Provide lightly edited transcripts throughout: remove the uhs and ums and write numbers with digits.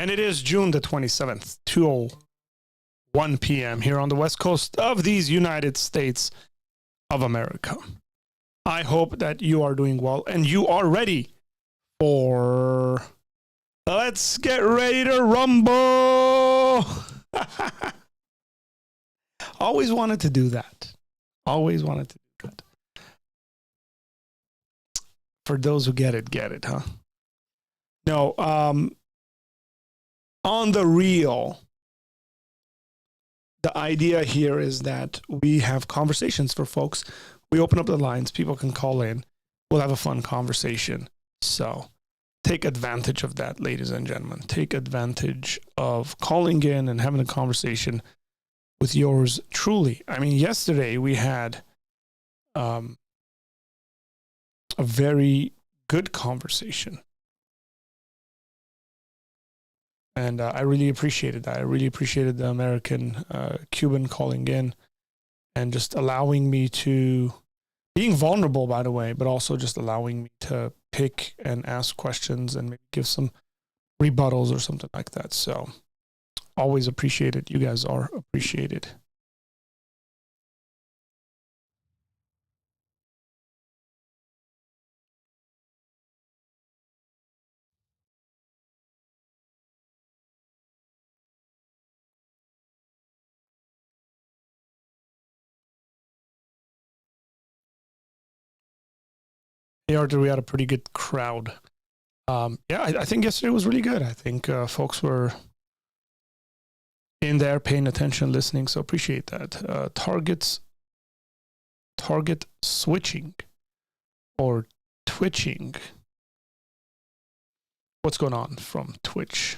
And it is June the 27th, 2:01 p.m. here on the west coast of these United States of America. I hope that you are doing well and you are ready for Let's Get Ready to Rumble. Always wanted to do that. Always wanted to do that. For those who get it, huh? No, on the real, the idea here is that we have conversations for folks. We open up the lines, people can call in. We'll have a fun conversation. So take advantage of that, ladies and gentlemen. Take advantage of calling in and having a conversation with yours truly. I mean, yesterday we had a very good conversation. And I really appreciated that. I really appreciated the American Cuban calling in and just allowing me to, being vulnerable, by the way, but also just allowing me to pick and ask questions and maybe give some rebuttals or something like that. So always appreciate it. You guys are appreciated. Hey, Arthur, we had a pretty good crowd. I think yesterday was really good. I think folks were in there paying attention, listening. So appreciate that. Target switching or twitching. What's going on from Twitch?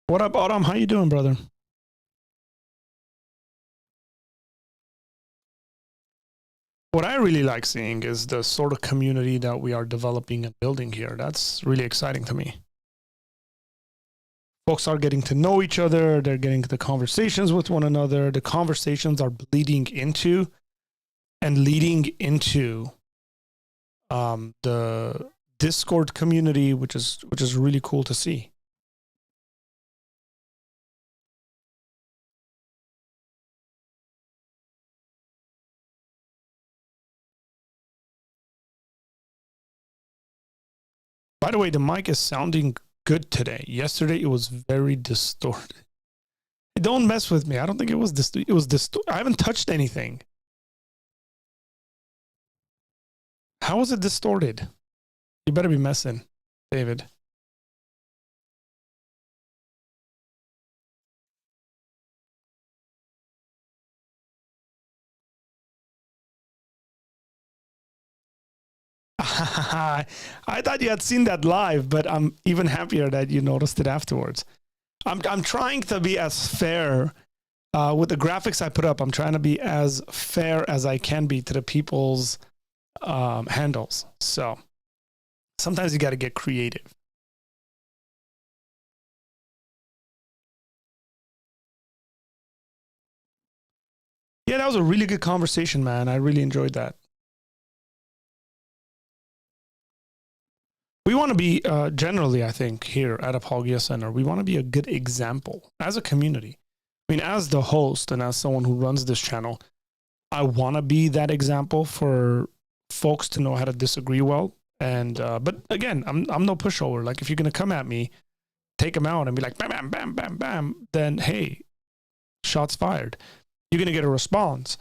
What up, Autumn? How you doing, brother? What I really like seeing is the sort of community that we are developing and building here. That's really exciting to me. Folks are getting to know each other. They're getting the conversations with one another. The conversations are bleeding into and leading into the Discord community, which is really cool to see. By the way, the mic is sounding good today. Yesterday, it was very distorted. Don't mess with me. I don't think it was distorted. It was distorted. I haven't touched anything. How was it distorted? You better be messing, David. I thought you had seen that live, but I'm even happier that you noticed it afterwards. I'm trying to be as fair with the graphics I put up. I'm trying to be as fair as I can be to the people's handles. So sometimes you got to get creative. Yeah, that was a really good conversation, man. I really enjoyed that. We want to be, generally, I think, here at Apologia Center, we want to be a good example as a community. I mean, as the host and as someone who runs this channel, I want to be that example for folks to know how to disagree well. And but again, I'm no pushover. Like, if you're gonna come at me, take them out and be like bam, bam, bam, bam, bam, then hey, shots fired. You're gonna get a response.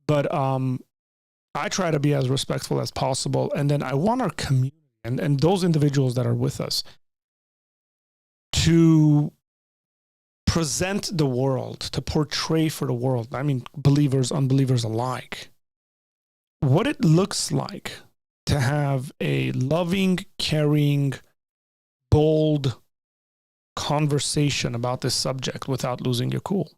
But I try to be as respectful as possible, and then I want our community and those individuals that are with us to present the world, to portray for the world, I mean, believers, unbelievers alike, what it looks like to have a loving, caring, bold conversation about this subject without losing your cool.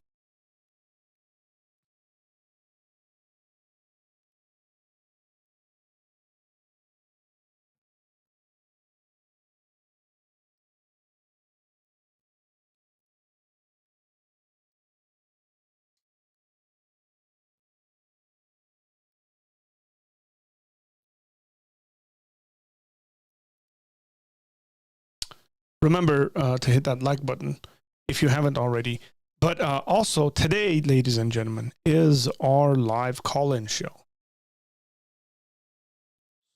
Remember to hit that like button if you haven't already. But also today, ladies and gentlemen, is our live call-in show.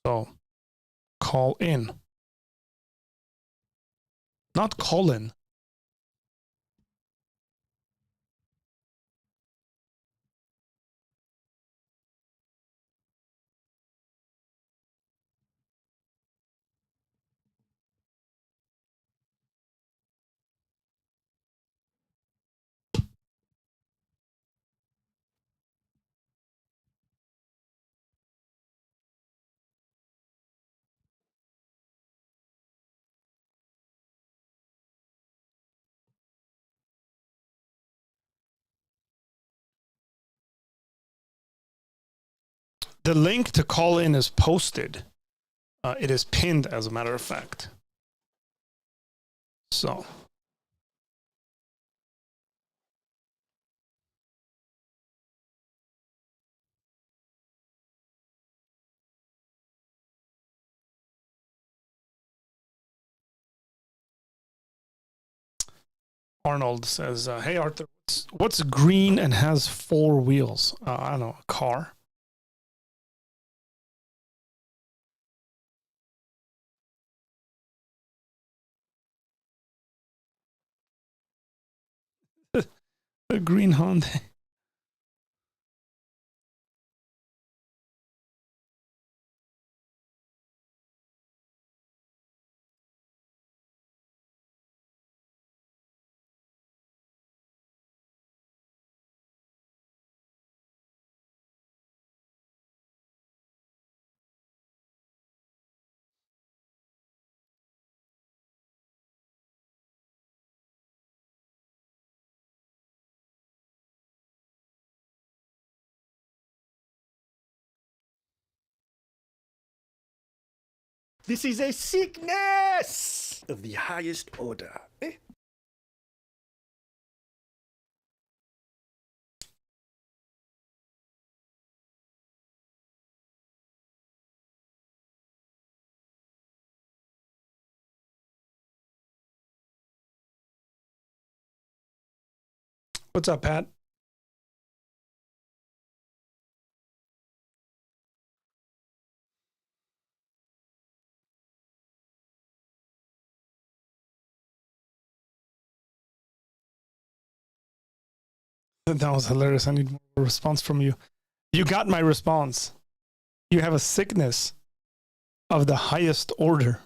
So call in, not call in. The link to call in is posted. It is pinned, as a matter of fact. So. Arnold says, hey, Arthur, what's green and has 4 wheels? I don't know, a car? A green Honda. This is a sickness of the highest order. What's up, Pat? That was hilarious. I need more response from you. You got my response. You have a sickness of the highest order.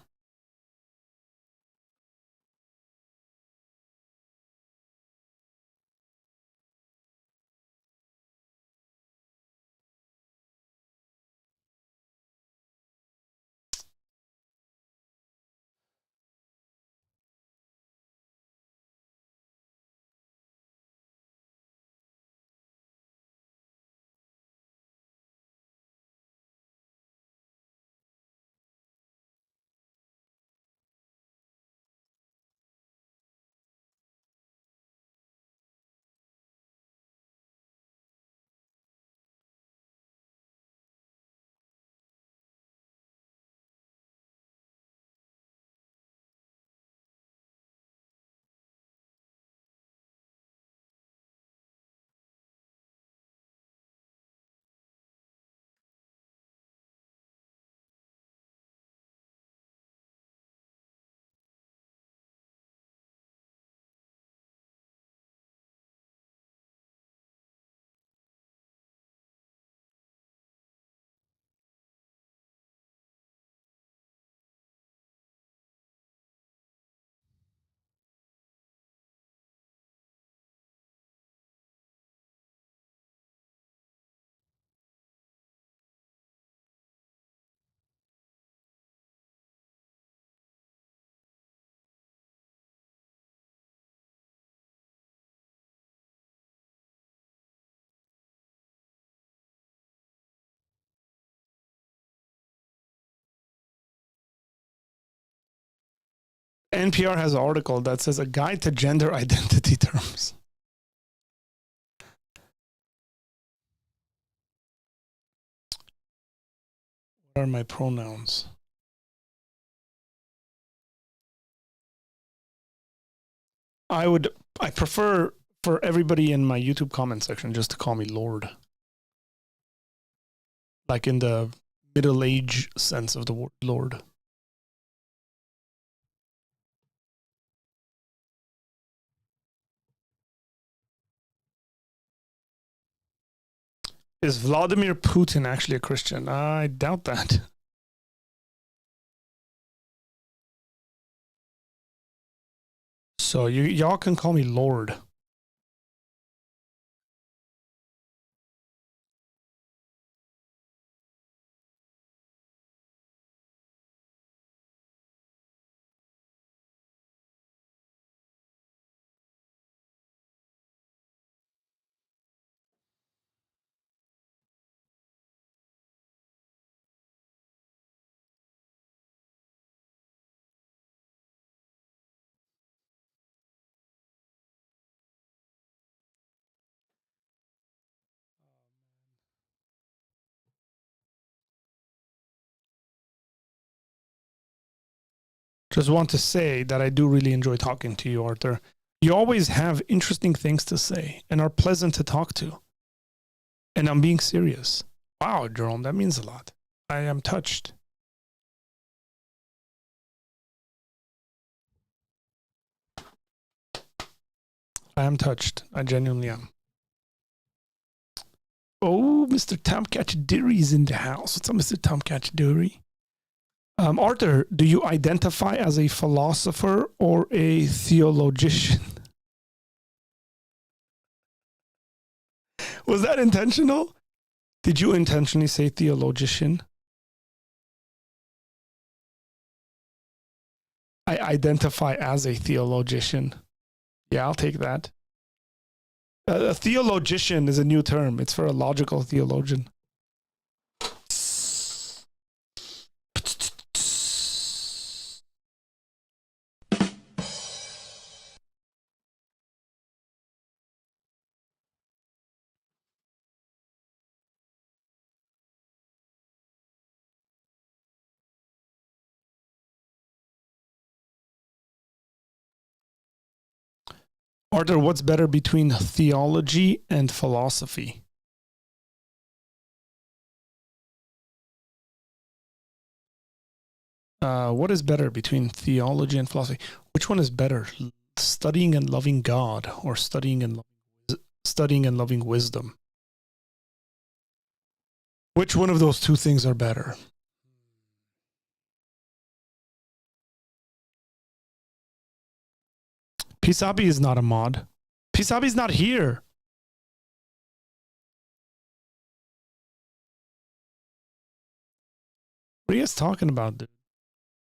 NPR has an article that says a guide to gender identity terms. What are my pronouns? I prefer for everybody in my YouTube comment section just to call me Lord. Like in the middle age sense of the word Lord. Is Vladimir Putin actually a Christian? I doubt that. So y'all can call me Lord. Just want to say that I do really enjoy talking to you, Arthur. You always have interesting things to say and are pleasant to talk to. And I'm being serious. Wow, Jerome, that means a lot. I am touched. I am touched. I genuinely am. Oh, Mr. Tomcatch Deary is in the house. What's up, Mr. Tomcatch Deary? Arthur, do you identify as a philosopher or a theologian? Was that intentional? Did you intentionally say theologian? I identify as a theologian. Yeah, I'll take that. A theologian is a new term. It's for a logical theologian. Arthur, what's better between theology and philosophy? What is better between theology and philosophy? Which one is better, studying and loving God or studying and loving wisdom? Which one of those two things are better? Pisabi is not a mod. Pisabi's not here. What are you guys talking about, dude?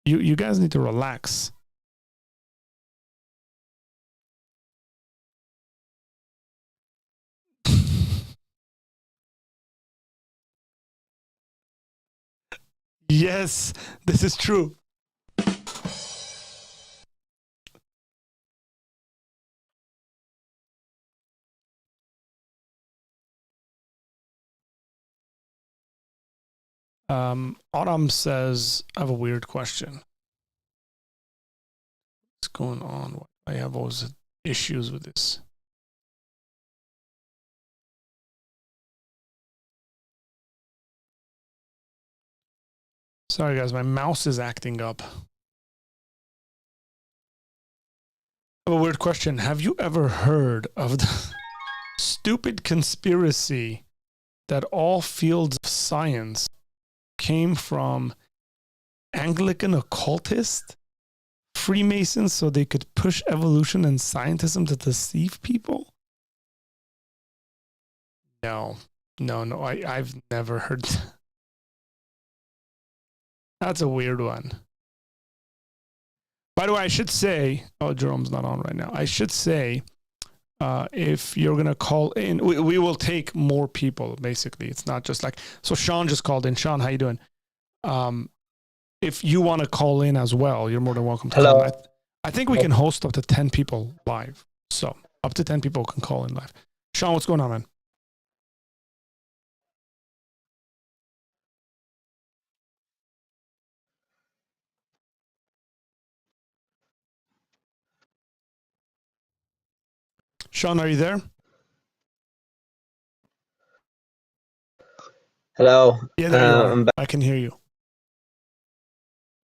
You guys need to relax. Yes, this is true. Autumn says, I have a weird question. What's going on? I have always issues with this. Sorry, guys, my mouse is acting up. I have a weird question. Have you ever heard of the stupid conspiracy that all fields of science came from Anglican occultists, Freemasons, so they could push evolution and scientism to deceive people? No, I've never heard that. That's a weird one. By the way, I should say, oh, Jerome's not on right now. I should say, if you're going to call in, we will take more people, basically. It's not just like, so Sean just called in. Sean, how you doing? If you want to call in as well, you're more than welcome to call in. I think we can host up to 10 people live. So up to 10 people can call in live. Sean, what's going on, man? Sean, are you there? Hello. Yeah, there you are. I'm back. I can hear you.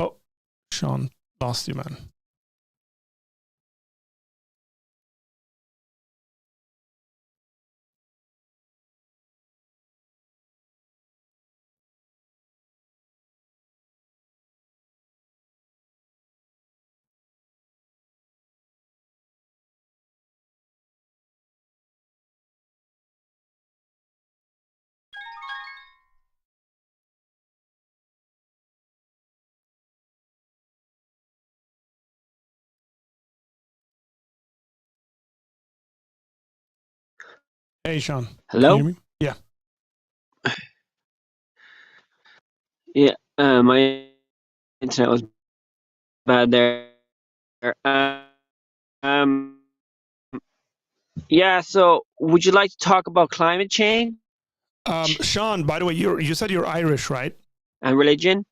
Oh, Sean, lost you, man. Hey, Sean. Can you Hello. hear me? Yeah. Yeah. My internet was bad there. Um. Yeah. So, would you like to talk about climate change Sean, by the way, you said you're Irish, right? and religion?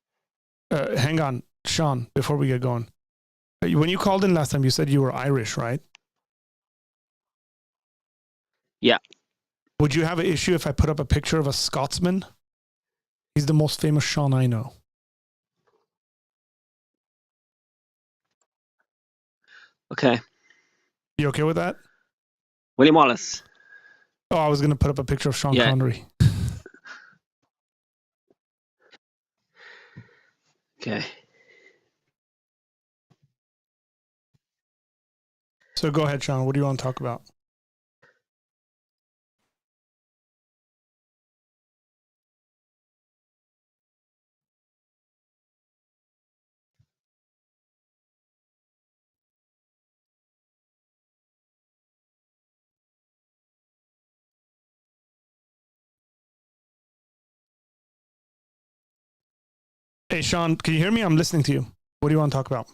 Hang on, Sean, before we get going. When you called in last time, you said you were Irish, right? Yeah. Would you have an issue if I put up a picture of a Scotsman? He's the most famous Sean I know. Okay. You okay with that? William Wallace. Oh, I was going to put up a picture of Sean Yeah. Connery. Okay. So go ahead, Sean. What do you want to talk about? Hey, Sean, can you hear me? I'm listening to you. What do you want to talk about?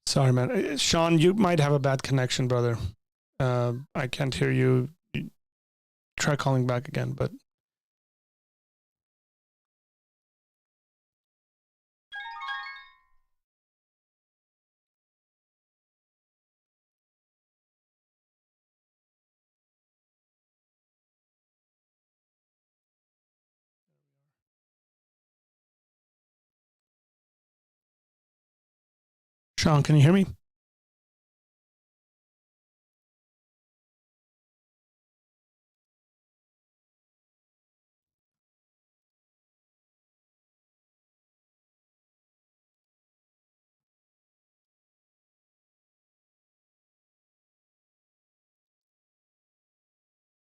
Sorry, man. Sean, you might have a bad connection, brother. I can't hear you. Try calling back again, but Sean, can you hear me?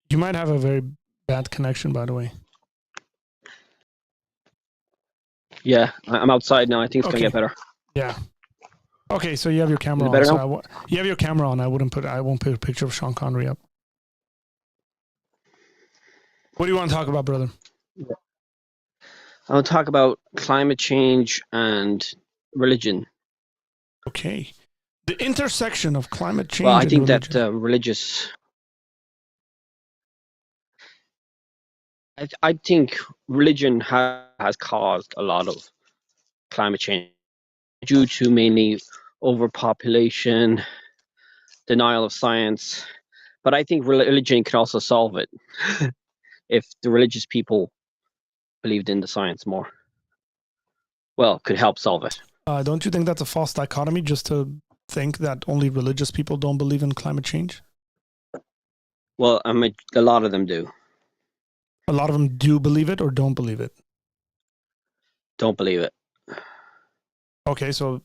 You might have a very bad connection, by the way. Yeah. I'm outside now. I think it's gonna Okay. get better. Yeah. Okay, so you have your Is camera it on. better So now? you have your camera on. I won't put a picture of Sean Connery up. What do you want to talk about, brother? I want to talk about climate change and religion. Okay. The intersection of climate change Well, I and think that religion. religious. I think religion has caused a lot of climate change due to mainly overpopulation, denial of science. But I think religion can also solve it if the religious people believed in the science more. Well, could help solve it. Don't you think that's a false dichotomy just to think that only religious people don't believe in climate change? Well, a lot of them do. A lot of them do believe it or don't believe it. Don't believe it. Okay, so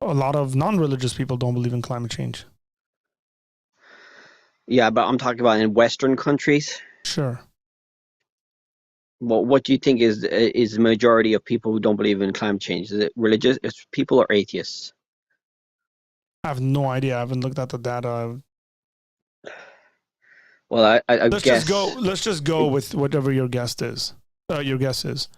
a lot of non-religious people don't believe in climate change. Yeah, but I'm talking about in Western countries. Sure. Well, what do you think is the majority of people who don't believe in climate change? Is it religious people or atheists? I have no idea. I haven't looked at the data. Well, I Let's guess. just go with whatever your guess is. Your guess is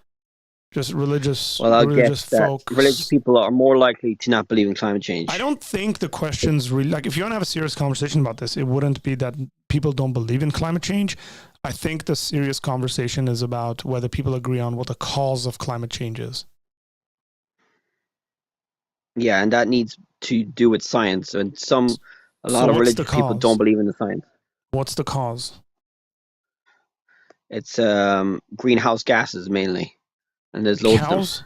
just Well, I'll guess religious that religious folks. people are more likely to not believe in climate change. I don't think the question's really like, if you want to have a serious conversation about this, it wouldn't be that people don't believe in climate change. I think the serious conversation is about whether people agree on what the cause of climate change is. Yeah, and that needs to do with science. And a So lot of what's the religious people don't cause? believe in the science. What's the cause? It's greenhouse gases mainly, and there's loads of them. Cows?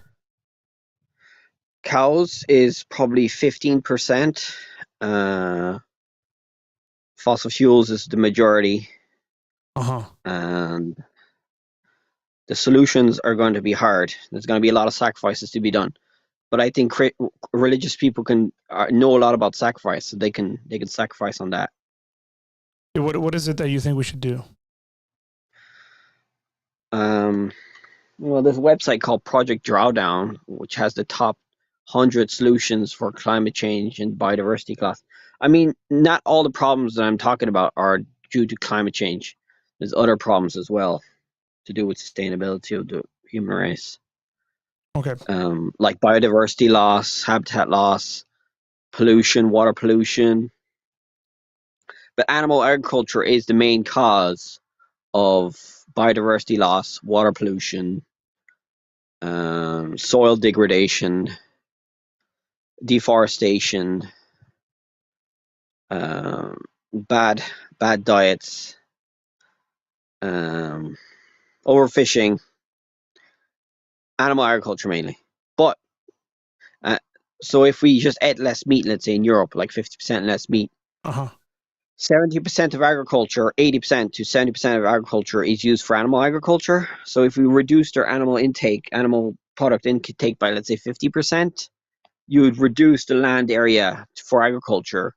Cows is probably 15%. Fossil fuels is the majority, Uh-huh. and the solutions are going to be hard. There's going to be a lot of sacrifices to be done. But I think religious people can know a lot about sacrifice, so they can sacrifice on that. What is it that you think we should do? Well, there's a website called Project Drawdown, which has the top 100 solutions for climate change and biodiversity class. I mean, not all the problems that I'm talking about are due to climate change. There's other problems as well to do with sustainability of the human race. Okay. Like biodiversity loss, habitat loss, pollution, water pollution. But animal agriculture is the main cause of biodiversity loss, water pollution, soil degradation, deforestation, bad diets, overfishing, animal agriculture mainly. But so if we just ate less meat, let's say in Europe, like 50% less meat, 70% of agriculture, 80% to 70% of agriculture is used for animal agriculture. So if we reduced our animal product intake by, let's say, 50%, you would reduce the land area for agriculture.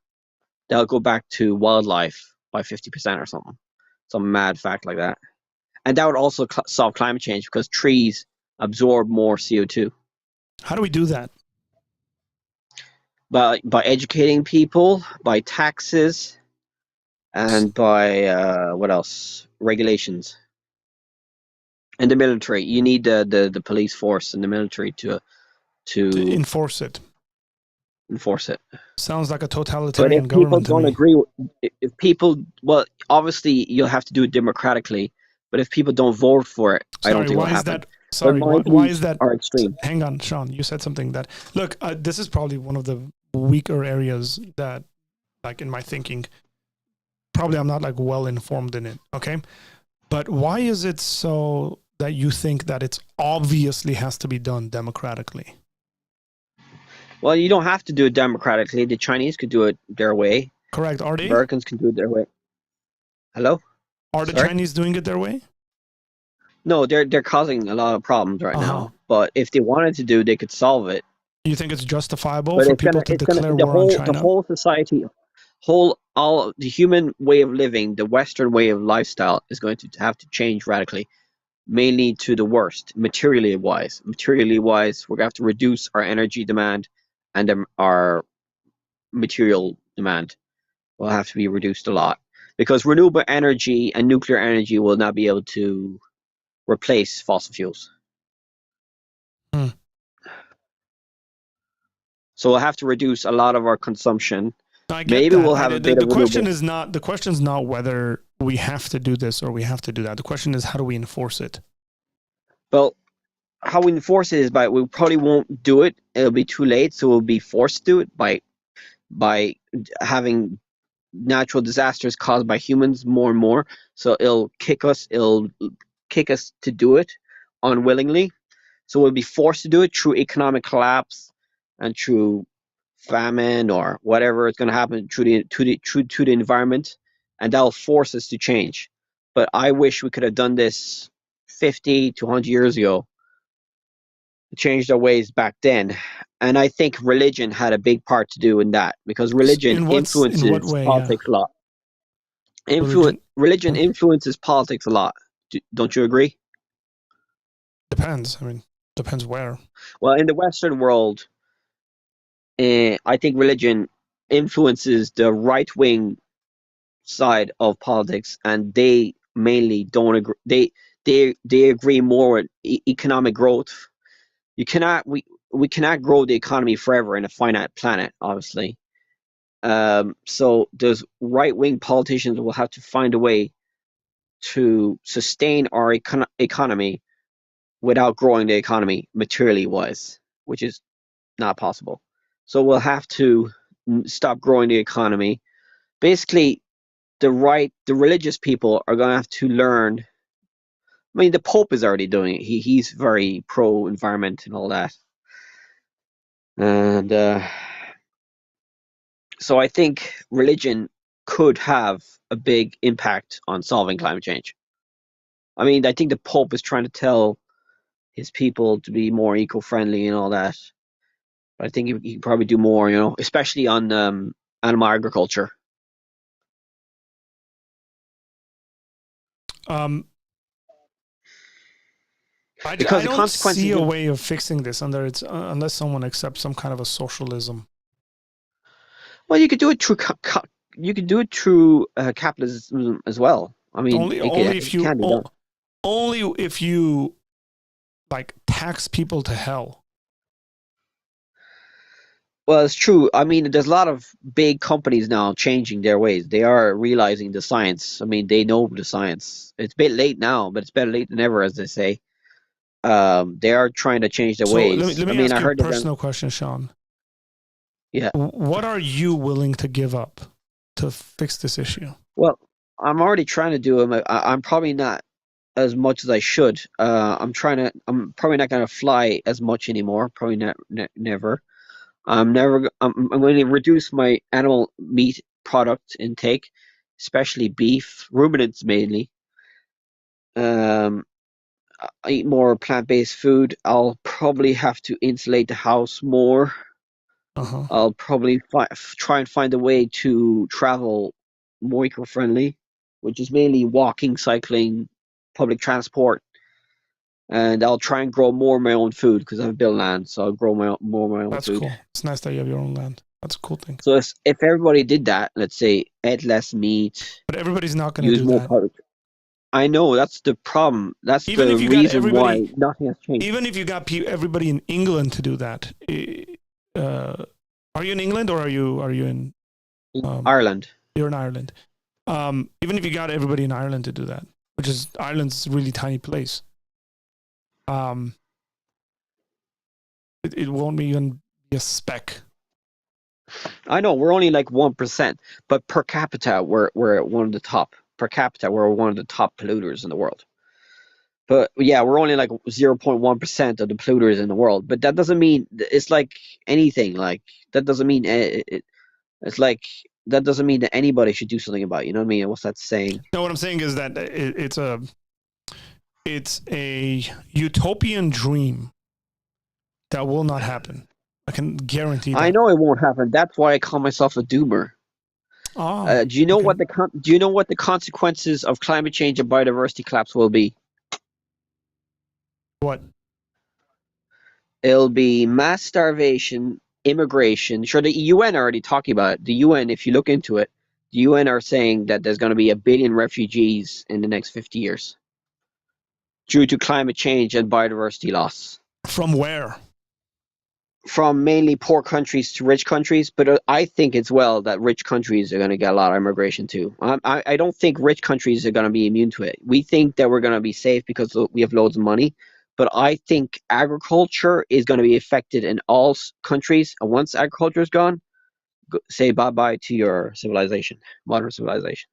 That'll go back to wildlife by 50% or something. Some mad fact like that. And that would also solve climate change because trees absorb more CO2. How do we do that? By educating people, by taxes, and by what else? Regulations. And the military. You need the police force and the military to enforce it. Enforce it. Sounds like a But totalitarian if people government to don't me. agree, if people, well, obviously you'll have to do it democratically. But if people don't vote for it, I don't Sorry, think it'll why is happen. that? Sorry, my why views is that? are extreme. Hang on, Sean. You said something that, look, this is probably one of the weaker areas that, like, in my thinking, probably I'm not like well informed in it. Okay, but why is it so that you think that it's obviously has to be done democratically? Well, you don't have to do it democratically. The Chinese could do it their way. Correct. Are they? Americans can do it their way. Hello? Are the Sorry? Chinese doing it their way? No, they're causing a lot of problems right now. But if they wanted to do, they could solve it. You think it's justifiable But for people to declare war on China? the whole society, all the human way of living, the Western way of lifestyle is going to have to change radically, mainly to the worst, materially wise. Materially wise, we're going to have to reduce our energy demand, and our material demand will have to be reduced a lot, because renewable energy and nuclear energy will not be able to replace fossil fuels. So we'll have to reduce a lot of our consumption. Maybe we'll have a bit of question is not, the question is not whether we have to do this or we have to do that. The question is, how do we enforce it? Well, how we enforce it is we probably won't do it. It'll be too late, so we'll be forced to do it by having natural disasters caused by humans more and more. So it'll kick us to do it unwillingly. So we'll be forced to do it through economic collapse and through famine or whatever is going to happen to the environment, and that will force us to change. But I wish we could have done this 50 to 100 years ago, changed our ways back then. And I think religion had a big part to do in that, because religion influences politics a lot. Religion influences politics a lot. Don't you agree? Depends. I mean, depends where. Well, in the Western world, I think religion influences the right-wing side of politics, and they mainly don't agree. They agree more with economic growth. We cannot grow the economy forever in a finite planet, obviously. So those right-wing politicians will have to find a way to sustain our economy without growing the economy materially wise, which is not possible. So we'll have to stop growing the economy. Basically, the religious people are going to have to learn. I mean, the Pope is already doing it. He's very pro environment and all that. And so I think religion could have a big impact on solving climate change. I mean, I think the Pope is trying to tell his people to be more eco-friendly and all that. But I think he can probably do more, especially on animal agriculture. I Because the don't consequences see a of- way of fixing this unless someone accepts some kind of a socialism. Well, you could do it through capitalism as well. I mean, Only if it can be done. only if you like tax people to hell. Well, it's true. I mean, there's a lot of big companies now changing their ways. They are realizing the science. I mean, they know the science. It's a bit late now, but it's better late than never, as they say. They are trying to change their So ways. let me I mean, ask I you a heard that. personal question, Sean. Yeah. What are you willing to give up to fix this issue? Well, I'm already trying to do them. I'm probably not as much as I should. I'm probably not going to fly as much anymore. Probably not, never. I'm going to reduce my animal meat product intake, especially beef, ruminants mainly. I eat more plant-based food. I'll probably have to insulate the house more. Uh-huh. I'll probably try and find a way to travel more eco-friendly, which is mainly walking, cycling, public transport. And I'll try and grow more of my own food because I have built land, so I'll grow more of my own That's food. cool. It's nice that you have your own land. That's a cool thing. So if everybody did that, let's say ate less meat, But everybody's not going to use do more that. product. I know that's the problem. That's Even the if you got reason why everybody- nothing has changed. Even if you got everybody in England to do that, are you in England or are you in Ireland? You're in Ireland. Even if you got everybody in Ireland to do that, which is Ireland's a really tiny place, it won't even be a speck. I know we're only like 1%, but per capita we're one of the top. Per capita we're one of the top polluters in the world. But yeah, we're only like 0.1% of the polluters in the world. But that doesn't mean it's like anything. Like that doesn't mean it's like that doesn't mean that anybody should do something about it. You know what I mean? What's that saying? No, what I'm saying is that it's a utopian dream that will not happen. I can guarantee that. I know it won't happen. That's why I call myself a doomer. Oh, Do you know okay. what the consequences of climate change and biodiversity collapse will be? What? It'll be mass starvation, immigration. Sure, the UN are already talking about it. The UN, if you look into it, the UN are saying that there's going to be 1 billion refugees in the next 50 years due to climate change and biodiversity loss. From where? From mainly poor countries to rich countries, but I think as well that rich countries are going to get a lot of immigration too. I don't think rich countries are going to be immune to it. We think that we're going to be safe because we have loads of money, but I think agriculture is going to be affected in all countries. And once agriculture is gone, say bye-bye to your civilization, modern civilization.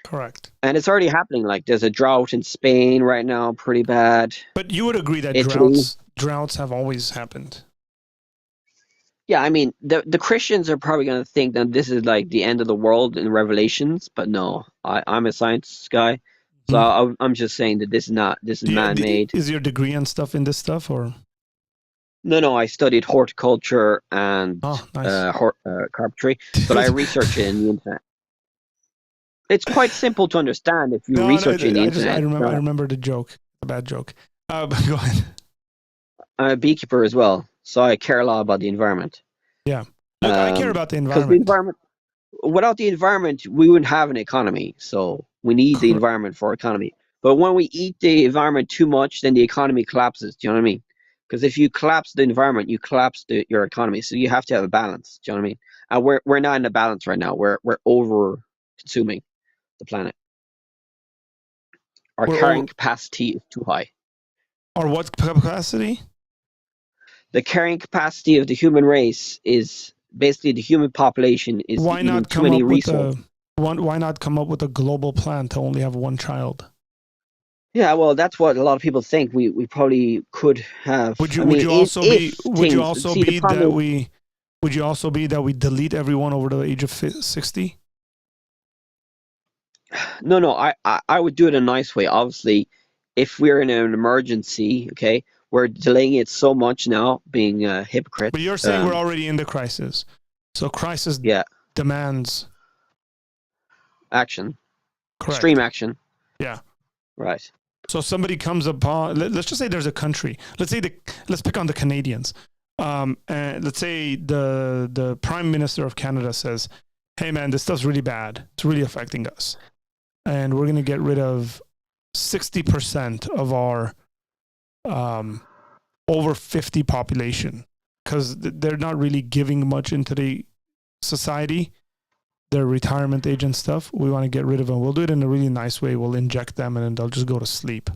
Correct. And it's already happening. Like there's a drought in Spain right now, pretty bad. But you would agree that Italy. droughts have always happened. Yeah, I mean, the Christians are probably going to think that this is like the end of the world in Revelations, but no, I'm a science guy, so I'm just saying that this is man-made. Is your degree and stuff in this stuff, or? No, I studied horticulture and nice. carpentry, but I research it in the internet. It's quite simple to understand if you research in the internet. I remember the joke, a bad joke. But go ahead. I'm a beekeeper as well, so I care a lot about the environment. Yeah, look, I care about the environment. without the environment, we wouldn't have an economy. So we need the environment for economy. But when we eat the environment too much, then the economy collapses. Do you know what I mean? Because if you collapse the environment, you collapse your economy. So you have to have a balance. Do you know what I mean? And we're not in a balance right now. We're over consuming the planet. Our We're carrying all, capacity is too high. or what capacity? The carrying capacity of the human race is basically the human population is Why eating not too come many up with resources. why not come up with a global plan to only have one child? Yeah, well, that's what a lot of people think. We probably could have. I Would mean, you also if be would you things. also See, the be problem that is, we would you also be that we delete everyone over the age of 60? no, no. I would do it a nice way. Obviously, if we're in an emergency, okay, we're delaying it so much now, being But hypocrites. you're saying we're already in the crisis. So crisis Yeah, demands action, extreme correct. action. Yeah. Right. So somebody comes upon, let's just say there's a country. Let's pick on the Canadians. And let's say the Prime Minister of Canada says, "Hey man, this stuff's really bad. It's really affecting us, and we're going to get rid of 60% of our over 50 population because they're not really giving much into the society. Their retirement age and stuff. We want to get rid of them. We'll do it in a really nice way. We'll inject them, and then they'll just go to sleep."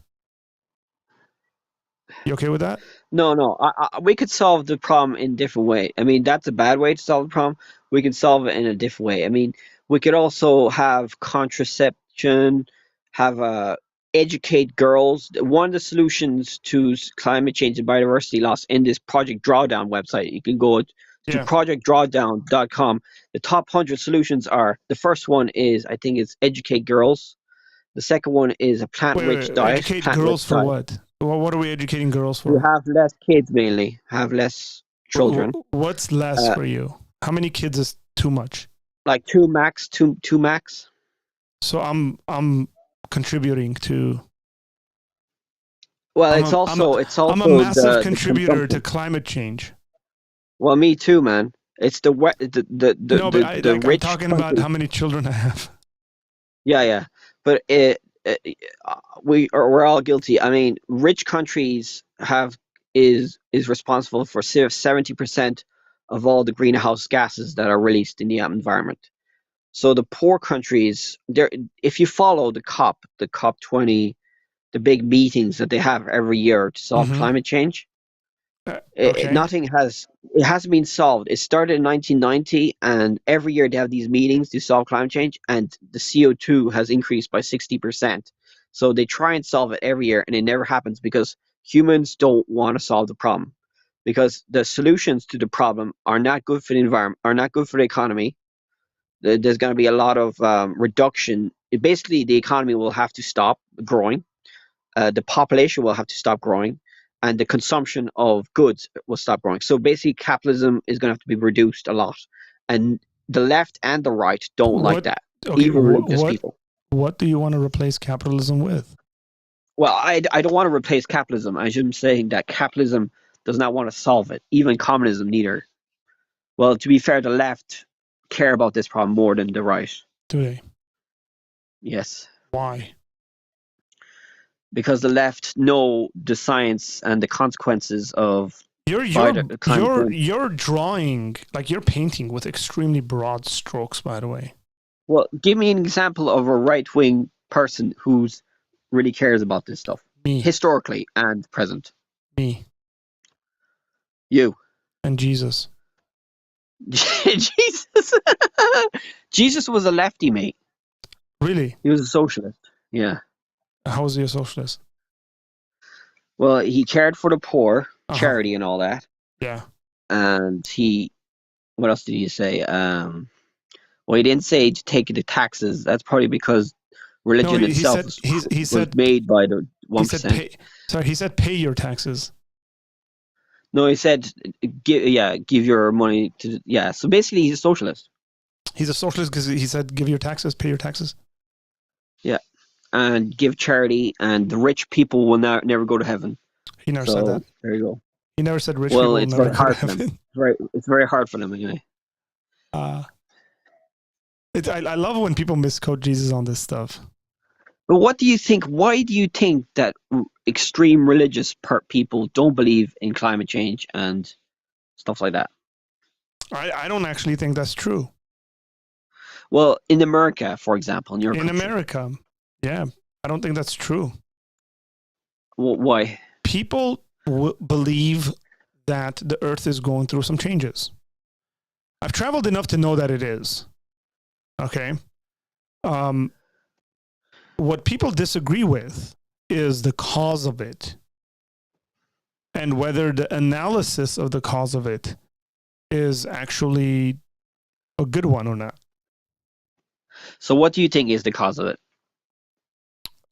You okay with that? No, no. We could solve the problem in a different way. I mean, that's a bad way to solve the problem. We can solve it in a different way. I mean, we could also have contraception, have educate girls. One of the solutions to climate change and biodiversity loss in this Project Drawdown website, you can go to Yeah. projectdrawdown.com. The top 100 solutions are, the first one is, I think it's educate girls. The second one is a plant-rich Wait. diet. Educate Plant-rich girls for diet. what? What are we educating girls You for? have less kids mainly, have less children. What's less Uh, for you? How many kids is too much? like two max, two max. So I'm contributing to. Well, I'm it's a I'm a also it's I'm a also massive the contributor to consumption. climate change. Well, me too, man. It's No, but the I'm rich talking about countries. how many children I have. Yeah, yeah. But we're all guilty. I mean, rich countries have is responsible for 70% of all the greenhouse gases that are released in the environment. So the poor countries, there, if you follow the COP 20, the big meetings that they have every year to solve Mm-hmm. climate change, Okay. nothing it hasn't been solved. It started in 1990, and every year they have these meetings to solve climate change, and the CO2 has increased by 60%. So they try and solve it every year, and it never happens because humans don't want to solve the problem, because the solutions to the problem are not good for the environment, are not good for the economy. There's going to be a lot of reduction. Basically, the economy will have to stop growing, the population will have to stop growing, and the consumption of goods will stop growing. So basically, capitalism is going to have to be reduced a lot. And the left and the right don't like What? that, Okay. even religious people. What do you want to replace capitalism with? Well, I don't want to replace capitalism. I'm just saying that capitalism does not want to solve it. Even communism neither. Well, to be fair, the left care about this problem more than the right. Do they? Yes. Why? Because the left know the science and the consequences of climate change. You're drawing, like you're painting with extremely broad strokes, by the way. Well, give me an example of a right wing person who's really cares about this stuff, Me, historically and present. me, You. and Jesus. Jesus. Jesus was a lefty, mate. Really? He was a socialist. Yeah. How is he a socialist? Well, he cared for the poor, Uh-huh. charity and all that. Yeah. And what else did he say? Well, he didn't say to take the taxes. That's probably because religion No, itself he was said made by the he said 1%. pay. Sorry, he said pay your taxes. No, he said, give your money to, So basically, he's a socialist. He's a socialist because he said give your taxes, pay your taxes. Yeah, and give charity, and the rich people will never go to heaven. He never So said that. there you go. He never said rich Well, people will it's never very go to hard for them. heaven. It's very hard for them anyway. I love when people misquote Jesus on this stuff. But what do you think? Why do you think that extreme religious people don't believe in climate change and stuff like that? I don't actually think that's true. Well, in America, for example, in your In country, America, yeah, I don't think that's true. why? People believe that the Earth is going through some changes. I've traveled enough to know that it is. Okay. What people disagree with is the cause of it and whether the analysis of the cause of it is actually a good one or not. So, what do you think is the cause of it?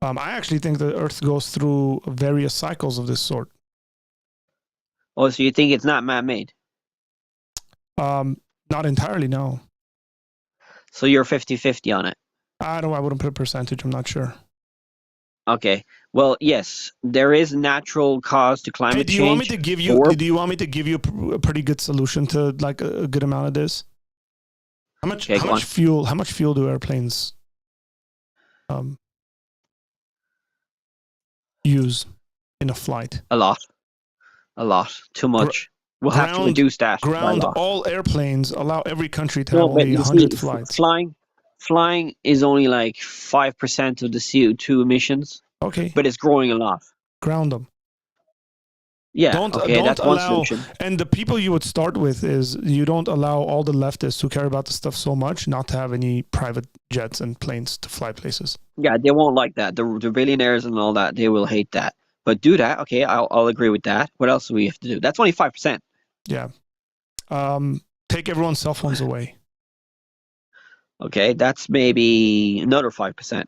I actually think the Earth goes through various cycles of this sort. Oh, so you think it's not man-made? Not entirely, no. So you're 50-50 on it. I wouldn't put a percentage. I'm not sure. Okay. Well, yes, there is a natural cause to climate change. Do you want me to give you? Do you want me to give you a pretty good solution to like a good amount of this? How much? Okay, how much fuel? How much fuel do airplanes use in a flight? A lot. Too much. We'll have to reduce that. All airplanes allow every country to have No, but only you 100 see, flights. flying is only like 5% of the CO2 emissions, Okay, but it's growing a lot. ground them. Yeah, Don't that's one allow. solution. And the people you would start with is you don't allow all the leftists who care about the stuff so much not to have any private jets and planes to fly places. Yeah, they won't like that. The billionaires and all that, they will hate that. But do that. Okay, I'll agree with that. What else do we have to do? That's only 5%. Yeah. Take everyone's cell phones away. Okay, that's maybe another 5%.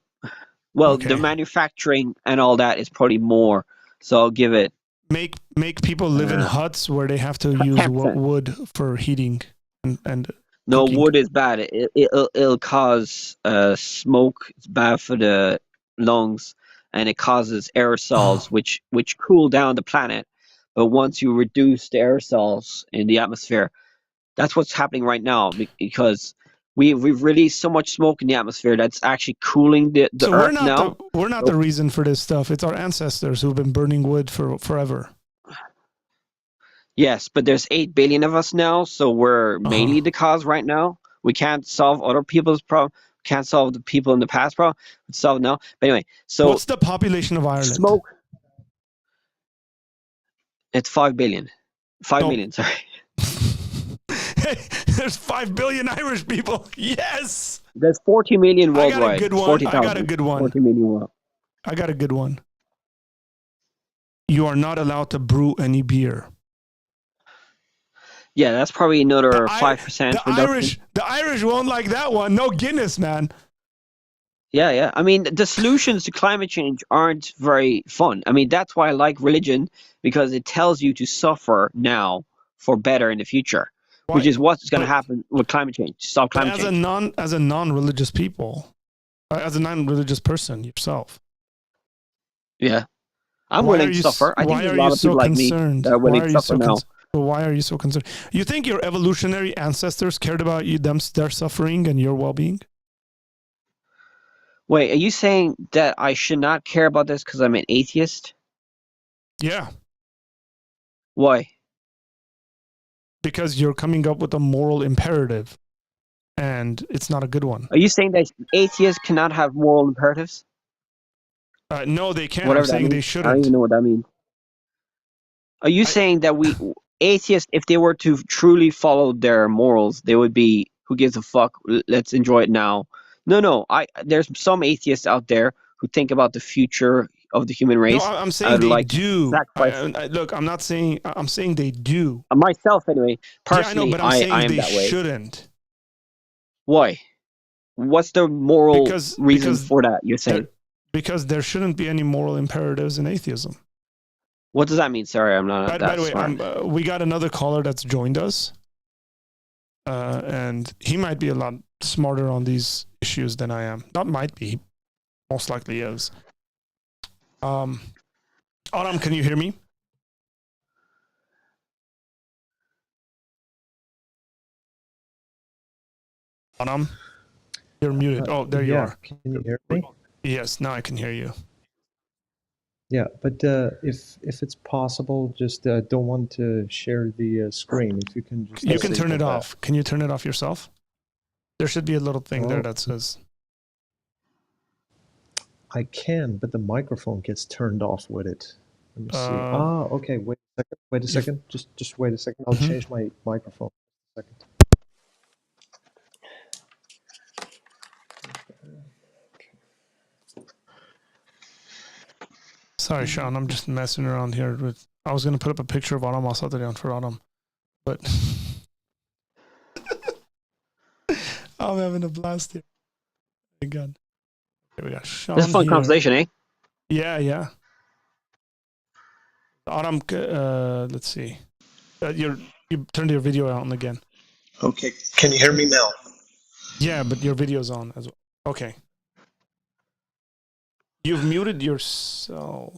Well, Okay. the manufacturing and all that is probably more. So I'll give it. Make people live in huts where they have to use 10%. wood for heating and No, cooking. wood is bad. It'll cause smoke. It's bad for the lungs, and it causes aerosols, which cool down the planet. But once you reduce the aerosols in the atmosphere, that's what's happening right now because we've released so much smoke in the atmosphere that's actually cooling the So Earth now. We're not the reason for this stuff. It's our ancestors who've been burning wood for forever. Yes, but there's 8 billion of us now, so we're mainly the cause right now. We can't solve other people's problem. Can't solve the people in the past problem. It's solved now. But anyway, so what's the population of Ireland? Smoke. It's 5 billion. 5 million, sorry. Hey, there's 5 billion Irish people. Yes. There's 40 million worldwide. I got a good one. 40 million world. I got a good one. You are not allowed to brew any beer. Yeah, that's probably another 5%. The Irish won't like that one. No Guinness, man. Yeah. I mean, the solutions to climate change aren't very fun. I mean, that's why I like religion, because it tells you to suffer now for better in the future, which is what's going to happen with climate change. Stop climate change. As a non-religious people, as a non-religious person yourself. Yeah. I'm willing to suffer. I think there's a lot of people like me that are willing to suffer now. Why are you so concerned? You think your evolutionary ancestors cared about their suffering and your well-being? Wait, are you saying that I should not care about this because I'm an atheist? Yeah. Why? Because you're coming up with a moral imperative, and it's not a good one. Are you saying that atheists cannot have moral imperatives? No, they can't. I'm saying they shouldn't. I don't even know what that means. Are you saying that atheists, if they were to truly follow their morals, they would be, who gives a fuck, let's enjoy it now? No. There's some atheists out there who think about the future of the human race. No, I'm saying they do. Look, I'm not saying. I'm saying they do. Myself, anyway. Personally, yeah, I know, but I'm saying I am they that way. Shouldn't. Why? What's the moral reason for that? You're saying? Because there shouldn't be any moral imperatives in atheism. What does that mean? Sorry, I'm not. By the way, we got another caller that's joined us, and he might be a lot smarter on these issues than I am. Not might be, he most likely is. Adam, can you hear me? Adam? You're muted. Oh, there you Yeah, are. can you hear me? Yes, now I can hear you. Yeah, but if it's possible, just don't want to share the screen. If you can just You can turn it disable that. off. Can you turn it off yourself? There should be a little thing there Oh. that says. I can, but the microphone gets turned off with it. Let me see. Okay. Wait a second. Wait a second. Just wait a second. I'll change my microphone. A second. Sorry, Sean. I'm just messing around here with. I was gonna put up a picture of Adam Asatryan for Adam, but I'm having a blast here. Thank God. Here we got Sean. This is a fun here. conversation, eh? Yeah, yeah. Adam, let's see. You turned your video on again. Okay, can you hear me now? Yeah, but your video's on as well. Okay. You've muted yourself.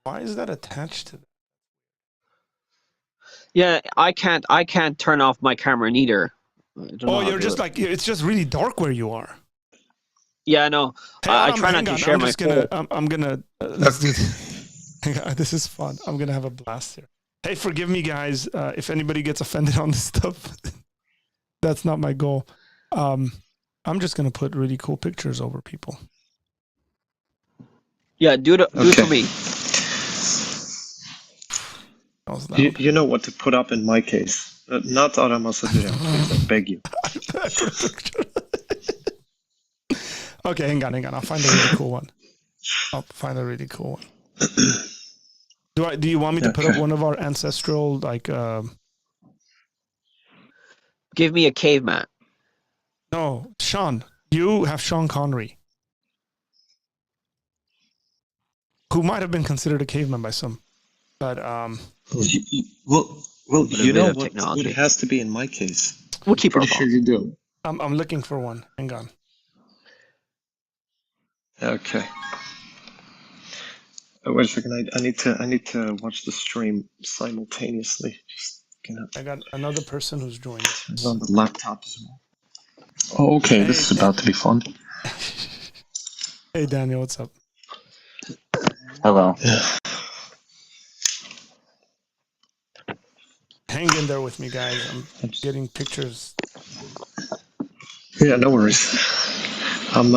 Why is that attached to that? Yeah, I can't turn off my camera neither. I don't know Oh, how you're to just do it. like, it's just really dark where you are. Yeah, I know. Hey, I Adam, try not hang to on. share I'm my just gonna, phone. I'm gonna, let's do this. Hang on, this is fun. I'm gonna have a blast here. Hey, forgive me, guys, if anybody gets offended on this stuff. That's not my goal. I'm just gonna put really cool pictures over people. Yeah, do it for me. That was loud. You know what to put up in my case. Not Adam Asatryan, please, I beg you. I put a picture. Okay, hang on. I'll find a really cool one. Do you want me to put up one of our ancestral, like, Give me a caveman. no, Sean. You have Sean Connery, who might have been considered a caveman by some, but Well, you know what technology. it has to be in my case. We'll keep our Pretty sure phones. you do. I'm looking for one. Hang on. Okay. Wait a second. I need to watch the stream simultaneously. Just I got another person who's joined. It's on the laptop as well. Oh, okay. This is about to be fun. Hey, Daniel, what's up? Hello. Hang in there with me, guys. I'm getting pictures. Yeah, no worries. I'm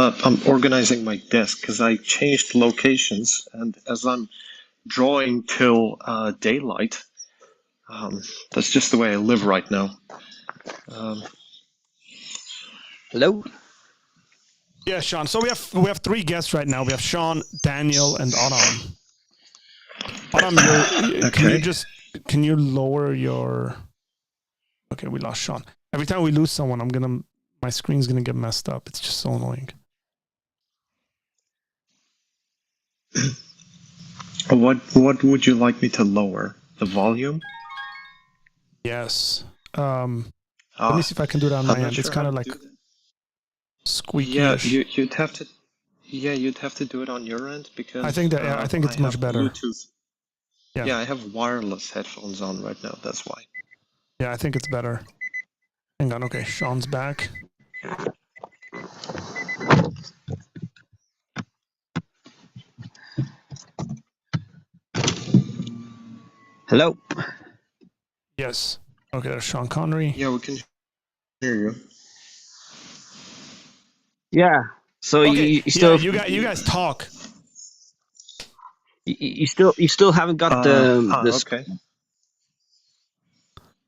organizing my desk because I changed locations, and as I'm drawing till daylight, that's just the way I live right now. Hello? Yeah, Sean. So we have three guests right now. We have Sean, Daniel, and Adam. Adam, Okay. can you lower your? Okay, we lost Sean. Every time we lose someone, my screen's gonna get messed up. It's just so annoying. What would you like me to lower? The volume? Yes. Let me see if I can do that on my end. It's kind of like squeaky. Yeah, you'd have to. Yeah, you'd have to do it on your end because I think it's much better. Bluetooth. Yeah. Yeah, I have wireless headphones on right now. That's why. Yeah, I think it's better. Hang on. Okay, Sean's back. Hello? Yes. Okay, there's Sean Connery. Yeah, we can hear you. Yeah. So Okay. you still you guys talk. you still haven't got the okay.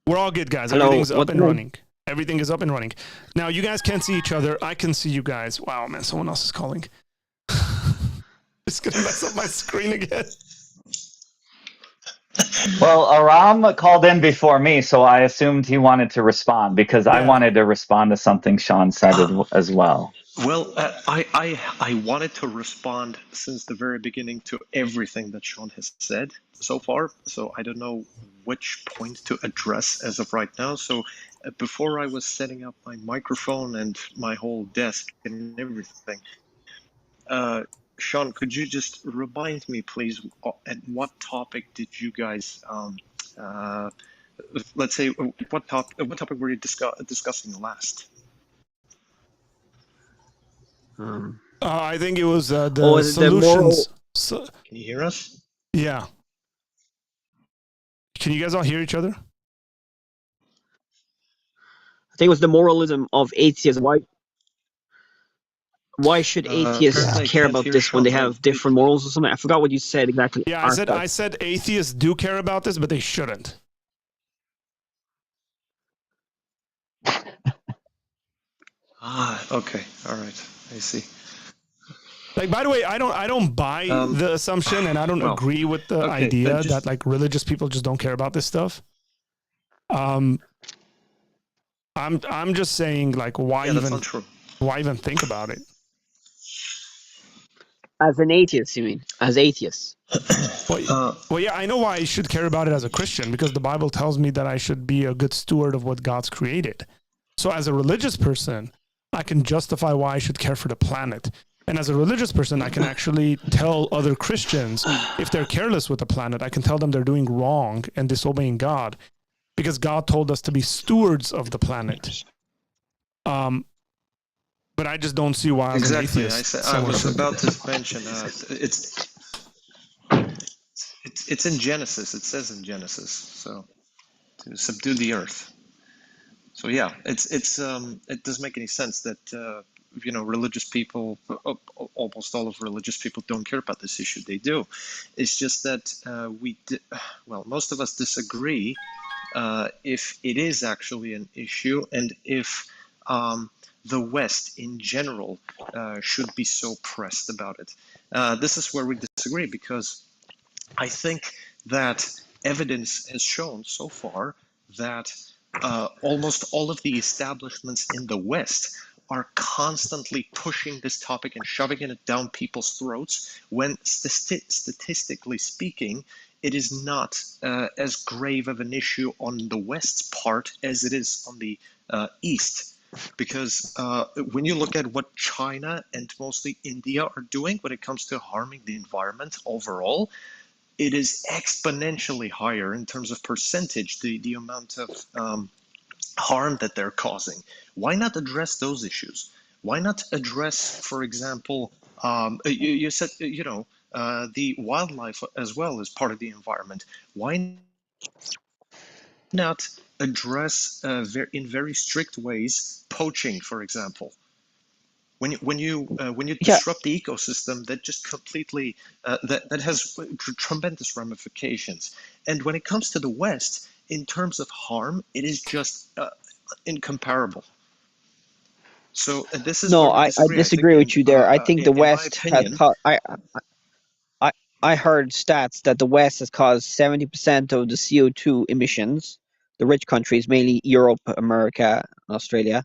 We're all good, guys. Hello, Everything's up what's and wrong? running. Everything is up and running. Now, you guys can't see each other. I can see you guys. Wow, man, someone else is calling. Just gonna mess up my screen again. Well, Aram called in before me, so I assumed he wanted to respond because I wanted to respond to something Sean said as well. Well, I wanted to respond since the very beginning to everything that Sean has said so far. So I don't know which point to address as of right now. So before I was setting up my microphone and my whole desk and everything, Sean, could you just remind me, please, at what topic did you guys let's say, what topic were you discussing last? I think it was the is it the moral? solutions. Can you hear us? Yeah. Can you guys all hear each other? I think it was the moralism of atheism. Why should atheists Apparently I care can't about hear this when they Sean. have different morals or something? I forgot what you said exactly. Yeah, Arthur. I said atheists do care about this, but they shouldn't. Okay, all right, I see. Like, by the way, I don't buy the assumption, and I don't agree with the idea that like religious people just don't care about this stuff. I'm just saying, like, why even think about it? As an atheist, you mean? As atheists? Well, yeah, I know why I should care about it as a Christian, because the Bible tells me that I should be a good steward of what God's created. So as a religious person, I can justify why I should care for the planet. And as a religious person, I can actually tell other Christians, if they're careless with the planet, I can tell them they're doing wrong and disobeying God, because God told us to be stewards of the planet. But I just don't see why as an atheist. I was about to mention it's in Genesis. It says in Genesis, so to subdue the earth. So yeah, it doesn't make any sense that religious people, almost all of religious people, don't care about this issue. They do. It's just that most of us disagree if it is actually an issue, and if the West in general should be so pressed about it. This is where we disagree, because I think that evidence has shown so far that almost all of the establishments in the West are constantly pushing this topic and shoving it down people's throats, when statistically speaking, it is not as grave of an issue on the West's part as it is on the East. Because when you look at what China and mostly India are doing when it comes to harming the environment overall, it is exponentially higher in terms of percentage, the amount of harm that they're causing. Why not address those issues? Why not address, for example, you said, the wildlife as well as part of the environment. Why not address in very strict ways poaching, for example? When you disrupt the ecosystem, that just completely that has tremendous ramifications. And when it comes to the West, in terms of harm, it is just incomparable. So this is where we I disagree. disagree with you there. I think the in my West has opinion, I heard stats that the West has caused 70% of the CO2 emissions. The rich countries, mainly Europe, America, Australia,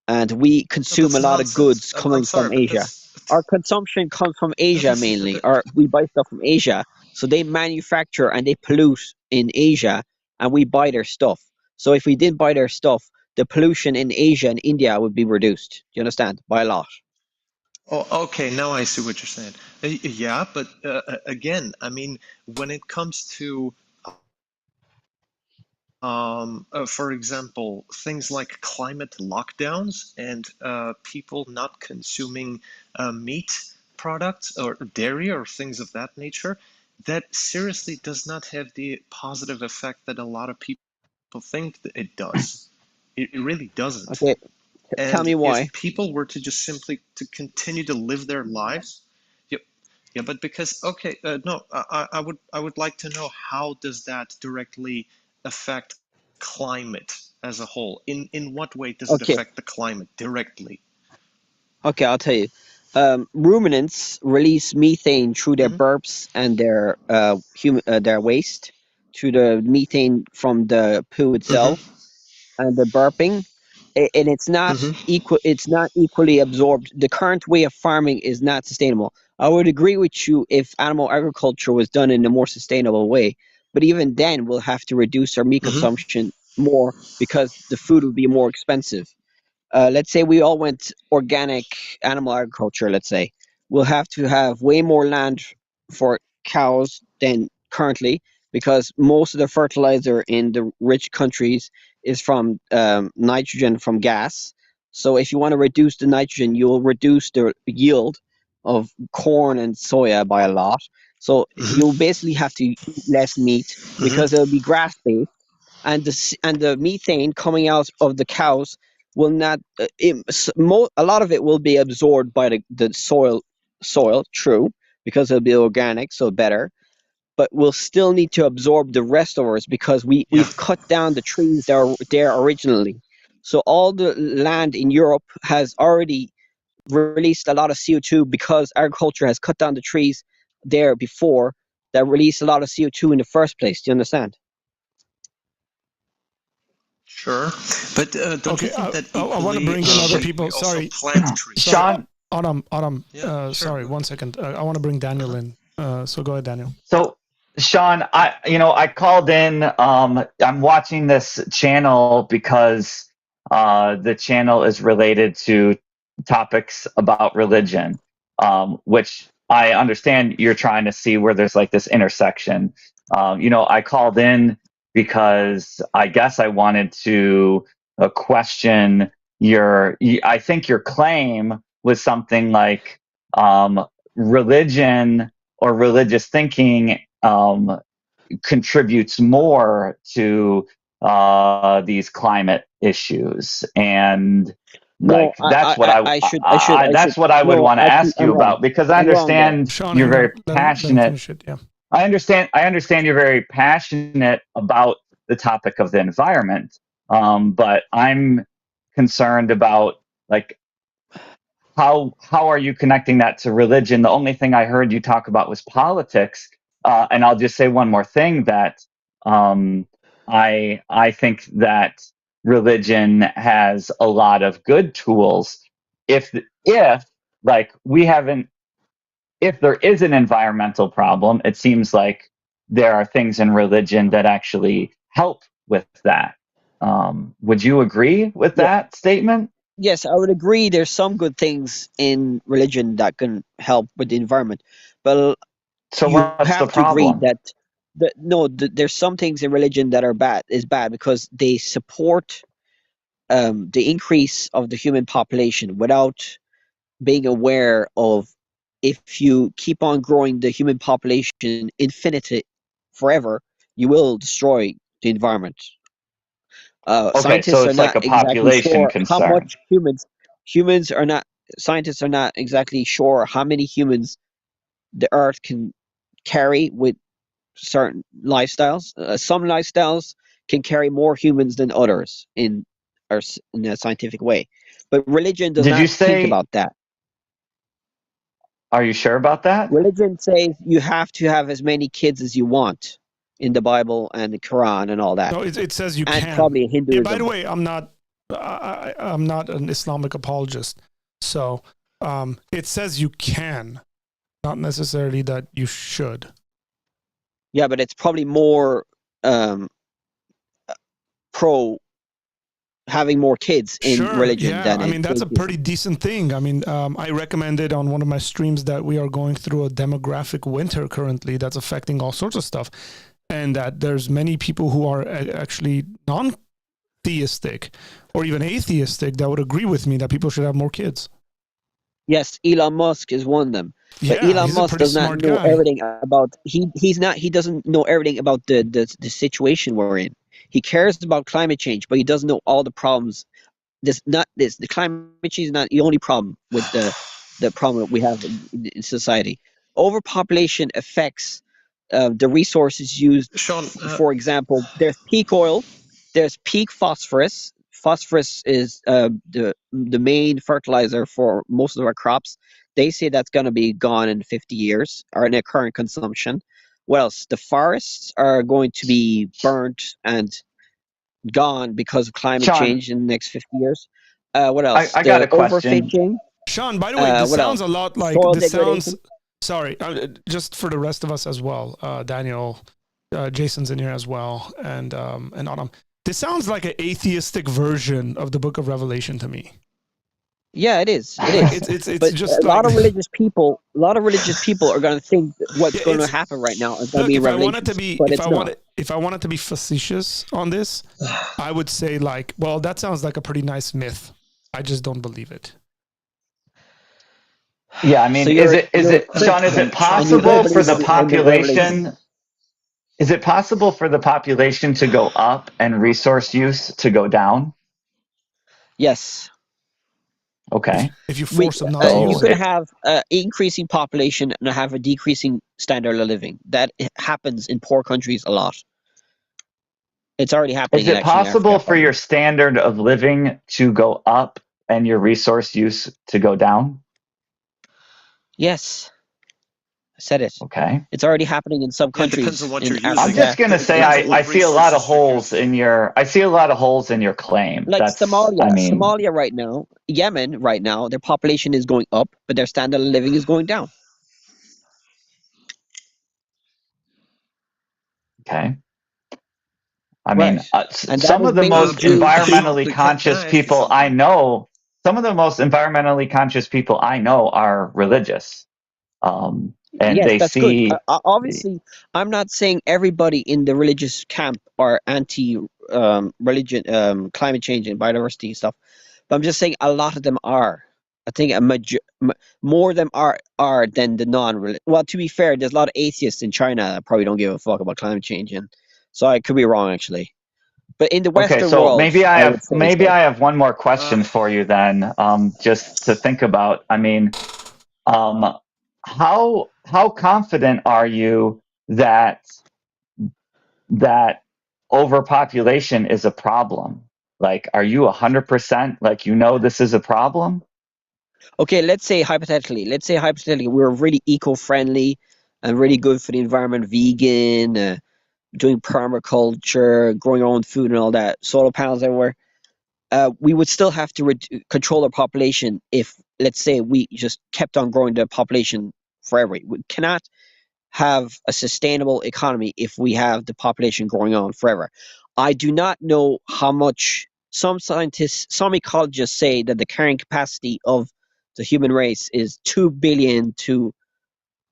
and we consume a that's lot of nonsense. goods I'm coming from sorry, but Asia. Our consumption comes from Asia mainly, or we buy stuff from Asia. So they manufacture and they pollute in Asia, and we buy their stuff. So if we didn't buy their stuff, the pollution in Asia and India would be reduced. Do you understand? By a lot. Oh, okay. Now I see what you're saying. Yeah, but again, I mean, when it comes to for example, things like climate lockdowns and people not consuming meat products or dairy or things of that nature, that seriously does not have the positive effect that a lot of people think that it does. It really doesn't. Okay, tell And me why. if people were to just simply to continue to live their lives, yeah, yeah, but because okay, no, I would like to know, how does that directly affect climate as a whole? In what way does it Okay, affect the climate directly? okay, I'll tell you. Ruminants release methane through their Hmm. burps and their waste, through the methane from the poo Hmm. itself and the burping, and Hmm. it's not equally absorbed. The current way of farming is not sustainable. I would agree with you if animal agriculture was done in a more sustainable way, but even then we'll have to reduce our meat Hmm. consumption more because the food would be more expensive. Let's say we all went organic animal agriculture, let's say we'll have to have way more land for cows than currently, because most of the fertilizer in the rich countries is from nitrogen from gas. So if you want to reduce the nitrogen, you'll reduce the yield of corn and soya by a lot. So you'll basically have to eat less meat because it'll be grass-based, and the methane coming out of the cows will not. A lot of it will be absorbed by the soil. True, because it'll be organic, so better. But we'll still need to absorb the restovers because we've cut down the trees that are there originally. So all the land in Europe has already released a lot of CO2 because agriculture has cut down the trees there before that released a lot of CO2 in the first place. Do you understand? Sure, but don't you think that I want to bring in other people. we also Sorry, plant trees? sorry, Sean, Autumn. Yeah, sure. Sorry, 1 second. I want to bring Daniel in. So go ahead, Daniel. so Sean, I called in. I'm watching this channel because the channel is related to topics about religion, which I understand you're trying to see where there's like this intersection. I called in because I guess I wanted to question I think your claim was something like religion or religious thinking contributes more to these climate issues, and like that's what I would want to ask you about, because I understand Sean, you're very let him passionate. finish it. Yeah. I understand you're very passionate about the topic of the environment, but I'm concerned about like how are you connecting that to religion? The only thing I heard you talk about was politics, and I'll just say one more thing, that I think that religion has a lot of good tools. If like we haven't, if there is an environmental problem, it seems like there are things in religion that actually help with that. Would you agree with that statement? Yes, I would agree. There's some good things in religion that can help with the environment, but So you what's the have to agree problem? that there's some things in religion that are bad because they support the increase of the human population without being aware of, if you keep on growing the human population infinity forever, you will destroy the environment. Okay, so Scientists are it's like not a exactly population sure how concern. much humans are not. Scientists are not exactly sure how many humans the Earth can carry with certain lifestyles. Some lifestyles can carry more humans than others in a scientific way, but religion does Did you not think say, about that. are you sure about that? Religion says you have to have as many kids as you want in the Bible and the Quran and all that, No, it says you and can. probably Yeah. By the Hinduism. way, I'm not an Islamic apologist, so it says you can, not necessarily that you should. Yeah, but it's probably more pro having more kids in Sure. religion Yeah. than I in mean, that's a pretty atheism. decent thing. I mean, I recommended on one of my streams that we are going through a demographic winter currently that's affecting all sorts of stuff, and that there's many people who are actually non-theistic or even atheistic that would agree with me that people should have more kids. Yes, Elon Musk is one of them. But Yeah, Elon he's a Musk pretty does not smart know guy. everything about he doesn't know everything about the situation we're in. He cares about climate change, but he doesn't know all the problems. The climate change is not the only problem with the problem that we have in society. Overpopulation affects the resources used. Sean, For example, there's peak oil, there's peak phosphorus. Phosphorus is the main fertilizer for most of our crops. They say that's going to be gone in 50 years, or in their current consumption. What else? The forests are going to be burnt and gone because of climate Sean, change in the next 50 years. What else? I got The a question. overfishing. Sean, by the way, this What sounds else? a lot like Soil this sounds. degradation. Sorry, just for the rest of us as well. Daniel, Jason's in here as well, and Autumn. This sounds like an atheistic version of the Book of Revelation to me. Yeah, it is. It Like is. it's But just a lot like of religious people, are going to think that what's yeah, going to it's happen right now is going to look. be If I wanted to revelations, be, but it's not. if I wanted to be facetious on this, I would say like, well, that sounds like a pretty nice myth. I just don't believe it. Yeah, I So mean, is it you're a Sean? Is it Christian and you don't possible for believe the in the revelation. population? Is it possible for the population to go up and resource use to go down? Yes. Okay. If you force them not to You So use could it. have an increasing population and have a decreasing standard of living. That happens in poor countries a lot. It's already happening is it actually in Africa, possible for probably. your standard of living to go up and your resource use to go down? Yes, I said it. Okay. It's already happening in some Yeah, it depends on countries what in you're I'm using. just Africa. gonna say Depends on I what see a lot of resources you're holes using. in your claim. Like That's I mean, Somalia right now, Yemen right now, their population is going up, but their standard of living is going down. okay. I mean, Right. And that some is of the mainly most due Sean, environmentally can conscious I ask you people I something? know, some of the most environmentally conscious people I know are religious. And Yes, they that's good. see, Obviously, I'm not saying everybody in the religious camp are anti religion, climate change and biodiversity and stuff, but I'm just saying a lot of them are. I think more of them are than the non. Well, to be fair, there's a lot of atheists in China that probably don't give a fuck about climate change, and so I could be wrong actually. But in the okay, Western so world, I would say maybe so. I have one more Uh, question for you then, just to think about. I mean, um, how confident are you that that overpopulation is a problem? Like, are you 100% like this is a problem? Okay, let's say hypothetically, we're really eco-friendly and really good for the environment, vegan, doing permaculture, growing our own food and all that, solar panels everywhere. We would still have to control our population if, let's say, we just kept on growing the population forever. We cannot have a sustainable economy if we have the population growing on forever. I do not know how much some scientists, some ecologists say that the carrying capacity of the human race is 2 billion to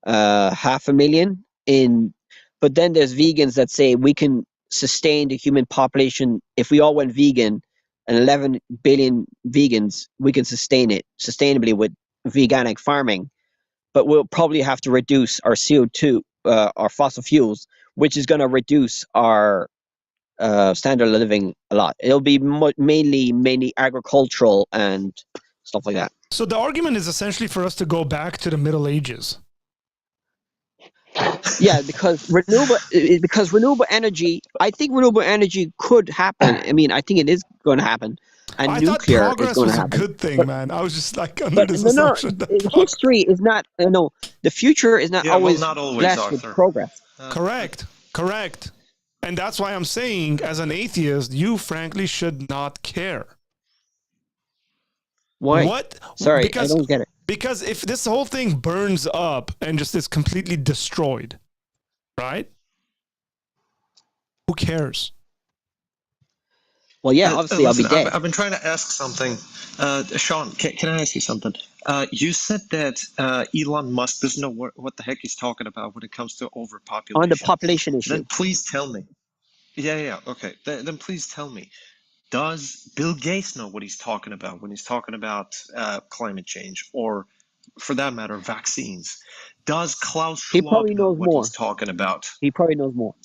500,000 in, but then there's vegans that say we can sustain the human population if we all went vegan and 11 billion vegans, we can sustain it sustainably with veganic farming, but we'll probably have to reduce our CO2, our fossil fuels, which is going to reduce our standard of living a lot. It'll be mainly agricultural and stuff like that. So the argument is essentially for us to go back to the Middle Ages. Yeah, because renewable energy, I think renewable energy could happen. I mean, I think it is going to happen, and I thought nuclear is progress going to was a happen. good thing, But man. I was just like under this no, assumption that history is not. No, the future is not yeah, well, always not always, blessed with Arthur. progress. correct. And that's why I'm saying, as an atheist, you frankly should not care. Why? What? Sorry, I don't get it. Because if this whole thing burns up and just is completely destroyed, right? Who cares? Well, yeah, obviously I'll be Listen, dead. I've been trying to ask something. Sean, can I ask you something? You said that Elon Musk doesn't know what the heck he's talking about when it comes to On the overpopulation. population issue. Then please tell me. Yeah, okay. Then please tell me. Does Bill Gates know what he's talking about when he's talking about climate change, or for that matter, vaccines? Does Klaus He Schwab probably know knows what more. he's talking about? He probably knows more.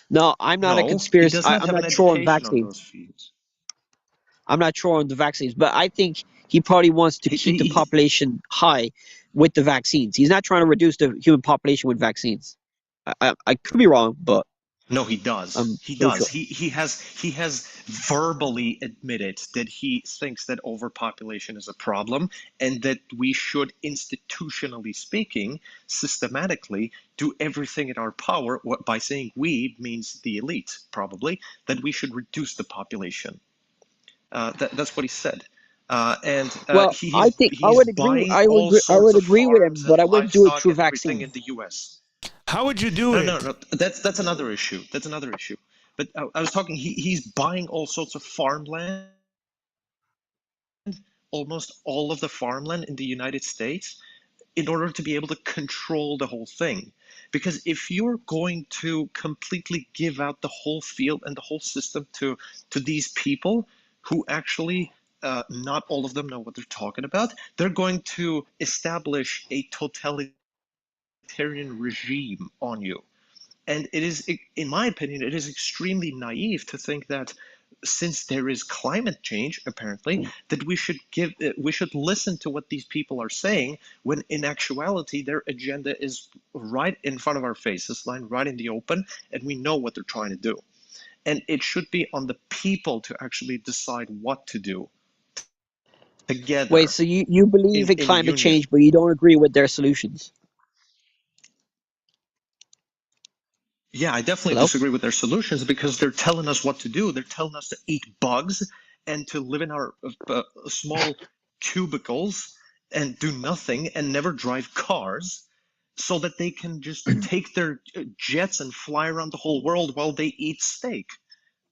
No, I'm not a No, he conspiracy. does not I'm have an not sure on education on vaccines. those fields. I'm not sure on the vaccines, but I think he probably wants to keep the population high with the vaccines. He's not trying to reduce the human population with vaccines. I could be wrong, but No, he does. I'm He pretty does. sure. He has verbally admitted that he thinks that overpopulation is a problem and that we should, institutionally speaking, systematically do everything in our power. What by saying we means the elite, probably, that we should reduce the population. That's what he said. Well, I think I he's would agree. buying I would all agree, I sorts would of agree with him, farms and but I wouldn't do it livestock through and everything in vaccines. the U.S. How would you do it? No. That's another issue. That's another issue. But I was talking. He's buying all sorts of farmland almost all of the farmland in the United States in order to be able to control the whole thing. Because if you're going to completely give out the whole field and the whole system to these people who actually not all of them know what they're talking about, they're going to establish a totalitarian regime on you. And it is, in my opinion, it is extremely naive to think that since there is climate change, apparently, that we should listen to what these people are saying, when in actuality their agenda is right in front of our faces, lying right in the open, and we know what they're trying to do. And it should be on the people to actually decide what to do together. Wait, so you believe in climate union. change, but you don't agree with their solutions? Yeah, I definitely Hello? disagree with their solutions because they're telling us what to do. They're telling us to eat bugs and to live in our small cubicles and do nothing and never drive cars, so that they can just take their jets and fly around the whole world while they eat steak.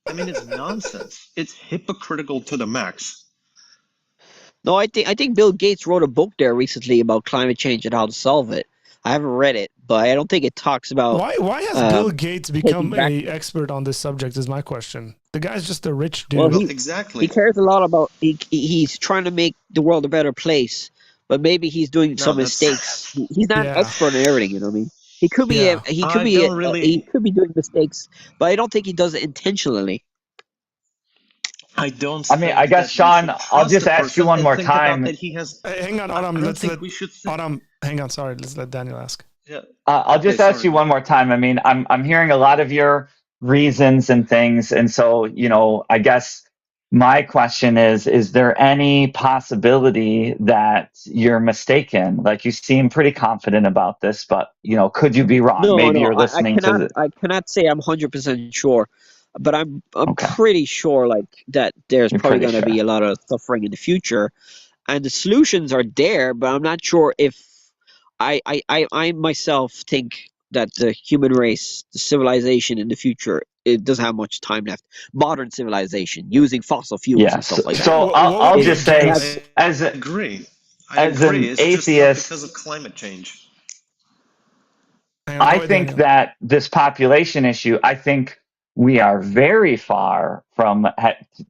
I mean, it's nonsense. It's hypocritical to the max. No, I think Bill Gates wrote a book there recently about climate change and how to solve it. I haven't read it, but I don't think it talks about. Why has Bill Gates become back- a expert on this subject? Is my question. The guy's just a rich dude. Well, Exactly. he cares a lot about. He's trying to make the world a better place, but maybe he's doing some mistakes. He's not an expert in everything, you know what I mean? He could be. Yeah. He could be doing mistakes, but I don't think he does it intentionally. I don't. I mean, I guess, Sean, I'll just ask you one more time. That he has, hang on, Adam. we should think, Adam, hang on. Sorry, let's let Daniel ask. Yeah. I'll just ask you one more time. I mean, I'm hearing a lot of your reasons and things, and so, you know, I guess my question is there any possibility that you're mistaken? Like, you seem pretty confident about this, but, you know, could you be wrong? Maybe you're listening I cannot say I'm 100% sure, but I'm pretty sure, like, that there's probably going to be a lot of suffering in the future, and the solutions are there, but I'm not sure if I myself think that the human race, the civilization in the future, it doesn't have much time left. Modern civilization using fossil fuels and stuff like that. So I'll just say, I agree. As an it's atheist, just because of climate change. I think that this population issue, I think we are very far from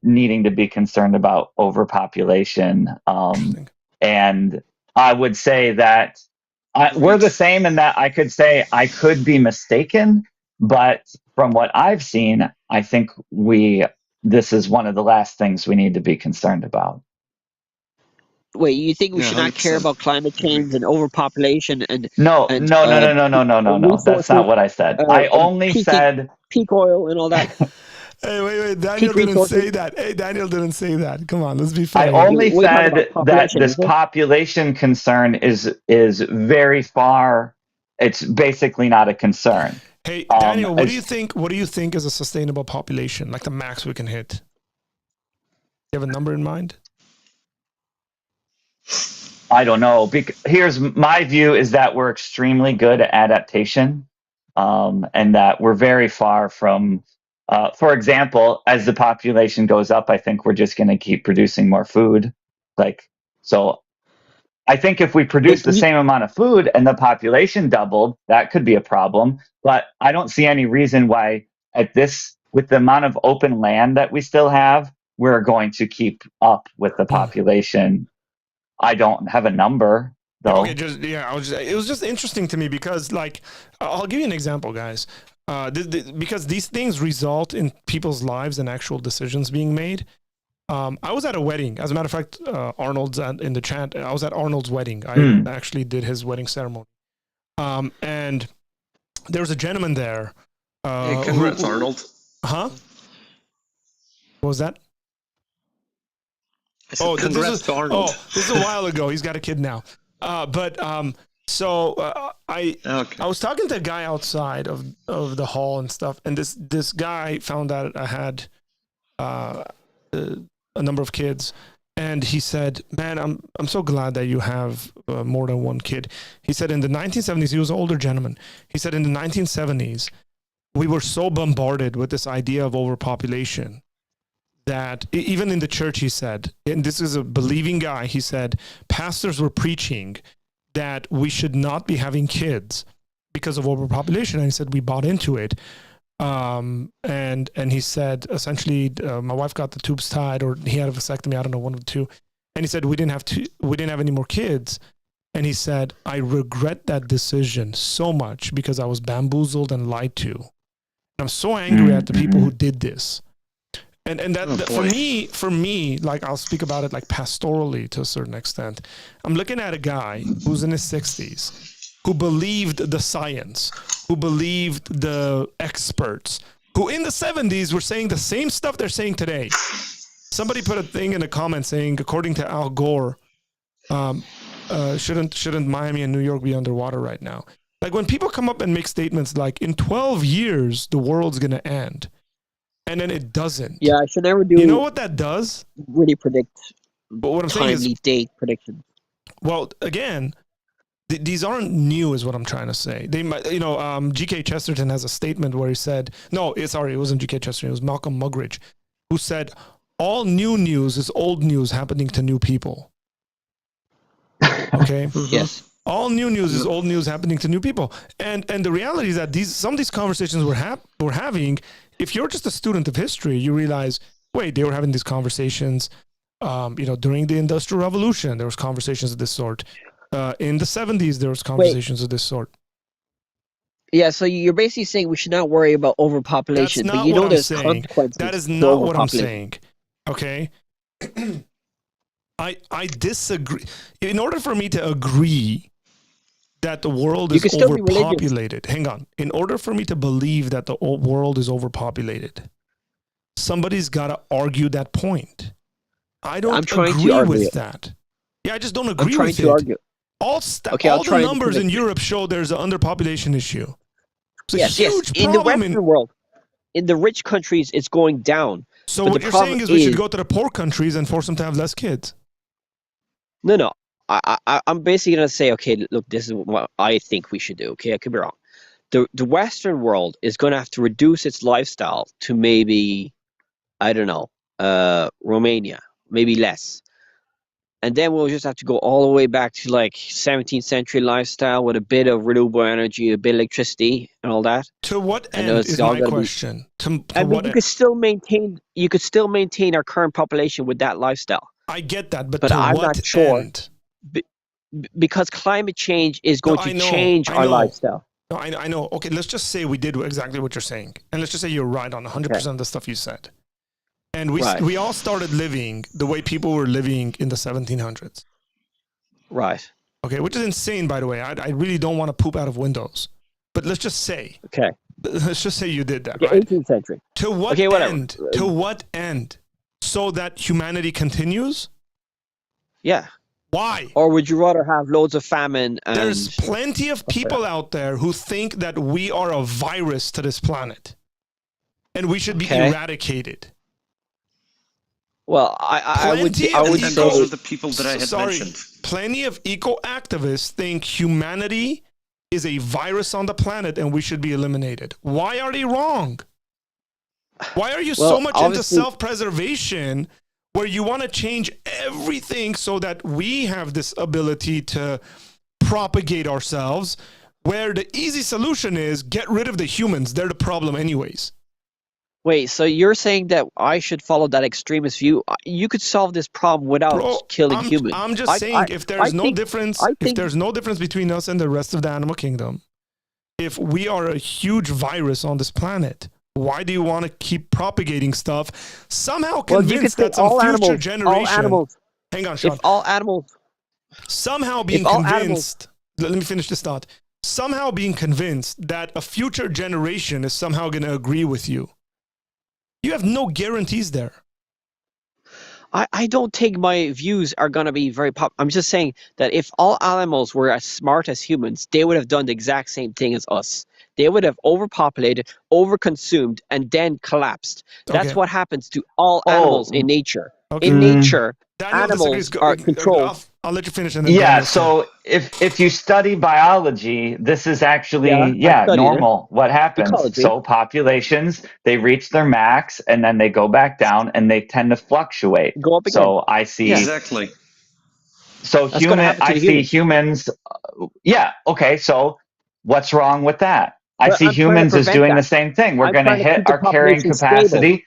needing to be concerned about overpopulation. And I would say that we're the same in that I could say I could be mistaken, but from what I've seen, I think this is one of the last things we need to be concerned about. Wait, you think we should not care about climate change and overpopulation and no. That's not what I said. I only said peak oil and all that. Hey, wait. Daniel didn't say that. Hey, Daniel didn't say that. Come on, let's be fair. I only said that this population concern is very far. It's basically not a concern. Hey, Daniel, what do you think? What do you think is a sustainable population, like the max we can hit? You have a number in mind? I don't know. Here's my view: is that we're extremely good at adaptation, and that we're very far from. For example, as the population goes up, I think we're just going to keep producing more food. So I think if we produce the same amount of food and the population doubled, that could be a problem. But I don't see any reason why with the amount of open land that we still have, we're going to keep up with the population. I don't have a number, though. Okay, it was just interesting to me because, like, I'll give you an example, guys. Because these things result in people's lives and actual decisions being made. I was at a wedding. As a matter of fact, Arnold's in the chat. I was at Arnold's wedding. I actually did his wedding ceremony. And there was a gentleman there. Hey, congrats, Arnold. Huh? What was that? I said, congrats to Arnold. This is a while ago. He's got a kid now. So I was talking to a guy outside of the hall and stuff, and this guy found out I had a number of kids, and he said, "Man, I'm so glad that you have more than one kid." He said in the 1970s, he was an older gentleman. He said in the 1970s, we were so bombarded with this idea of overpopulation that even in the church, he said, and this is a believing guy, he said, pastors were preaching that we should not be having kids because of overpopulation. And he said, we bought into it. And he said, essentially, my wife got the tubes tied, or he had a vasectomy, I don't know, one of the two. And he said, we didn't have any more kids. And he said, I regret that decision so much because I was bamboozled and lied to. And I'm so angry at the people who did this. And that for me, like, I'll speak about it like pastorally to a certain extent. I'm looking at a guy who's in his 60s, who believed the science, who believed the experts, who in the 70s were saying the same stuff they're saying today. Somebody put a thing in the comments saying, according to Al Gore, shouldn't Miami and New York be underwater right now? Like, when people come up and make statements like, in 12 years, the world's going to end, and then it doesn't. Yeah, I should never do. You know what that does? Really predict. But what I'm saying is, date predictions. Well, again, these aren't new, is what I'm trying to say. They might, G.K. Chesterton has a statement where he said, it wasn't G.K. Chesterton, it was Malcolm Muggeridge, who said, all new news is old news happening to new people. Okay? Yes. All new news is old news happening to new people. And the reality is that some of these conversations we're having, if you're just a student of history, you realize, wait, they were having these conversations, during the Industrial Revolution, there was conversations of this sort. In the 70s, there was conversations of this sort. Yeah, so you're basically saying we should not worry about overpopulation. That's not but you know what I'm there's saying. consequences. That is not what I'm saying. Okay? I disagree. In order for me to agree that the world is overpopulated, hang on. In order for me to believe that the world is overpopulated, somebody's got to argue that point. I don't agree with that. Yeah, I just don't agree with it. Argue. All the numbers in Europe show there's an underpopulation issue. It's a huge problem. In the Western world, in the rich countries, it's going down. So what you're saying is we should go to the poor countries and force them to have less kids? No. I'm basically going to say, okay, look, this is what I think we should do. Okay, I could be wrong. The Western world is going to have to reduce its lifestyle to maybe, I don't know, Romania, maybe less. And then we'll just have to go all the way back to like 17th century lifestyle with a bit of renewable energy, a bit of electricity and all that. To what end is my question? You could still maintain our current population with that lifestyle. I get that, but I'm what not sure. End? Because climate change is going to change our lifestyle. No, I know. Okay, let's just say we did exactly what you're saying. And let's just say you're right on 100% of the stuff you said. And we all started living the way people were living in the 1700s. Right. Okay, which is insane, by the way. I really don't want to poop out of windows. But let's just say. Okay. Let's just say you did that, right? 18th century. To what end? To what end? So that humanity continues? Yeah. Why? Or would you rather have loads of famine? There's plenty of people out there who think that we are a virus to this planet. And we should be eradicated. Well, I would say those are the people that I had mentioned. Plenty of eco-activists think humanity is a virus on the planet and we should be eliminated. Why are they wrong? Why are you so much into self-preservation where you want to change everything so that we have this ability to propagate ourselves, where the easy solution is get rid of the humans? They're the problem anyways. Wait, so you're saying that I should follow that extremist view? You could solve this problem without killing humans. I'm just saying, if there's no difference between us and the rest of the animal kingdom, if we are a huge virus on this planet, why do you want to keep propagating stuff? Somehow convinced that some future generation. Hang on, Sean. If all animals. Somehow being convinced. Let me finish this thought. Somehow being convinced that a future generation is somehow going to agree with you. You have no guarantees there. I don't think my views are going to be very I'm just saying that if all animals were as smart as humans, they would have done the exact same thing as us. They would have overpopulated, overconsumed, and then collapsed. That's what happens to all animals in nature. Okay. In nature, Daniel disagrees. animals are controlled. I'll let you finish. And then Yeah, Daniel so if you study biology, this is actually I studied it. normal. What happens? Ecology. So populations, they reach their max and then they go back down and they tend to fluctuate. Go up again. So I see Exactly. so That's gonna happen to I the see humans. yeah, okay, so what's wrong with that? I But see I'm trying to humans as prevent doing that. the same thing. We're I'm going to trying to hit keep the our carrying population stable. capacity.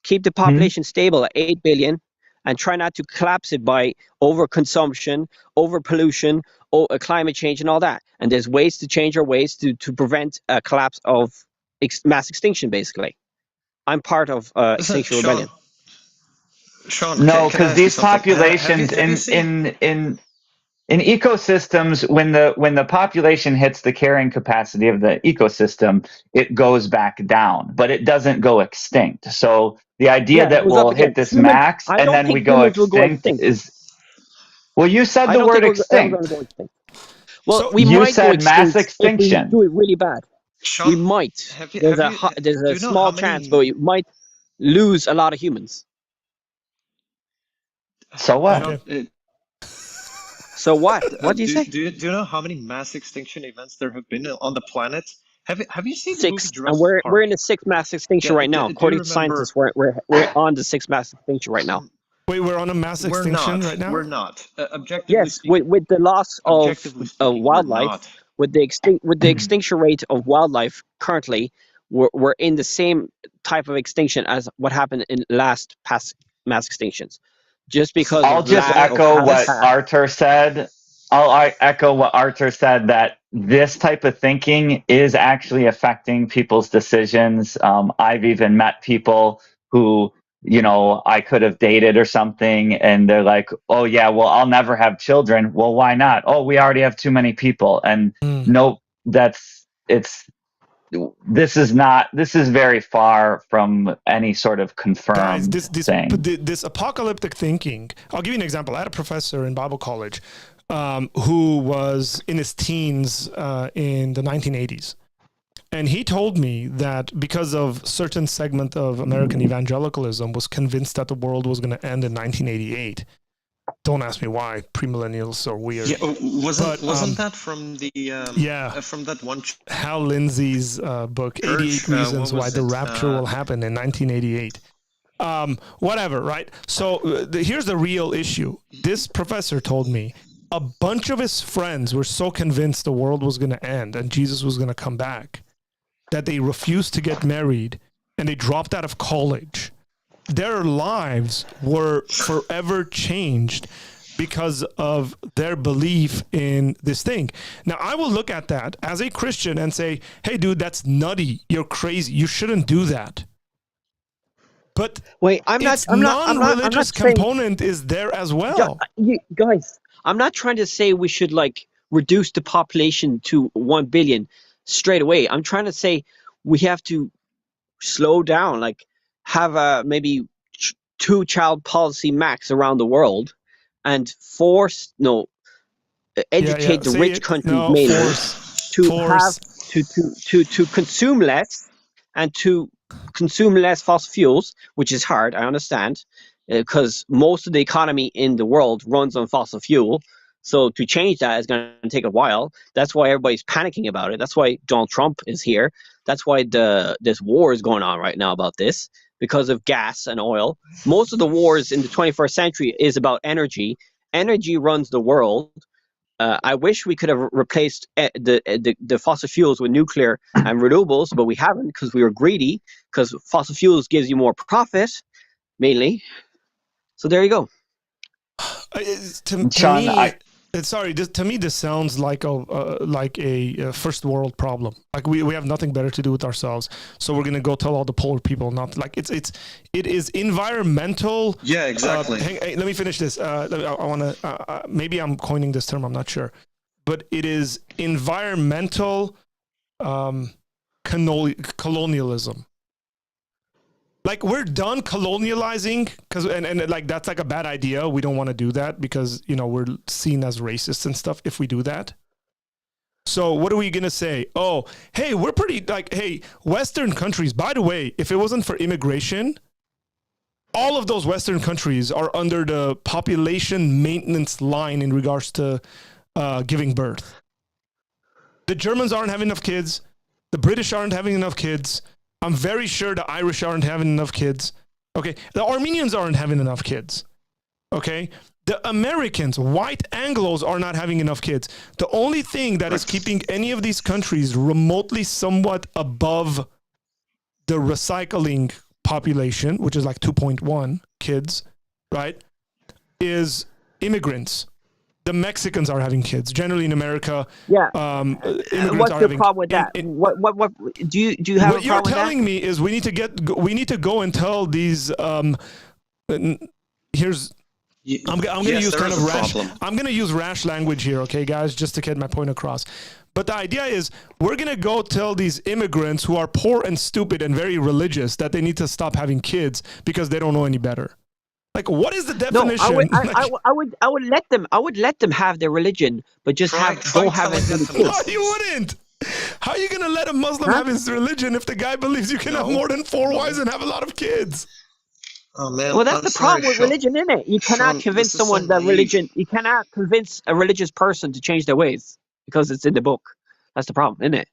Keep the population stable at 8 billion and try not to collapse it by overconsumption, overpollution, climate change and all that. And there's ways to change our ways to prevent a collapse of mass extinction, basically. I'm part of Extinction Rebellion. Sean, No, can I because ask you these something? populations Have you seen? in ecosystems, when the population hits the carrying capacity of the ecosystem, it goes back down, but it doesn't go extinct. So the idea Yeah, it that goes up we'll again. hit this Humans, max I and don't then we think go humans will go extinct extinct. is, well, you said I the don't word think we're ever going extinct. to go extinct. Well, So we You might go said mass extinct if we extinction. do it really bad. Sean, We might. have you There's do a you know small how chance, many? but we might lose a lot of humans. So what? okay. So what? What do you say? Do you know how many mass extinction events there have been on the planet? Have you seen the movie 6, and Jurassic we're Park? in the 6th mass extinction Yeah, right now. do you According to remember? scientists, we're on the 6th mass extinction right now. Wait, we're on a mass We're extinction not. right now. We're not. Objectively Yes, speaking, with the loss of we're wildlife, not. with the extinction rate of wildlife currently, we're in the same type of extinction as what happened in last past mass extinctions, just because I'll of just lack of echo what habitat. Arthur said. I'll echo what Arthur said, that this type of thinking is actually affecting people's decisions. I've even met people who, I could have dated or something, and they're like, oh, yeah, well, I'll never have children. Well, why not? Oh, we already have too many people. And no, this is very far from any sort of confirmed Guys, thing. this apocalyptic thinking. I'll give you an example. I had a professor in Bible college who was in his teens in the 1980s. And he told me that because of certain segment of American evangelicalism was convinced that the world was going to end in 1988. Don't ask me why. Premillennials are weird. Yeah, wasn't that from the from that one Hal Lindsey's book, 88 Reasons Why the Rapture Will Happen in 1988. Whatever, right? So here's the real issue. This professor told me a bunch of his friends were so convinced the world was going to end and Jesus was going to come back that they refused to get married and they dropped out of college. Their lives were forever changed because of their belief in this thing. Now, I will look at that as a Christian and say, hey, dude, that's nutty. You're crazy. You shouldn't do that. But wait, non-religious component is there as well. Guys, I'm not trying to say we should reduce the population to 1 billion straight away. I'm trying to say we have to slow down, have a maybe 2-child policy max around the world, and educate the rich countries mainly to consume less and to consume less fossil fuels, which is hard, I understand, because most of the economy in the world runs on fossil fuel. So to change that is going to take a while. That's why everybody's panicking about it. That's why Donald Trump is here. That's why this war is going on right now about this, because of gas and oil. Most of the wars in the 21st century is about energy. Energy runs the world. I wish we could have replaced the fossil fuels with nuclear and renewables, but we haven't because we were greedy, because fossil fuels gives you more profit, mainly. So there you go. To me, this sounds like a first world problem. Like we have nothing better to do with ourselves, so we're gonna go tell all the poor people not like it is environmental. Yeah, exactly. Let me finish this. I want to maybe I'm coining this term. I'm not sure, but it is environmental colonialism. Like we're done colonializing and like that's like a bad idea. We don't want to do that because we're seen as racists and stuff if we do that. So what are we gonna say? Oh, hey, we're pretty hey, Western countries. By the way, if it wasn't for immigration, all of those Western countries are under the population maintenance line in regards to giving birth. The Germans aren't having enough kids. The British aren't having enough kids. I'm very sure the Irish aren't having enough kids. Okay. The Armenians aren't having enough kids. Okay. The Americans, white Anglos, are not having enough kids. The only thing that is keeping any of these countries remotely somewhat above the recycling population, which is like 2.1 kids, right, is immigrants. The Mexicans are having kids. Generally in America, Yeah. immigrants What's are the having. problem with that? What do you have a What problem you're with telling me is we need to go and tell these. Here's. I'm going to use kind of rash. I'm going to use rash language here, okay, guys, just to get my point across. But the idea is we're going to go tell these immigrants who are poor and stupid and very religious that they need to stop having kids because they don't know any better. Like, what is the definition? No, I would let them have their religion, but just don't have as many kids. No, you wouldn't. How are you going to let a Muslim have his religion if the guy believes you can have more than 4 wives and have a lot of kids? Oh man! Well, that's the problem with religion, isn't it? You cannot convince someone that religion. You cannot convince a religious person to change their ways because it's in the book. That's the problem, isn't it?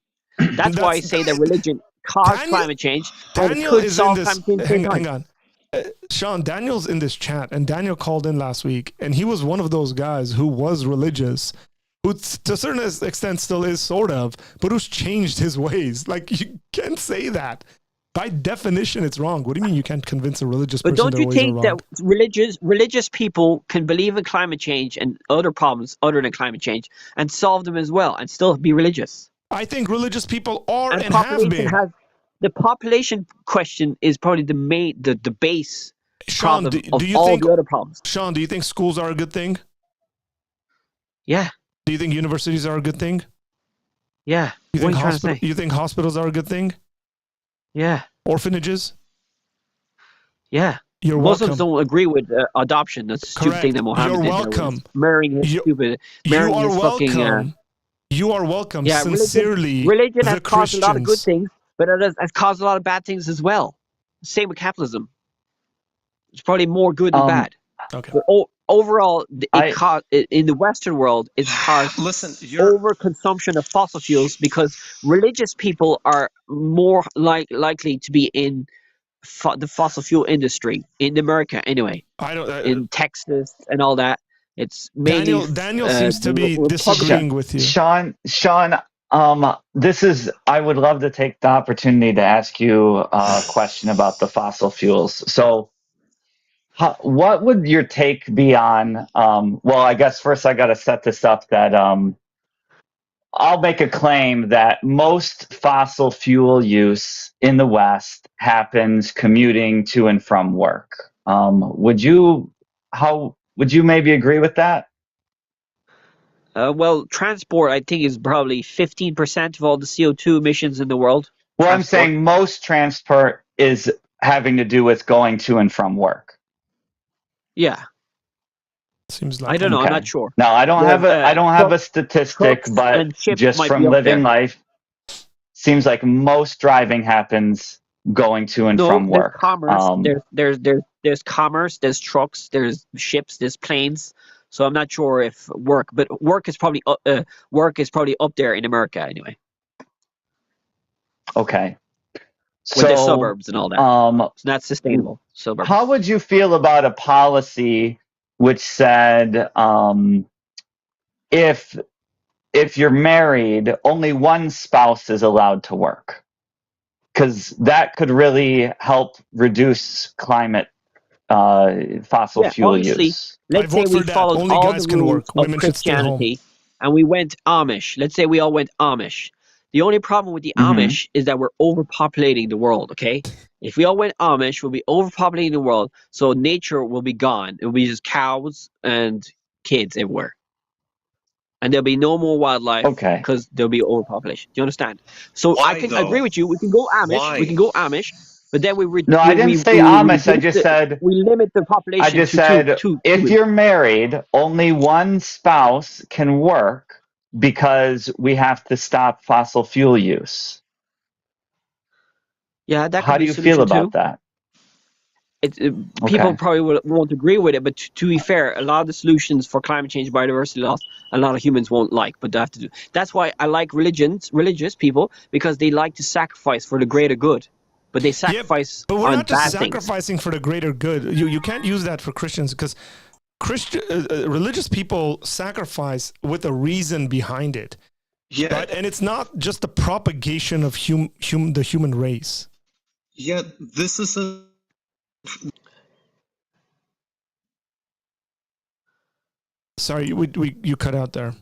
That's why I say that religion caused climate change. Daniel is in this. Hang on. Sean, Daniel's in this chat, and Daniel called in last week, and he was one of those guys who was religious, who to a certain extent still is, sort of, but who's changed his ways. Like, you can't say that. By definition, it's wrong. What do you mean you can't convince a religious person But don't you think that wrong? religious people can believe in climate change and other problems other than climate change and solve them as well and still be religious? I think religious people are and have been. The population question is probably the base Sean, problem of all the other problems. Sean, do you think schools are a good thing? Yeah. Do you think universities are a good thing? Yeah. What are you trying to say? You think hospitals are a good thing? Yeah. Orphanages? Yeah. You're Muslims welcome. don't agree with adoption. That's a stupid thing that Muhammad did. You're welcome. Marrying his stupid. Marrying his fucking. You are welcome. Yeah, sincerely. Religion has caused a lot of good Christians. things, but it has caused a lot of bad things as well. Same with capitalism. It's probably more good than bad. Okay. But overall, in the Western world, it's caused overconsumption of fossil fuels because religious people are more likely to be in the fossil fuel industry in America anyway. In Texas and all that. It's mainly Daniel seems to be disagreeing with you. Sean, I would love to take the opportunity to ask you a question about the fossil fuels. So what would your take be on, well, I guess first I got to set this up that I'll make a claim that most fossil fuel use in the West happens commuting to and from work. Would you maybe agree with that? Well, transport, I think, is probably 15% of all the CO2 emissions in the world. Well, I'm saying most transport is having to do with going to and from work. Yeah. Seems like I don't know. I'm not sure. No, I don't have a statistic, but just from living life, seems like most driving happens going to and from work. There's commerce, there's trucks, there's ships, there's planes. So I'm not sure if work is probably up there in America anyway. Okay. With the suburbs and all that. It's not sustainable. Suburbs. How would you feel about a policy which said if you're married, only one spouse is allowed to work? Because that could really help reduce climate fossil fuel use. Let's say we followed all the rules of Christianity and we went Amish. Let's say we all went Amish. The only problem with the Amish is that we're overpopulating the world, okay? If we all went Amish, we'll be overpopulating the world, so nature will be gone. It will be just cows and kids everywhere. And there'll be no more wildlife because there'll be overpopulation. Do you understand? So I agree with you. We can go Amish. Why? We can go Amish. But then I didn't say Amish. I just said we limit the population. I just said if you're married, only one spouse can work because we have to stop fossil fuel use. Yeah, that. How do you feel about that? People probably won't agree with it, but to be fair, a lot of the solutions for climate change, biodiversity loss, a lot of humans won't like, but they have to do. That's why I like religious people, because they like to sacrifice for the greater good, but they sacrifice but we're on not just bad sacrificing for the greater good. You can't use that for Christians, because religious people sacrifice with a reason behind it. Yeah. Right? And it's not just the propagation of the human race. Yeah, this is a... Sorry, you cut out there.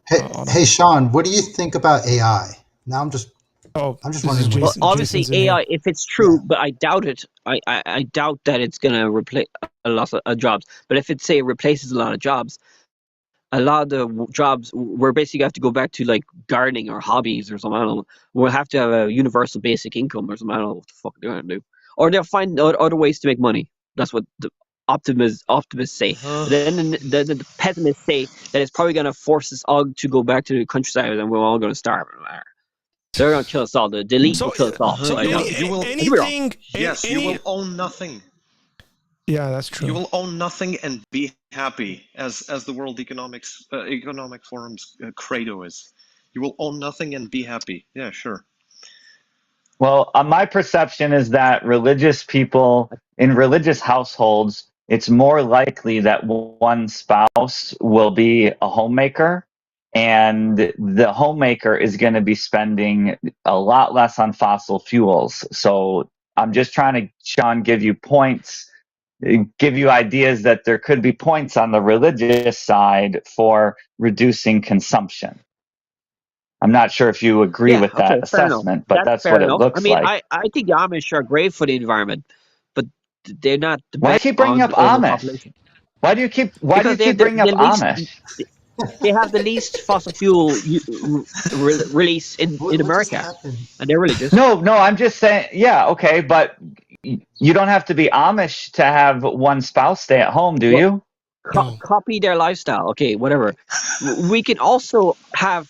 Hey, Sean, what do you think about AI? Now I'm just wondering. Well, obviously AI, if it's true, but I doubt it. I doubt that it's gonna replace a lot of jobs. But if it replaces a lot of jobs, a lot of the jobs we're basically have to go back to like gardening or hobbies or something. I don't know. We'll have to have a universal basic income or something. I don't know what the fuck they're gonna do, or they'll find other ways to make money. That's what the optimists say. Then the pessimists say that it's probably gonna force us all to go back to the countryside and we're all gonna starve. They're gonna kill us all. The elite will kill us all. So you will anything. Yes, you will own nothing. Yeah, that's true. You will own nothing and be happy, as the World Economic Forum's credo is. You will own nothing and be happy. Yeah, sure. Well, my perception is that religious people in religious households, it's more likely that one spouse will be a homemaker, and the homemaker is going to be spending a lot less on fossil fuels. So I'm just trying to, Sean, give you ideas that there could be points on the religious side for reducing consumption. I'm not sure if you agree with that assessment, but that's what it looks like. I think the Amish are great for the environment, but they're not the Why best. do you keep bringing up Amish? Why do you keep bringing up Amish? They have the least fossil fuel release in America, and they're religious. No, I'm just saying. Yeah, okay, but you don't have to be Amish to have one spouse stay at home, do you? Copy their lifestyle. Okay, whatever. We can also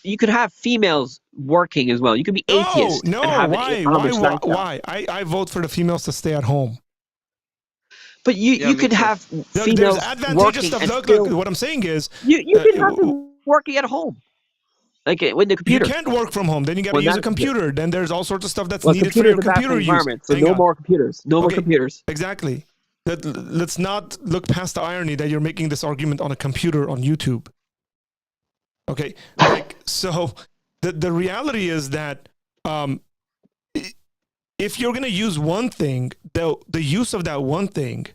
you could have females working as well. You could be atheist. No, and have why? I vote for the females to stay at home. But you could have females there's advantageous working. stuff. Look, what I'm saying is you can have them working at home, like with the computer. You can't work from home. Then you got to use a computer. Then there's all sorts of stuff that's needed for your computer use. So no more computers. No more computers. Exactly. Let's not look past the irony that you're making this argument on a computer on YouTube. Okay, so the reality is that if you're going to use one thing, the use of that one thing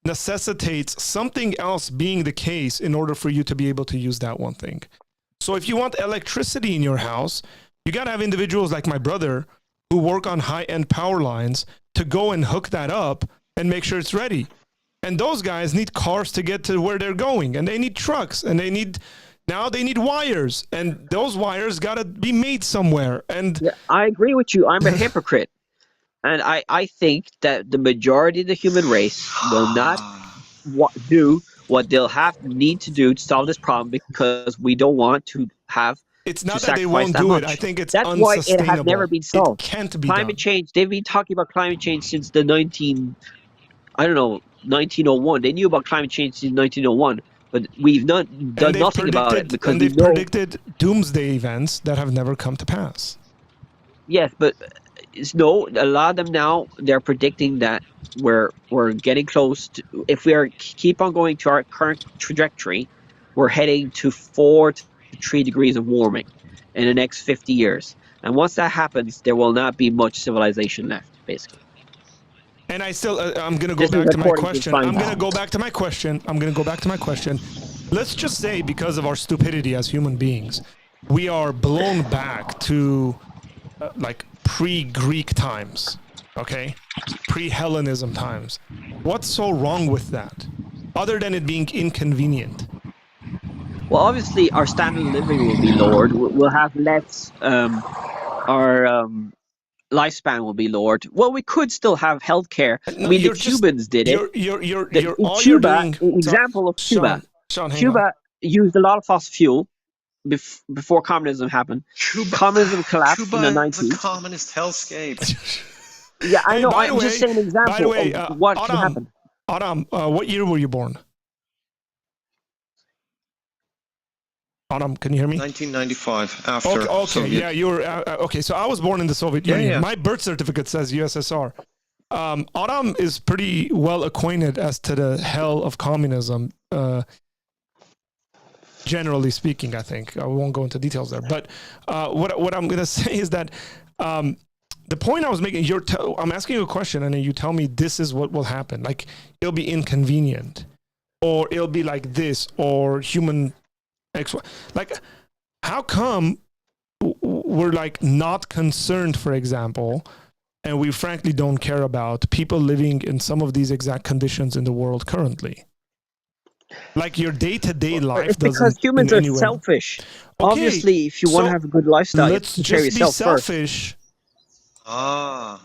necessitates something else being the case in order for you to be able to use that one thing. So if you want electricity in your house, you got to have individuals like my brother who work on high-end power lines to go and hook that up and make sure it's ready. And those guys need cars to get to where they're going, and they need trucks, and they need wires, and those wires got to be made somewhere. And yeah, I agree with you. I'm a hypocrite. And I think that the majority of the human race will not do what they'll need to do to solve this problem, because we don't want to have. It's not that they won't do it. I think it's that's why it has never been solved. It can't be climate change. They've been talking about climate change since the 1901. They knew about climate change since 1901, but we've done nothing about it because they've predicted doomsday events that have never come to pass. Yes, but a lot of them now, they're predicting that we're getting close to, if we keep on going to our current trajectory, we're heading to 4 to 3 degrees of warming in the next 50 years. And once that happens, there will not be much civilization left, basically. And I'm going to go back to my question. I'm going to go back to my question. Let's just say, because of our stupidity as human beings, we are blown back to pre-Greek times, okay? Pre-Hellenism times. What's so wrong with that, other than it being inconvenient? Well, obviously, our standard of living will be lowered. We'll have less. Our lifespan will be lowered. Well, we could still have healthcare. No, the Cubans did it. Example of Cuba. Sean, Cuba used a lot of fossil fuel before communism happened. Communism collapsed in the 90s. The communist hellscape. Yeah, I Hey, know. by the I'm just saying an example by the way, of what can Adam, happen. Adam, what year were you born? Adam, can you hear me? 1995, after Okay, Soviet. yeah, you were okay. So I was born in the Soviet Yeah, Union. yeah. My birth certificate says USSR. Adam is pretty well acquainted as to the hell of communism. Generally speaking, I think I won't go into details there. But what I'm going to say is that the point I was making, I'm asking you a question, and then you tell me this is what will happen. Like it'll be inconvenient, or it'll be like this, or human X. Like, how come we're like not concerned, for example, and we frankly don't care about people living in some of these exact conditions in the world currently? Like your day-to-day life It's because doesn't humans in are any way. selfish. Okay, Obviously, if you want to so have a good lifestyle, you have let's to take care of just be yourself first. selfish. Ah,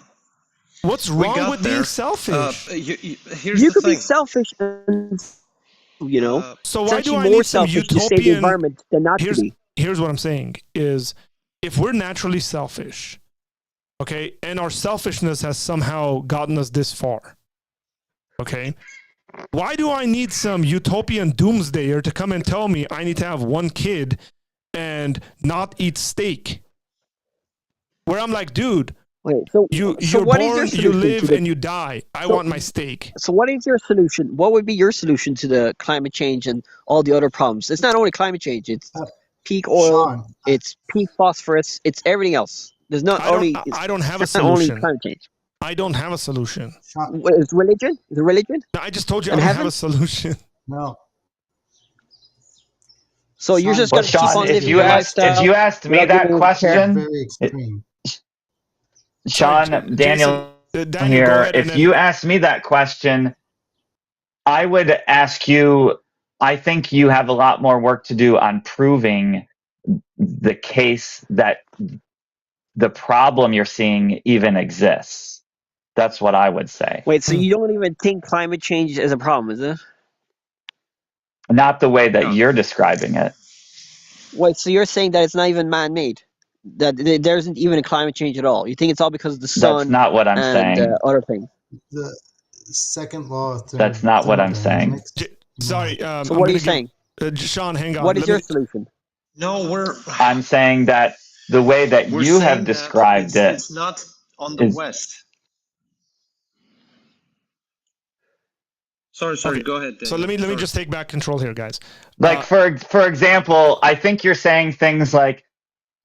What's we wrong got with there. being selfish? Here's You the could be thing. selfish, and, you know. So It's why do actually I more need some selfish to save the utopian? environment than not to be. Here's what I'm saying is, if we're naturally selfish, okay, and our selfishness has somehow gotten us this far, okay, why do I need some utopian doomsdayer to come and tell me I need to have one kid and not eat steak? Where I'm like, dude, Wait, so you're what is your born, you solution live, to the, and you die. I want my steak. So what is your solution? What would be your solution to the climate change and all the other problems? It's not only climate change. It's peak oil. Sean, It's peak phosphorus. It's everything else. There's not only. I don't have a it's not only solution. climate change. I don't have a solution. Sean, Is religion? Is it religion? No, I just told you I And don't have heaven? a solution. no. So you're Sean, just Well, going to keep on Sean, living your lifestyle. if you asked me without that giving a question, Very extreme. Sean, Sorry, Daniel Daniel, here, go ahead, and if then you asked me that question, I would ask you, I think you have a lot more work to do on proving the case that the problem you're seeing even exists. That's what I would say. Wait, so you don't even think climate change is a problem, is it? Not the way that No. you're describing it. Wait, so you're saying that it's not even man-made? That there isn't even a climate change at all? You think it's all because of the sun That's not what I'm and saying. other things? The second law of That's not what I'm saying. thermodynamics. sorry. So what are you saying? Sean, hang on. What is Let your me- solution? No, I'm saying that the way that we're you saying have that described it's not on the is- West. Sorry, Okay, go ahead, Daniel. So let me Sorry. just take back control here, guys. like for example, I think you're saying things like,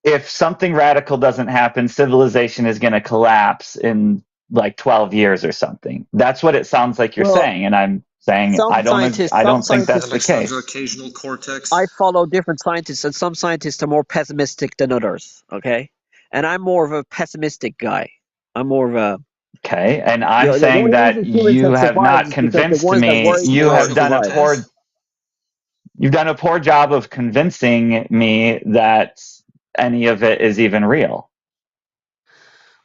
if something radical doesn't happen, civilization is going to collapse in like 12 years or something. That's what it sounds like you're saying, and I'm saying I don't think that's the case. Alexander occasional cortex. I follow different scientists, and some scientists are more pessimistic than others. Okay, and I'm more of a pessimistic guy. I'm more of a Okay, and I'm the saying only that reason humans you have have survived not is because the convinced ones that me. worry You more have done a survive. you've done a poor job of convincing me that any of it is even real.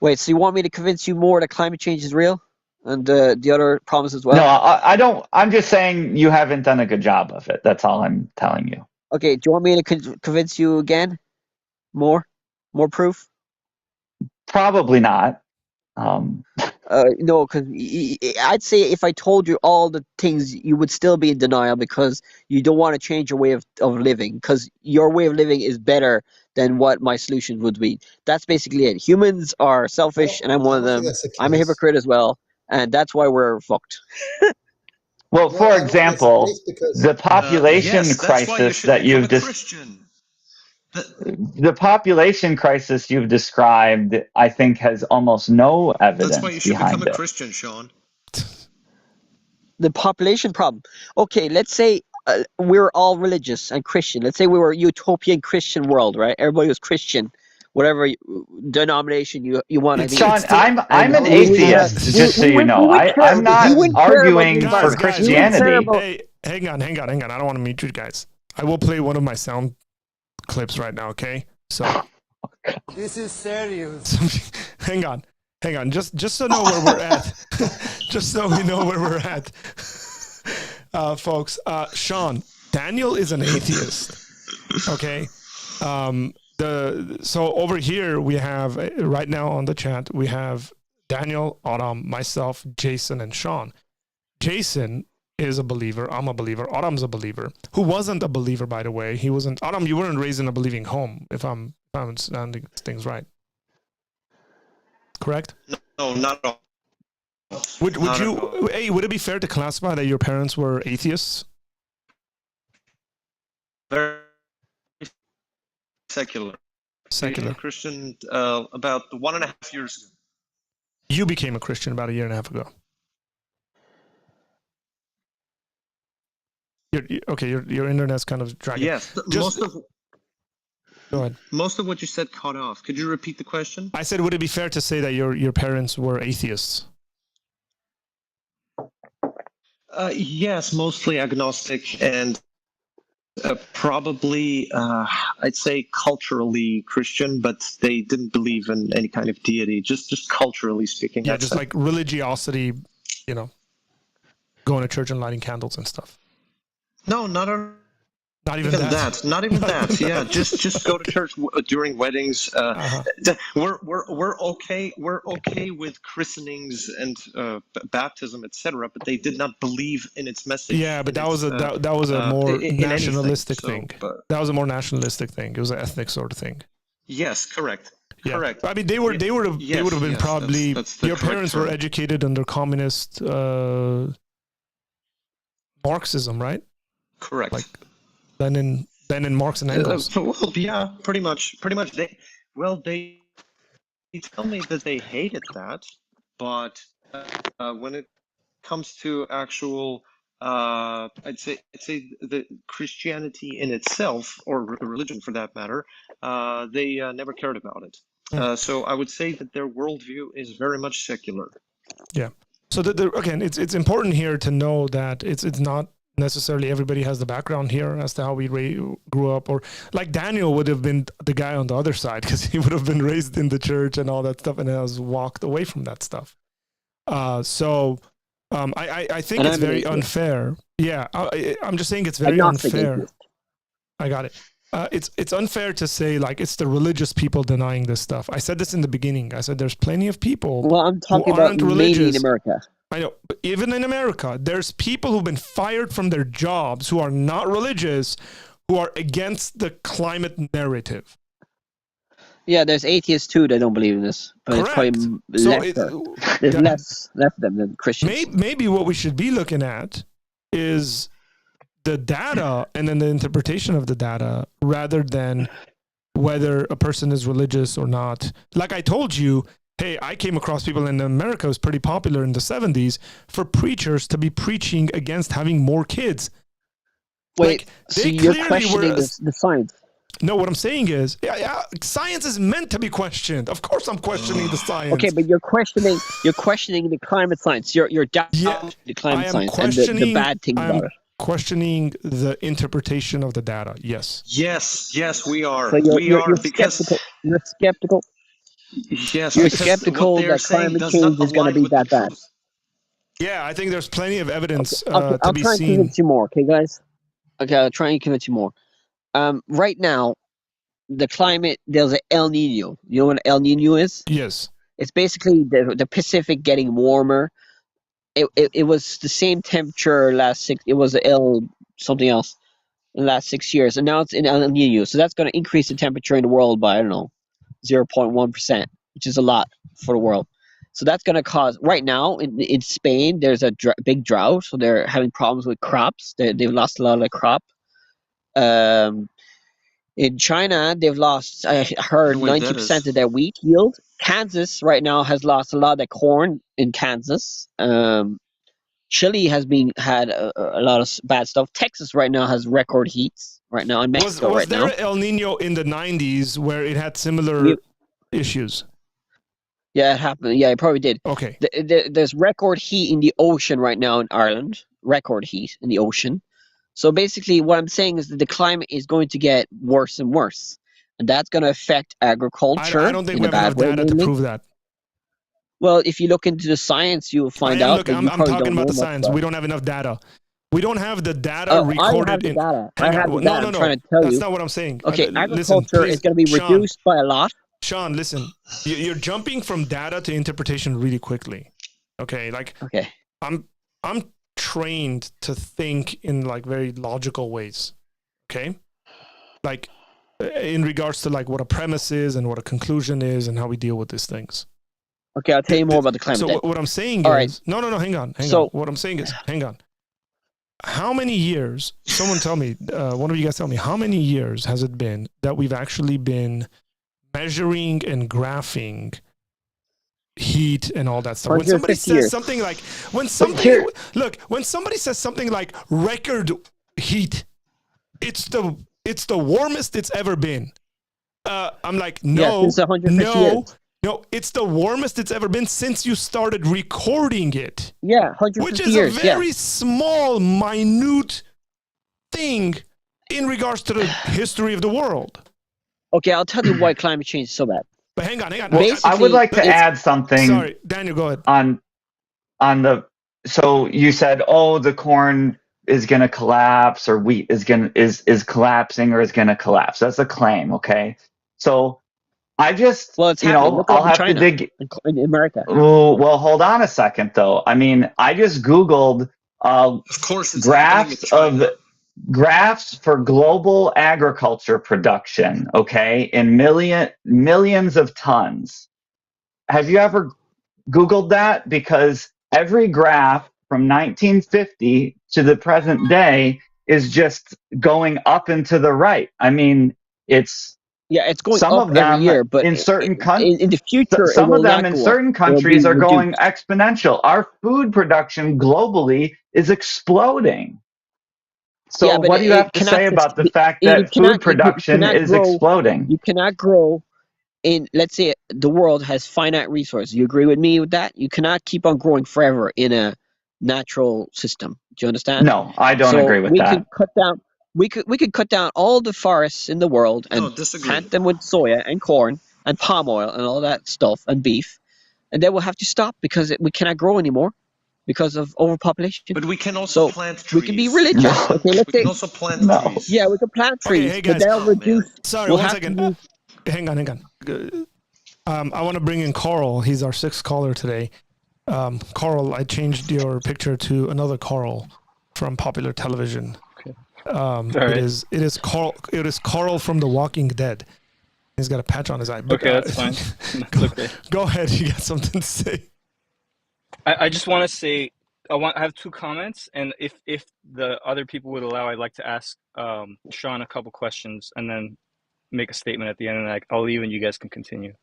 Wait, so you want me to convince you more that climate change is real and the other problems as well? No, I don't. I'm just saying you haven't done a good job of it. That's all I'm telling you. Okay, do you want me to convince you again? More proof? Probably not. No, because I'd say if I told you all the things, you would still be in denial because you don't want to change your way of living, because your way of living is better than what my solution would be. That's basically it. Humans are selfish, and I'm one of I don't them. think that's the I'm a case. hypocrite as well, and that's why we're fucked. Well, No, for I don't think that's the example, case because the population yes, that's why you crisis should that become you've a Christian. the population crisis you've described, I think, has almost no evidence That's why you should behind become a it. Christian, Sean. The population problem. Okay, let's say we're all religious and Christian. Let's say we were a utopian Christian world, right? Everybody was Christian, whatever denomination you want to be. Sean, I'm an we would, atheist, just so you know. we would care, I'm not we would care about the arguing for environment. We would care Christianity. about- Hey, hang on. I don't want to mute you guys. I will play one of my sound clips right now. Okay, so This is serious. hang on. Just to know where we're at. Just so we know where we're at, folks. Sean, Daniel is an atheist. Okay. So over here we have right now on the chat we have Daniel, Autumn, myself, Jason, and Sean. Jason is a believer. I'm a believer. Autumn's a believer. Who wasn't a believer, by the way. He wasn't. Autumn, you weren't raised in a believing home, if I'm understanding things right. Correct? No, not at all. Would you? Hey, would it be fair to classify that your parents were atheists? Very secular. Secular. Christian about 1.5 years ago. You became a Christian about 1.5 years ago. Your internet's kind of dragging. Yes, Go ahead. Most of what you said cut off. Could you repeat the question? I said, would it be fair to say that your parents were atheists? Yes, mostly agnostic and probably, I'd say, culturally Christian, but they didn't believe in any kind of deity. Just culturally speaking. Yeah, just like religiosity, going to church and lighting candles and stuff. No, not even that. Not even that. Yeah, just go to church during weddings. We're okay. We're okay with christenings and baptism, etc. But they did not believe in its message. Yeah, but that was a more nationalistic thing. That was a more nationalistic thing. It was an ethnic sort of thing. Yes, correct. Yeah. Correct. I mean, they would have been probably. That's your parents were educated under communist Marxism, right? Correct. Like Lenin, Marx, and Engels. Well, yeah, pretty much. They tell me that they hated that, but when it comes to actual, I'd say the Christianity in itself, or religion for that matter, they never cared about it. So I would say that their worldview is very much secular. Yeah. So again, it's important here to know that it's not necessarily everybody has the background here as to how we grew up, or like Daniel would have been the guy on the other side because he would have been raised in the church and all that stuff and has walked away from that stuff. I think it's very unfair. Yeah, I'm just saying it's very unfair. I got it. It's unfair to say like it's the religious people denying this stuff. I said this in the beginning. I said there's plenty of people. Well, I'm talking about mainly in America. I know, but even in America, there's people who've been fired from their jobs who are not religious, who are against the climate narrative. Yeah, there's atheists too that don't believe in this, but correct. It's probably there's less of them than Christians. Maybe what we should be looking at is the data and then the interpretation of the data rather than whether a person is religious or not. Like I told you, hey, I came across people in America. It was pretty popular in the 70s for preachers to be preaching against having more kids. Wait, so you're questioning the science? No, what I'm saying is, science is meant to be questioned. Of course, I'm questioning the science. Okay, but you're questioning the climate science. You're doubting the climate science and the bad thing about it. Questioning the interpretation of the data. Yes. Yes, we are. So you're because skeptical. You're skeptical. Yes, you're skeptical that climate change is going to be that bad. Yeah, I think there's plenty of evidence I'll to be seen. I'll try and convince you more, okay, guys? Okay, I'll try and convince you more. Right now, the climate, there's an El Nino. You know what El Nino is? Yes. It's basically the Pacific getting warmer. It was the same temperature it was something else in the last 6 years, and now it's in El Nino. So that's going to increase the temperature in the world by, I don't know, 0.1%, which is a lot for the world. So that's going to cause, right now in Spain, there's a big drought, so they're having problems with crops. They've lost a lot of the crop. In China, they've lost, I heard, 90% of their wheat yield. Kansas right now has lost a lot of their corn in Kansas. Chile has had a lot of bad stuff. Texas right now has record heats right now. In Mexico was right now. Was there El Nino in the 90s where it had similar issues? Yeah, it happened. Yeah, it probably did. Okay. There's record heat in the ocean right now in Ireland. Record heat in the ocean. So basically what I'm saying is that the climate is going to get worse and worse. And that's going to affect agriculture. I don't think we have enough data to prove that. Well, if you look into the science, you will find out. I'm talking about the science. We don't have enough data. We don't have the data recorded I have the data. No. I'm trying to tell That's you. not what I'm saying. Okay, agriculture is going to be reduced by a lot. Sean, listen, you're jumping from data to interpretation really quickly. Okay, like I'm trained to think in like very logical ways. Okay, like in regards to like what a premise is and what a conclusion is and how we deal with these things. Okay, I'll tell you more about the climate. So what I'm saying is, no, hang on. What I'm saying is, hang on. How many years? Someone tell me. One of you guys tell me. How many years has it been that we've actually been measuring and graphing heat and all that stuff? When somebody says something like, when somebody says something like record heat, it's the warmest it's ever been. I'm like, no, no, it's the warmest it's ever been since you started recording it. Yeah, 150 which is years, a very small, minute thing in regards to the history of the world. Okay, I'll tell you why climate change is so bad. But hang on. Well, I would like to add something. Sorry, Daniel, go ahead. On the, so you said, oh, the corn is going to collapse, or wheat is collapsing, or is going to collapse. That's a claim, okay? So I just, it's I'll have China, to dig in America. Oh, well, hold on a second, though. I mean, I just Googled of course it's graphs for global agriculture production, okay, in millions of tons. Have you ever Googled that? Because every graph from 1950 to the present day is just going up and to the right. I mean, it's going some up of them every year, but in certain countries, in the future, some of them in certain countries are going exponential. Our food production globally is exploding. So what do you have to say about the fact that food production is exploding? You cannot grow in, let's say, the world has finite resources. You agree with me with that? You cannot keep on growing forever in a natural system. Do you understand? No, I don't agree with that. Could cut down. We could cut down all the forests in the world and plant them with soya and corn and palm oil and all that stuff and beef, and then we'll have to stop because we cannot grow anymore because of overpopulation. But we can also plant trees. We can be religious. No. Okay, let's we can also plant trees. Yeah, we can plant trees. Okay, hey guys. But they'll reduce. Sorry, one second. Hang on. I want to bring in Carl. He's our 6th caller today. Carl, I changed your picture to another Carl from popular television. Right. It is Carl from The Walking Dead. He's got a patch on his eye. But, okay, that's fine. That's okay. Go ahead. You got something to say? I just want to say I have 2 comments, and if the other people would allow, I'd like to ask Sean a couple questions and then make a statement at the end, and I'll leave and you guys can continue.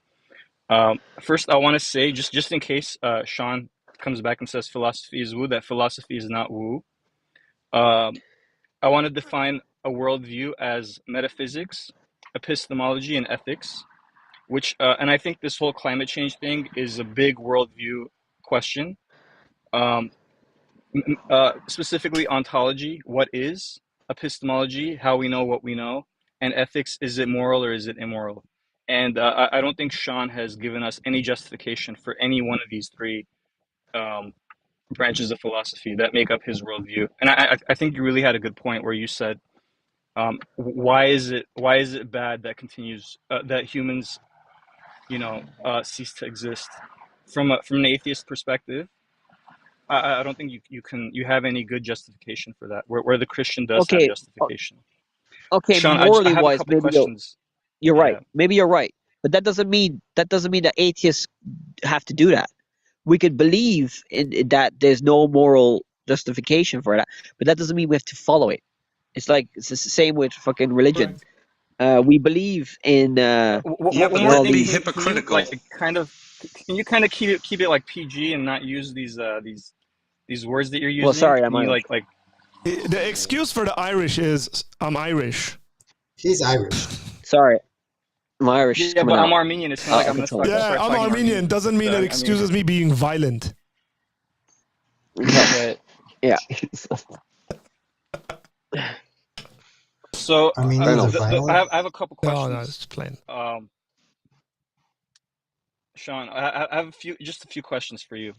First, I want to say, just in case Sean comes back and says philosophy is woo, that philosophy is not woo. I want to define a worldview as metaphysics, epistemology, and ethics, which, and I think this whole climate change thing is a big worldview question. Specifically ontology, what is, epistemology, how we know what we know, and ethics, is it moral or is it immoral? And I don't think Sean has given us any justification for any one of these 3 branches of philosophy that make up his worldview. And I think you really had a good point where you said, why is it bad that that humans, cease to exist? From an atheist perspective, I don't think you have any good justification for that. Where the Christian does have justification. Okay, Sean, morally I have wise, maybe questions. You're right. Maybe you're right, but that doesn't mean that atheists have to do that. We could believe in that there's no moral justification for that, but that doesn't mean we have to follow it. It's the same with fucking religion. We believe in. But that would be hypocritical. Can you kind of keep it like PG and not use these words that you're using? Well, sorry, I'm like. The excuse for the Irish is I'm Irish. He's Irish. Sorry. I'm Irish. Yeah, but I'm Armenian. It's not like I'm going to start. Yeah, I'm Armenian. Doesn't mean it excuses me being violent. Yeah. So I have a couple questions. No, it's plain. Sean, I have a few questions for you.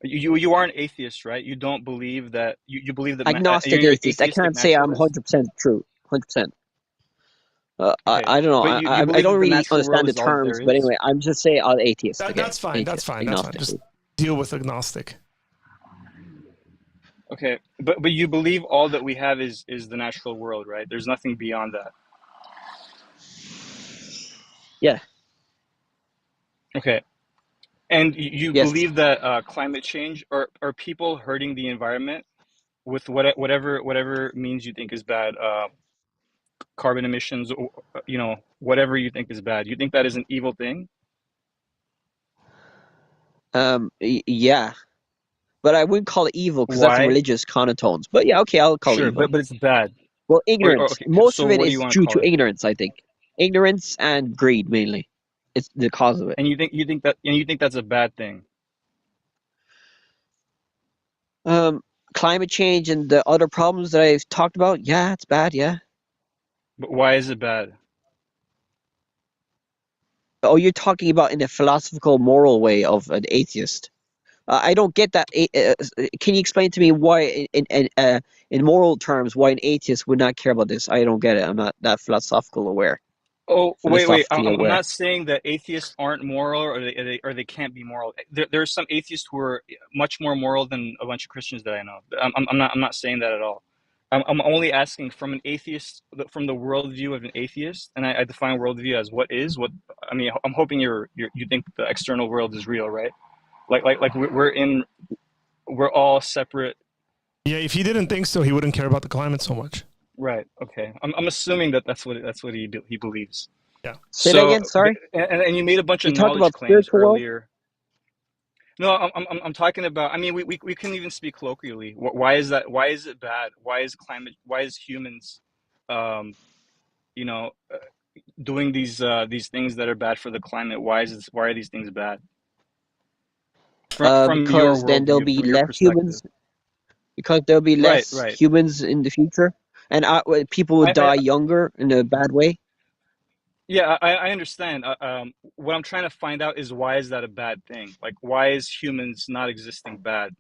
You are an atheist, right? You don't believe that you believe that agnostic atheist. I can't say I'm 100% true. 100%. Okay, I don't know. but you I believe don't that the really natural world understand the is all that terms, there but is? anyway, I'm just saying I'm atheist. Okay, That's fine. That's fine. That's fine. agnostic. Just deal with agnostic. Okay, but you believe all that we have is the natural world, right? There's nothing beyond that. Yeah. Okay, and you Yes. believe that climate change or people hurting the environment with whatever means you think is bad, carbon emissions, or, whatever you think is bad. You think that is an evil thing? Yeah, but I wouldn't call it evil because that's a Why? religious connotations. But yeah, okay, I'll call it Sure, evil. but it's bad. Well, Or ignorance. okay, Most so of it what do you is want to due call to it? ignorance, I think. Ignorance and greed mainly. It's the cause of it. And you think that's a bad thing? Climate change and the other problems that I've talked about, yeah, it's bad, yeah. But why is it bad? Oh, you're talking about in a philosophical, moral way of an atheist. I don't get that. Can you explain to me why, in moral terms, why an atheist would not care about this? I don't get it. I'm not that Oh, wait. philosophically I'm aware. not saying that atheists aren't moral or they can't be moral. There are some atheists who are much more moral than a bunch of Christians that I know. I'm not saying that at all. I'm only asking from an atheist, from the worldview of an atheist, and I define worldview as what is what. I mean, I'm hoping you think the external world is real, right? Like we're all separate. Yeah, if he didn't think so, he wouldn't care about the climate so much. Right. Okay. I'm assuming that's what he believes. Yeah. Say that So, again. Sorry. and you made a bunch You of talked knowledge about claims spiritual world. earlier. No, I'm talking about. I mean, we can even speak colloquially. Why is that? Why is it bad? Why is climate? Why is humans, um, you know, doing these things that are bad for the climate? Why are these things bad? From your Because then there'll worldview, be from your less perspective. humans. Because there'll be Right. less Right. humans in the future, and people would I die younger in a bad way. Yeah, I understand. What I'm trying to find out is why is that a bad thing? Like, why is humans not existing bad?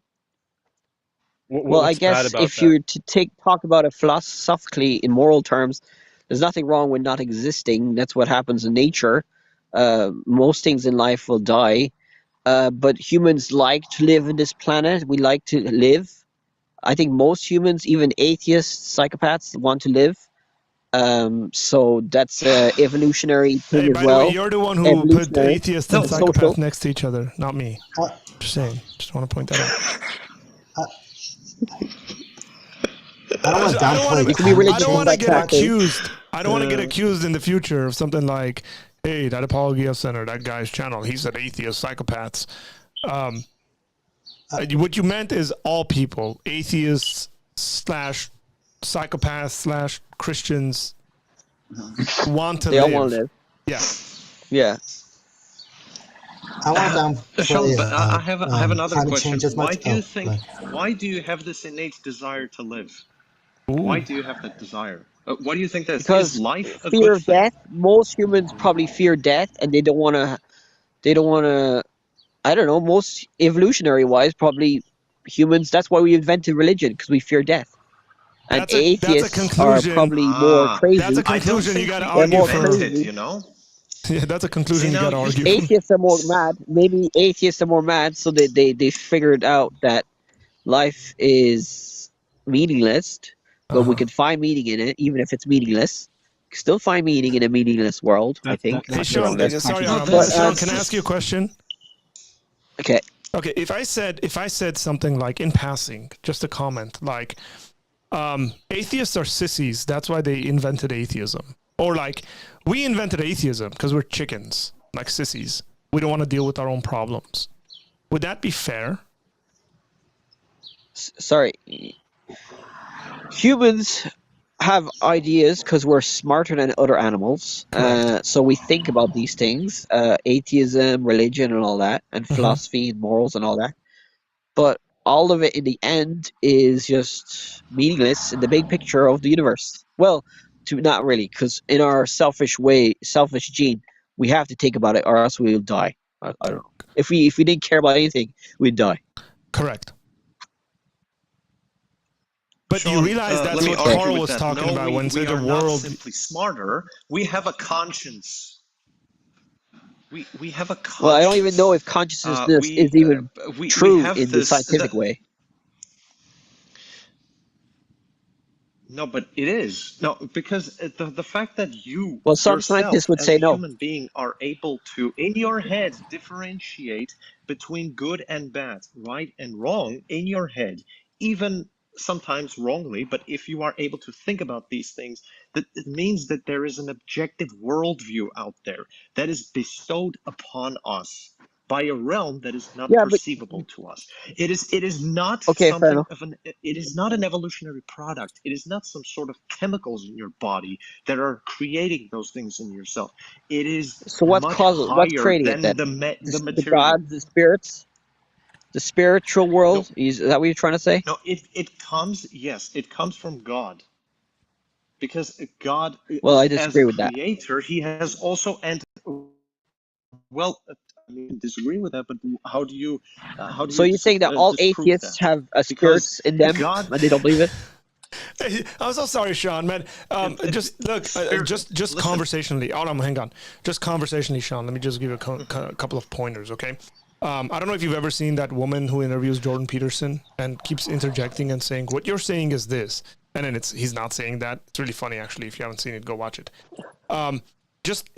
Well, I What's bad guess about if that? you to talk about it philosophically in moral terms, there's nothing wrong with not existing. That's what happens in nature. Most things in life will die, but humans like to live in this planet. We like to live. I think most humans, even atheists, psychopaths, want to live. So that's a evolutionary Hey, thing as by the way, well. you're the one who put Evolutionary atheist and and social. psychopath next to each other, not me. Uh, Just saying. Just want to point that out. I don't want to I don't want downplay You to. can be climate I don't religious want to like change, get that but too. accused. I don't want to get accused in the future of something like, "Hey, that Apologia Center, that guy's channel, he said atheist psychopaths." What you meant is all people, atheists slash psychopaths slash Christians, want to They all want to live. live. Yeah. Yeah. I want to Sean, downplay but I have another climate question. change as much. Why do you have this innate desire to live? Why Ooh. do you have that desire? Why do you think that is Because life a fear good of thing? death. Most humans probably fear death, and they don't want to. They don't want to. I don't know. Most evolutionary wise, probably humans. That's why we invented religion because we fear death. And That's a atheists are conclusion. probably more Ah, That's a crazy. I don't conclusion you think got to we They're argue more for. invented, crazy. you know? Yeah, that's a See, conclusion you now got to you, argue. Atheists are more mad. Maybe atheists are more mad, so they figured out that life is meaningless, but we Uh-huh. can find meaning in it, even if it's meaningless. Still find meaning in a meaningless world, I think. Hey, That's You know, Sean, that's there's sorry, no, contradictory. but Sean, that's can I ask you a just question? okay. Okay, if I said something like in passing, just a comment, like atheists are sissies, that's why they invented atheism. Or like, we invented atheism because we're chickens, like sissies. We don't want to deal with our own problems. Would that be fair? Sorry. Humans have ideas because we're smarter than other animals. Correct. So we think about these things, atheism, religion, and all that, and Mm-hmm. philosophy and morals and all that. But all of it in the end is just meaningless in the big picture of the universe. Well, to not really, because in our selfish way, selfish gene, we have to think about it, or else we'll die. I don't know. If we didn't care about anything, we'd die. Correct. But Sean, you realize that's let me what argue Carl with was that. talking No, about when we said the are not world. simply smarter. We have a conscience. We have a conscience. Well, I don't even know if consciousness is even we true have in the this. scientific way. No, but it is. No, because the fact that you Well, some yourself scientists would as say a no. human being are able to, in your head, differentiate between good and bad, right and wrong in your head, even sometimes wrongly, but if you are able to think about these things, that it means that there is an objective worldview out there that is bestowed upon us by a realm that is not Yeah, but perceivable to us. It is not okay, fair something enough. of it is not an evolutionary product. It is not some sort of chemicals in your body that are creating those things in yourself. It is So what's much causing, what's higher creating it than then? the The material. gods, the spirits, the spiritual No, world? Is that what you're trying to say? no, it comes, yes, it comes from God. Because God, Well, I as a disagree with that. creator, he has also, and well, I mean, disagrry with that, but how do So you you're saying that all disprove atheists that? have Because spirits in them God, and they don't believe it? I'm so sorry, Sean, man. Just look, just listen, conversationally. Oh, no, hang on. Just conversationally, Sean. Let me just give you a couple of pointers, okay? I don't know if you've ever seen that woman who interviews Jordan Peterson and keeps interjecting and saying, "What you're saying is this," and then he's not saying that. It's really funny, actually. If you haven't seen it, go watch it. Just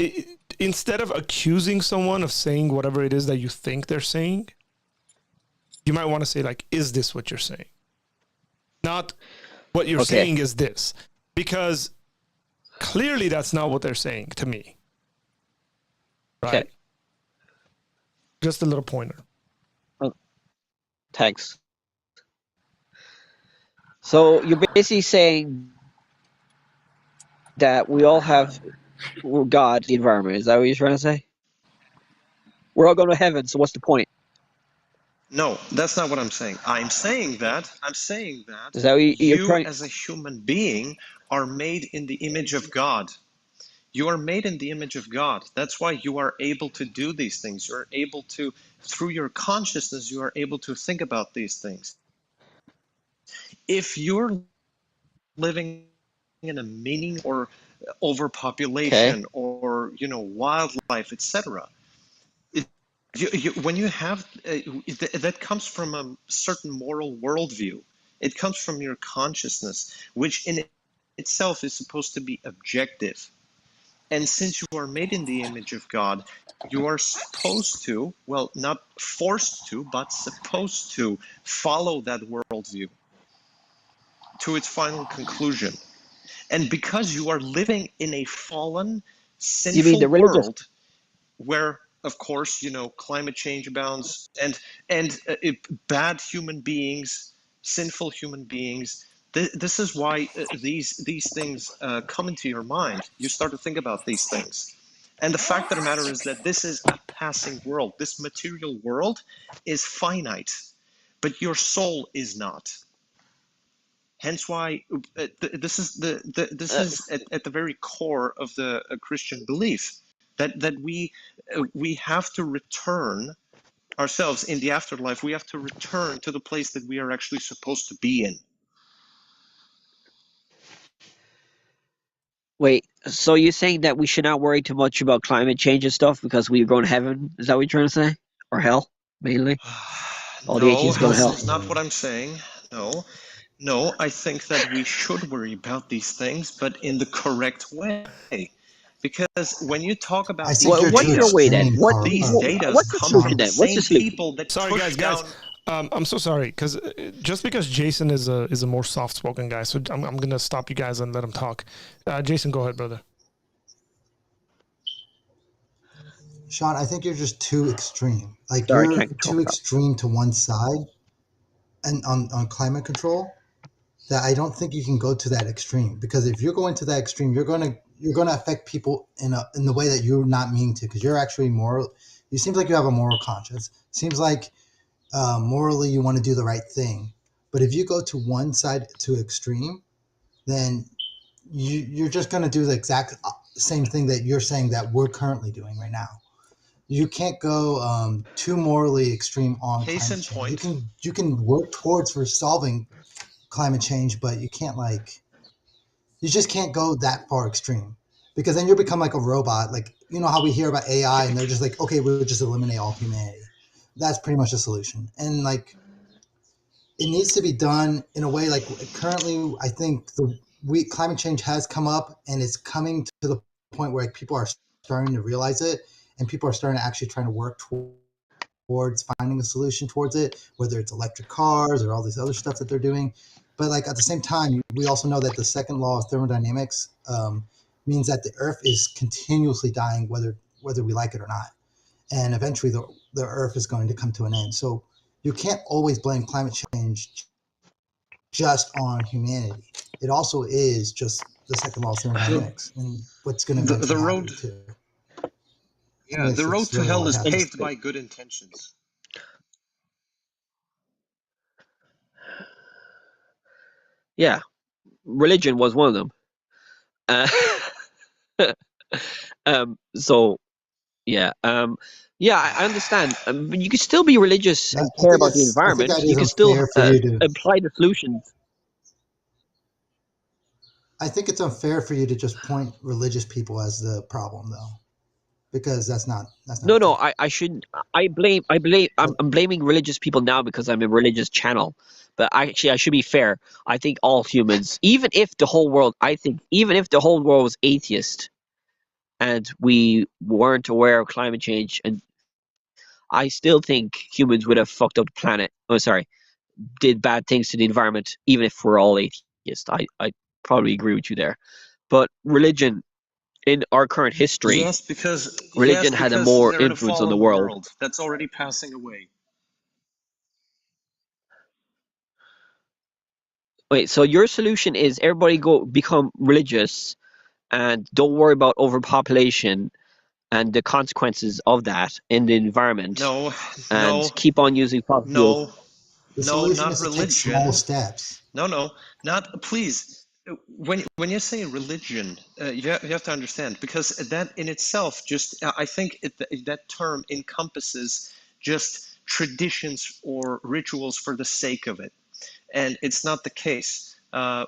instead of accusing someone of saying whatever it is that you think they're saying, you might want to say, like, "Is this what you're saying?" Not what you're Okay. saying is this, because clearly that's not what they're saying to me. Right? Okay. Just a little pointer. Oh, thanks. So you're basically saying that we all have God, the environment. Is that what you're trying to say? We're all going to heaven, so what's the point? no, that's not what I'm saying. I'm saying that Is that what you're you trying? as a human being are made in the image of God. You are made in the image of God. That's why you are able to do these things. You are able to, through your consciousness, you are able to think about these things. If you're living in a meaning or Okay. overpopulation or wildlife, etc., when you have that comes from a certain moral worldview. It comes from your consciousness, which in itself is supposed to be objective. And since you are made in the image of God, you are supposed to, well, not forced to, but supposed to follow that worldview to its final conclusion. And because you are living in a fallen, You mean the sinful religious? world where, of course, climate change abounds and bad human beings, sinful human beings. This is why these things come into your mind. You start to think about these things. And the fact of the matter is that this is a passing world. This material world is finite, but your soul is not. Hence why this is this Uh, is at the very core of the Christian belief that we have to return ourselves in the afterlife. We have to return to the place that we are actually supposed to be in. Wait, so you're saying that we should not worry too much about climate change and stuff because we're going to heaven? Is that what you're trying to say? Or hell, mainly? All the No, atheists go to this hell. is not what I'm saying. No. No, I think that we should worry about these things, but in the correct way. Because when you talk I about think these you're What's too your data, way then? extreme, Carl. these data What's the come solution from Sean. the then? What's the same solution? people that Sorry, push guys. down. I'm so sorry because just because Jason is a more soft-spoken guy, so I'm gonna stop you guys and let him talk. Jason, go ahead, brother. Sean, I think you're just too extreme. Like Sorry, I you're can't control too myself. extreme to one side and on climate control that I don't think you can go to that extreme, because if you're going to that extreme, you're gonna affect people in the way that you're not meaning to, because you're actually moral. You seems like you have a moral conscience. Seems like morally you want to do the right thing. But if you go to one side to extreme, then you're just going to do the exact same thing that you're saying that we're currently doing right now. You can't go too morally extreme on Case climate in change. point. You can work towards resolving climate change, but you can't you just can't go that far extreme, because then you become like a robot. Like, you know how we hear about AI and they're just like, okay, we'll just eliminate all humanity. That's pretty much the solution. And like, it needs to be done in a way like currently. I think climate change has come up, and it's coming to the point where like, people are starting to realize it, and people are starting to actually trying to work towards finding a solution towards it, whether it's electric cars or all this other stuff that they're doing. But like at the same time, we also know that the second law of thermodynamics means that the Earth is continuously dying, whether we like it or not, and eventually the Earth is going to come to an end. So you can't always blame climate change just on humanity. It also is just the second law of thermodynamics and what's going to The eventually road, happen too. yeah, the road That's to really all hell I is have to say. paved by good intentions. Yeah, religion was one of them. So yeah, I understand. But you can still be religious and care about the I think environment. that You is can still unfair for you to. apply the solutions. I think it's unfair for you to just point religious people as the problem, though, because that's not No, fair. I shouldn't. I'm blaming religious people now because I'm a religious channel. But I should be fair. I think all humans, even if the whole world was atheist and we weren't aware of climate change, and I still think humans would have fucked up the planet. Oh, sorry, did bad things to the environment, even if we're all atheists. I probably agree with you there. But religion, in our current history, Yes, religion had a more they're in a influence on the fallen world. world that's already passing away. Wait, so your solution is everybody go become religious and don't worry about overpopulation and the consequences of that in the environment, No, and no, keep on using fossil fuels. no, The no, solution not is to take small religion. steps. No, not please. When you say religion, you have to understand, because that in itself just I think that term encompasses just traditions or rituals for the sake of it, and it's not the case.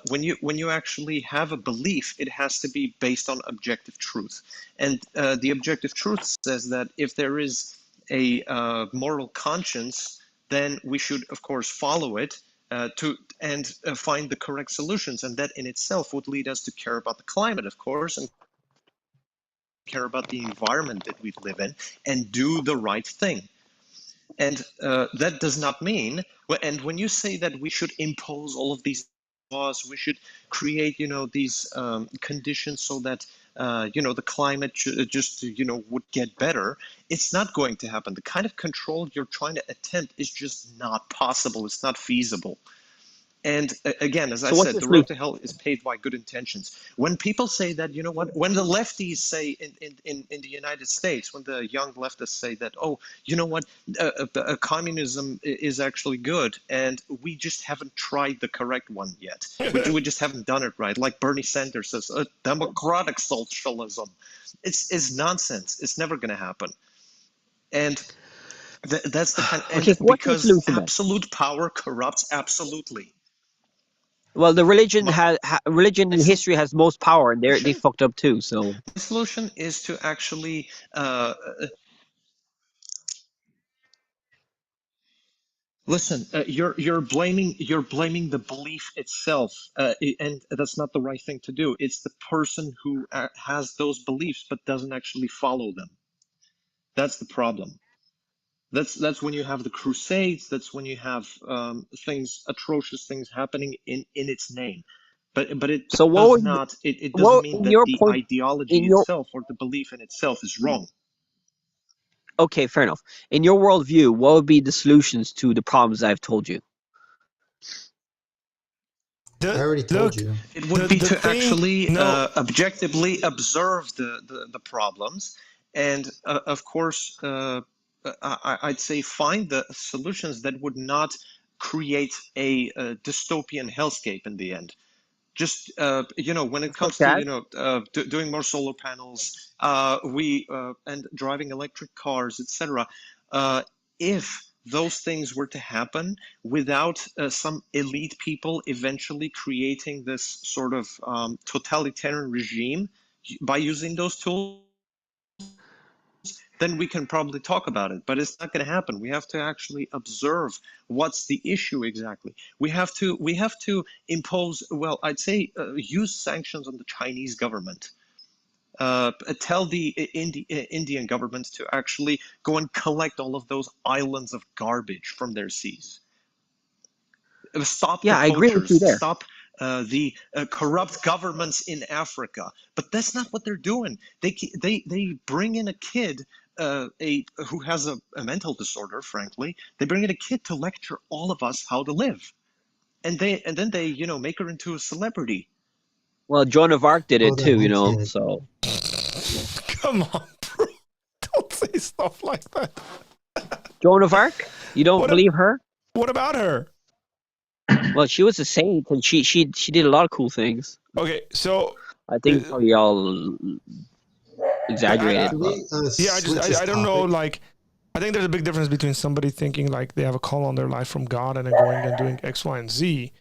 When you actually have a belief, it has to be based on objective truth, and the objective truth says that if there is a moral conscience, then we should of course follow it to and find the correct solutions, and that in itself would lead us to care about the climate, of course, and care about the environment that we live in, and do the right thing. And that does not mean, and when you say that we should impose all of these laws, we should create, these conditions so that, the climate just, would get better, it's not going to happen. The kind of control you're trying to attempt is just not possible. It's not feasible. And again, as I So what's said, your the road solution? to hell is paved by good intentions. When people say that, when the lefties say in the United States, when the young leftists say that, oh, communism is actually good, and we just haven't tried the correct one yet. We just haven't done it right. Like Bernie Sanders says, democratic socialism. It's nonsense. It's never going to happen. And that's the kind, and Okay, so what's your because solution then? absolute power corrupts absolutely. Well, the religion My, religion in history has most power, and they sure. fucked up too. So The solution is to actually listen. You're blaming the belief itself, and that's not the right thing to do. It's the person who has those beliefs but doesn't actually follow them. That's the problem. That's when you have the Crusades. That's when you have atrocious things happening in its name. But it so what does would not. It doesn't what mean in that your the point in ideology your itself or the belief in itself is wrong. okay, fair enough. In your worldview, what would be the solutions to the problems I've told you? I already told Look, you. It would be the to thing, actually no, objectively observe the problems, and of course, I'd say find the solutions that would not create a dystopian hellscape in the end. Just when it Such comes to as? doing more solar panels, we and driving electric cars, etc. If those things were to happen without some elite people eventually creating this sort of totalitarian regime by using those tools, then we can probably talk about it. But it's not going to happen. We have to actually observe what's the issue exactly. We have to impose, well, I'd say use sanctions on the Chinese government. Tell the Indian government to actually go and collect all of those islands of garbage from their seas. Stop the Yeah, I agree with you poachers. there. Stop the corrupt governments in Africa. But that's not what they're doing. They bring in a kid who has a mental disorder. Frankly, they bring in a kid to lecture all of us how to live, and then they make her into a celebrity. Well, Joan of Arc did Oh, it that too, one so. kid. Come on, bro. Don't say stuff like that. Joan of Arc? You don't believe her? What about her? Well, she was a saint, and she did a lot of cool things. Okay, so I think probably all exaggerated. Should we, yeah, switch this I don't know. topic? Like, I think there's a big difference between somebody thinking like they have a call on their life from God and then going and doing X, Y, and Z,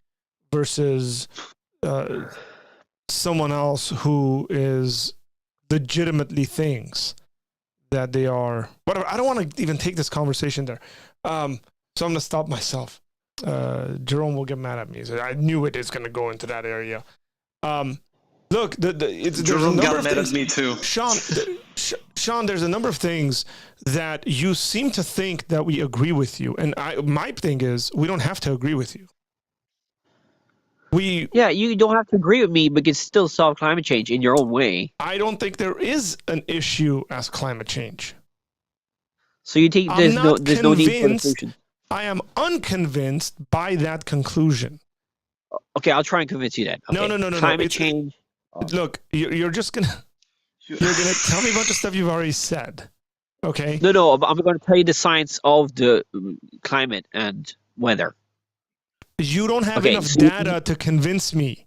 versus someone else who is legitimately things that they are. Whatever. I don't want to even take this conversation there. So I'm gonna stop myself. Jerome will get mad at me. So I knew it is gonna go into that area. Look, Jerome got mad at me too. Sean, there's a number of things that you seem to think that we agree with you, and my thing is we don't have to agree with you. Yeah, you don't have to agree with me, but you can still solve climate change in your own way. I don't think there is an issue as climate change. So you think there's no need for a solution? I am unconvinced by that conclusion. Okay, I'll try and convince you then. Okay. No. Climate change. Look, you're just gonna tell me a bunch of stuff you've already said. Okay. No. I'm going to tell you the science of the climate and weather. You don't have enough data to convince me.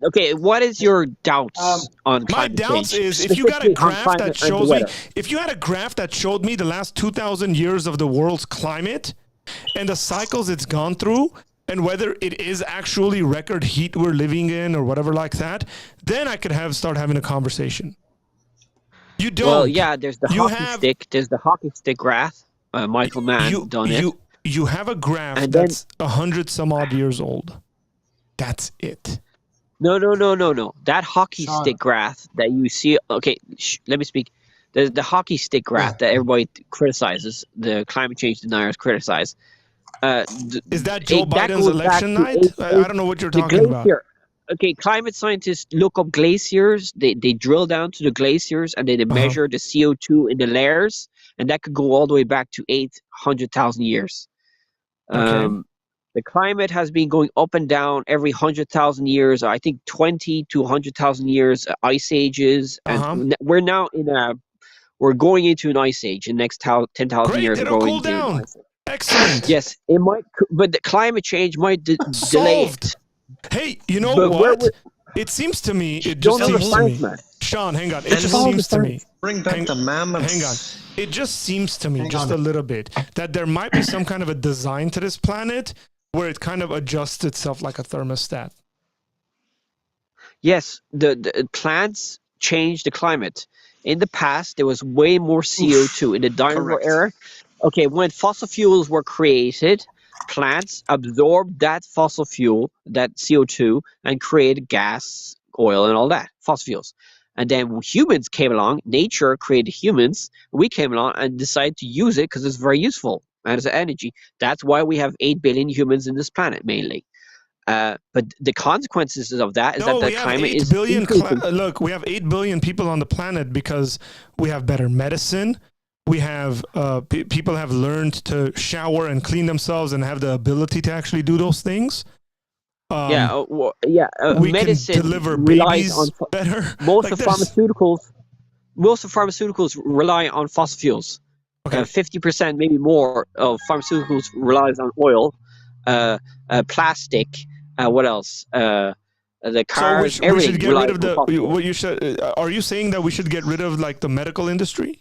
Okay, what is your doubts on climate change? My doubts is if you got a graph that shows me, if you had a graph that showed me the last 2,000 years of the world's climate and the cycles it's gone through, and whether it is actually record heat we're living in or whatever like that, then I could start having a conversation. You don't. Well, yeah, there's the hockey stick. There's the hockey stick graph. Michael Mann done it. You have a graph that's 100 some odd years old. That's it. No. That hockey stick graph that you see. Okay, let me speak. There's the hockey stick graph that everybody criticizes. The climate change deniers criticize. Is that Joe Biden's election night? I don't know what you're talking about. Okay, climate scientists look up glaciers. They drill down to the glaciers and they measure the CO2 in the layers, and that could go all the way back to 800,000 years. Okay. The climate has been going up and down every 100,000 years. I think 20 to 100,000 years, ice ages, and we're now we're going into an ice age. In the next 10,000 years, we're going into an ice age. Excellent. Yes, it might, but the climate change might delay it. Hey, you know what? It seems to me. It just seems to me. Sean, hang on. It just seems to me. Bring back the mammoths. Hang on. It just seems to me, just a little bit, that there might be some kind of a design to this planet where it kind of adjusts itself like a thermostat. Yes, the plants change the climate. In the past, there was way more CO2 in the dinosaur era. Okay, when fossil fuels were created, plants absorbed that fossil fuel, that CO2, and created gas, oil, and all that, fossil fuels. And then when humans came along, nature created humans, we came along and decided to use it because it's very useful and it's energy. That's why we have 8 billion humans in this planet, mainly. But the consequences of that is that the climate is increasing. Look, we have 8 billion people on the planet because we have better medicine. We have people have learned to shower and clean themselves and have the ability to actually do those things. We medicine can deliver relies babies on better. Most of pharmaceuticals rely on fossil fuels. 50%, maybe more, of pharmaceuticals relies on oil, plastic. What else? The cars. So we should get rid of the. What you should? Are you saying that we should get rid of like the medical industry?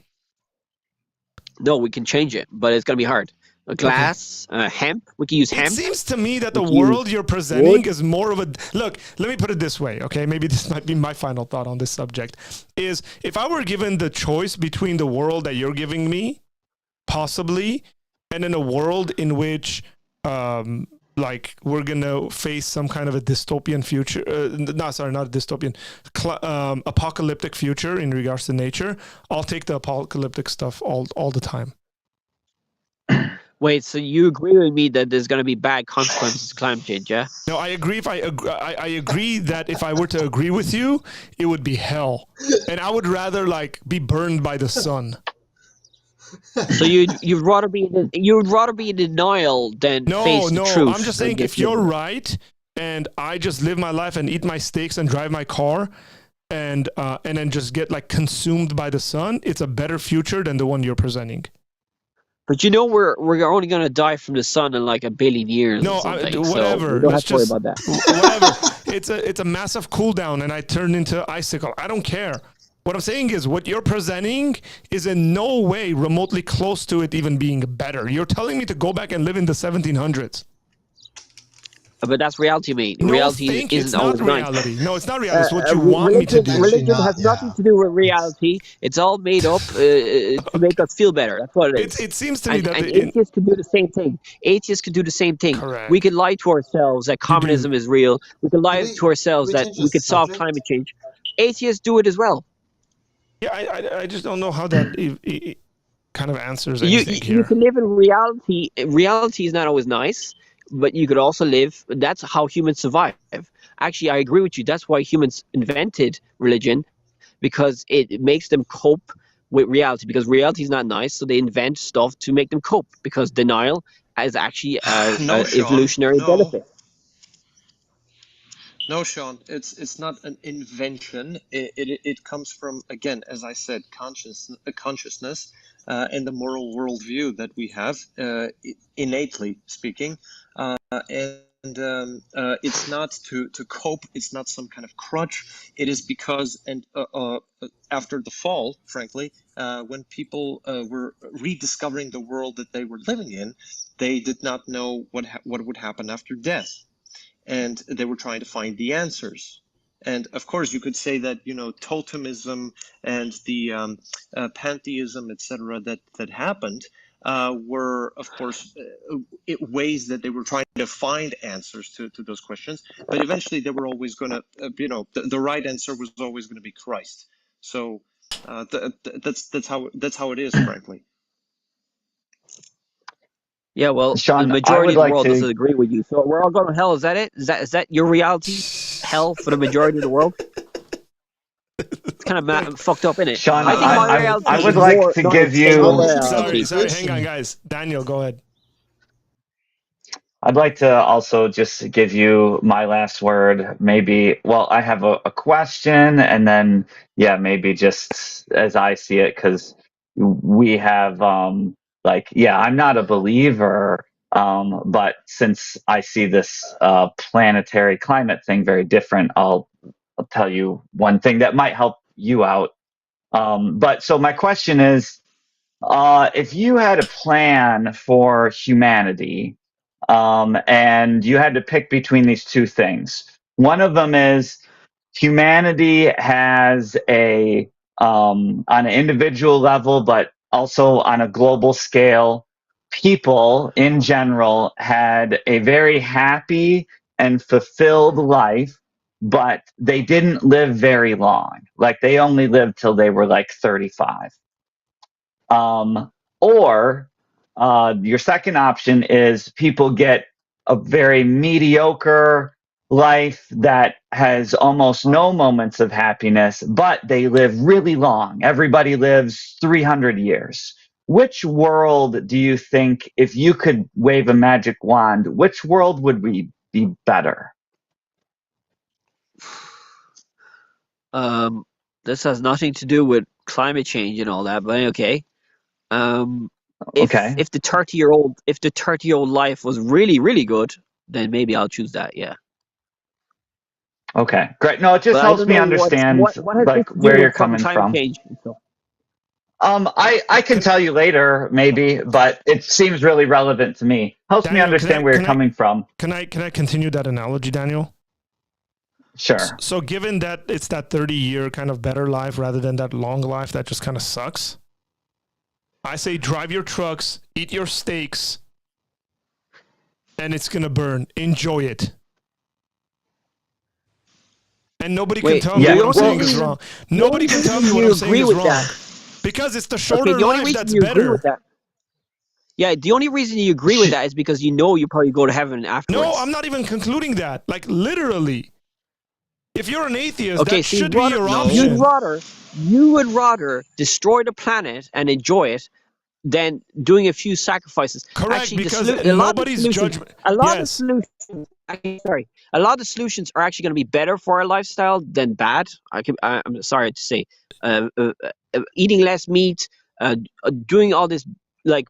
No, we can change it, but it's going to be hard. glass, hemp. We can use It hemp. seems to me that We the can use world you're presenting wood. is more of a look. Let me put it this way, okay? Maybe this might be my final thought on this subject. Is if I were given the choice between the world that you're giving me, possibly, and in a world in which, like, we're gonna face some kind of a dystopian future. Not a dystopian, apocalyptic future in regards to nature. I'll take the apocalyptic stuff all the time. Wait, so you agree with me that there's going to be bad consequences to climate change, yeah? No, I agree. If I agree that if I were to agree with you, it would be hell, and I would rather like be burned by the sun. So you'd rather be in denial than face the truth. I'm just saying if you're right, and I just live my life and eat my steaks and drive my car, and then just get like consumed by the sun, it's a better future than the one you're presenting. But you know we're only gonna die from the sun in like 1 billion years. No, or something, whatever. So we don't have Let's to worry just about that. whatever. It's a massive cool down, and I turn into icicle. I don't care. What I'm saying is, what you're presenting is in no way remotely close to it even being better. You're telling me to go back and live in the 1700s. But that's reality, mate. No, reality isn't always reality. nice. No, it's not reality. It's what you want me to do. Religion has nothing to do with reality. It's all made up to make us feel better. That's what it is. It seems to me that atheists can do the same thing. Atheists can do the same thing. Correct. We can lie to ourselves that communism is real. We can lie to ourselves that we could solve subject? climate change. Atheists do it as well. Yeah, I just don't know how that kind of answers anything here. You can live in reality. Reality is not always nice, but you could also live. That's how humans survive. Actually, I agree with you. That's why humans invented religion, because it makes them cope with reality. Because reality is not nice, so they invent stuff to make them cope. Because denial is actually an evolutionary benefit. No, Sean, it's not an invention. It comes from, again, as I said, consciousness and the moral worldview that we have, innately speaking, and it's not to cope. It's not some kind of crutch. It is because, and after the fall, frankly, when people were rediscovering the world that they were living in, they did not know what would happen after death. And they were trying to find the answers. And of course, you could say that, totemism and the pantheism, etc., that happened were, of course, ways that they were trying to find answers to those questions. But eventually, they were always going to, the right answer was always going to be Christ. So that's how it is, frankly. Yeah, well, Sean, the I majority would of the like world to- doesn't agree with you. So we're all going to hell. Is that it? Is that your reality? Hell for the majority of the world? It's kind of fucked up, isn't it? Sean, I think my reality I would is like more to nice give than you- your Sorry, reality. hang on, guys. Daniel, go ahead. I'd like to also just give you my last word. Maybe, well, I have a question, and then, maybe just as I see it, because we have, I'm not a believer, but since I see this planetary climate thing very different, I'll tell you one thing that might help you out. But so my question is, if you had a plan for humanity, and you had to pick between these two things, one of them is humanity has on an individual level, but also on a global scale, people in general had a very happy and fulfilled life, but they didn't live very long. Like they only lived till they were like 35. Or your second option is people get a very mediocre life that has almost no moments of happiness, but they live really long. Everybody lives 300 years. Which world do you think, if you could wave a magic wand, which world would be better? This has nothing to do with climate change and all that, but okay. Okay. If the 30-year-old life was really, really good, then maybe I'll choose that. Yeah. Okay, great. No, it just But I helps don't me know understand what has like this to do where with you're coming climate from. change and stuff. I can tell you later, maybe, but it seems really relevant to me. Helps me Daniel, understand where you're coming from. Can I continue that analogy, Daniel? Sure. So given that it's that 30-year kind of better life rather than that long life that just kind of sucks, I say drive your trucks, eat your steaks, and it's going to burn. Enjoy it. And nobody can tell me what I'm saying is wrong. Nobody can tell me what I'm saying is wrong. Because it's the shorter life that's better. Yeah, the only reason you agree with that is because you know you probably go to heaven afterwards. No, I'm not even concluding that. Like, literally. If you're an atheist, that should be your option. You would rather destroy the planet and enjoy it than doing a few sacrifices. Correct, actually, because nobody's judgment. A lot of the solutions are actually going to be better for our lifestyle than bad. I'm sorry to say, eating less meat, doing all this like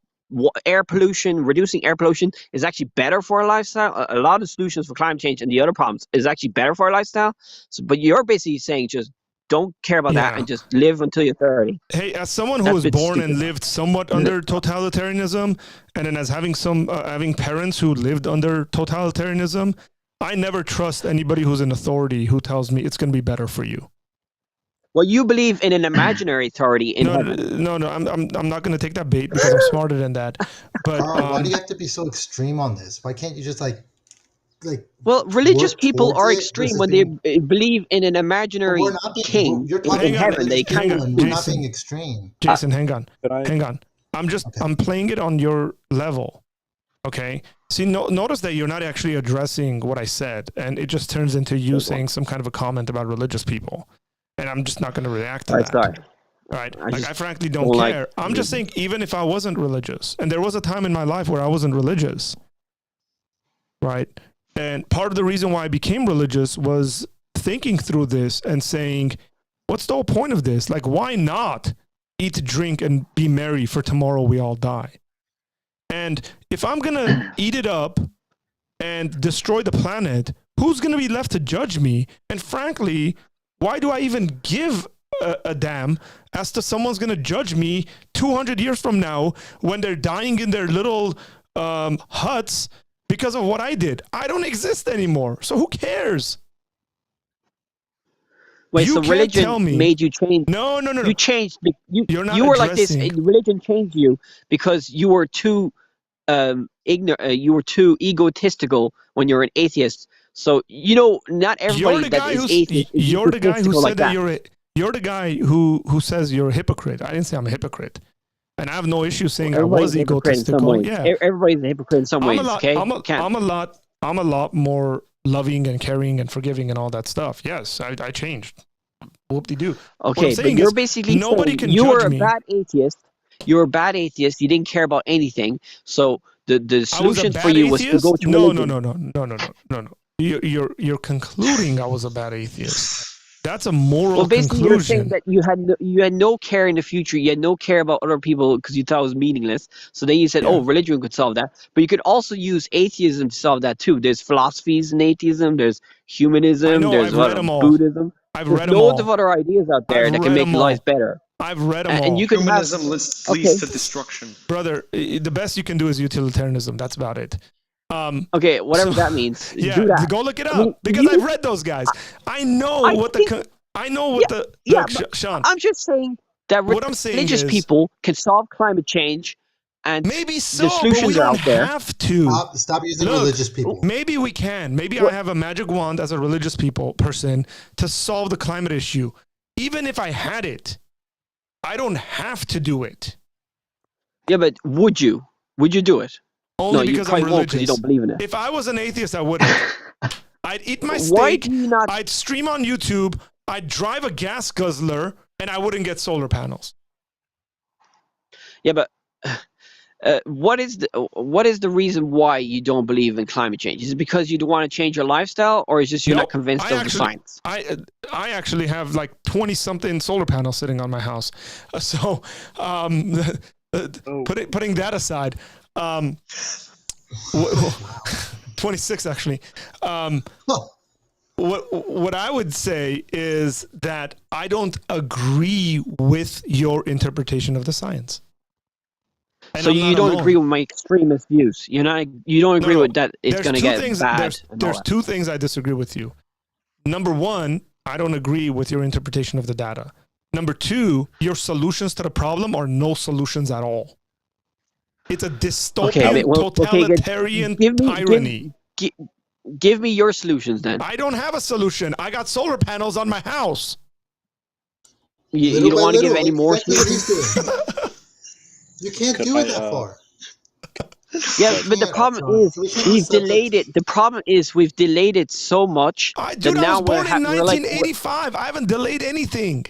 air pollution, reducing air pollution is actually better for our lifestyle. A lot of solutions for climate change and the other problems is actually better for our lifestyle. So, but you're basically saying just don't care about that and just live until you're 30. Hey, as someone who was born and lived somewhat under totalitarianism, and then as having parents who lived under totalitarianism, I never trust anybody who's in authority who tells me it's going to be better for you. Well, you believe in an imaginary authority in heaven. No, I'm not going to take that bait because I'm smarter than that. But why do you have to be so extreme on this? Why can't you just like? Well, religious people are extreme when they believe in an imaginary king in heaven. They kind of we're not being extreme. Jason, hang on. I'm playing it on your level. Okay. See, notice that you're not actually addressing what I said, and it just turns into you saying some kind of a comment about religious people. And I'm just not going to react to that. Sorry. Right? I frankly don't care. I'm just saying, even if I wasn't religious, and there was a time in my life where I wasn't religious, right? And part of the reason why I became religious was thinking through this and saying, what's the whole point of this? Like, why not eat, drink, and be merry, for tomorrow we all die? And if I'm going to eat it up and destroy the planet, who's going to be left to judge me? And frankly, why do I even give a damn as to someone's going to judge me 200 years from now when they're dying in their little huts because of what I did? I don't exist anymore, so who cares? Wait, so religion made you change? No. You changed. You're not you were like this. Religion changed you because you were too ignorant. You were too egotistical when you were an atheist. So not everybody that is atheist. You're the guy who said that you're the guy who says you're a hypocrite. I didn't say I'm a hypocrite, and I have no issue saying I was egotistical. Yeah, everybody's a hypocrite in some ways. I'm a lot more loving and caring and forgiving and all that stuff. Yes, I changed. Whoop-de-doo. Okay, but you're basically nobody can you judge were a me. bad atheist. You were a bad atheist. You didn't care about anything. So the solution for you was to go to religion. No. You're concluding I was a bad atheist. That's a moral well, basically conclusion. You're saying that you had no care in the future. You had no care about other people because you thought it was meaningless. So then you said, religion could solve that. But you could also use atheism to solve that too. There's philosophies in atheism. There's humanism. There's Buddhism. I've read them all. Loads of other ideas out there that can make lives better. I've read them all. And you can Humanism leads to destruction. Brother, the best you can do is utilitarianism. That's about it. Okay, whatever that means. Yeah, do that. Go look it up because I've read those guys. I know Sean. I'm just saying that religious people can solve climate change, and maybe so, the solutions but we don't are out there. have to. Stop using religious people. Maybe we can. Maybe I have a magic wand as a religious person to solve the climate issue. Even if I had it, I don't have to do it. Yeah, but would you? Would you do it? Only because I'm religious. You don't believe in it. If I was an atheist, I wouldn't. I'd eat my steak. I'd stream on YouTube. I'd drive a gas guzzler, and I wouldn't get solar panels. Yeah, but what is the reason why you don't believe in climate change? Is it because you don't want to change your lifestyle, or is it just you're not convinced of the science? I actually have like 20-something solar panels sitting on my house. So putting that aside. 26 actually. what I would say is that I don't agree with your interpretation of the science. And So I'm you not don't alone. agree with my extremist views. You don't agree with that it's There's going to two get things, bad. There's two things I disagree with you. Number one, I don't agree with your interpretation of the data. Number two, your solutions to the problem are no solutions at all. It's a dystopian, totalitarian tyranny. Give me your solutions then. I don't have a solution. I got solar panels on my house. You don't want to give any more solutions? You can't do it that far. Yeah, but the problem is we've delayed it. The problem is we've delayed it so much Dude, that now I was born in we're 1985. I haven't delayed anything.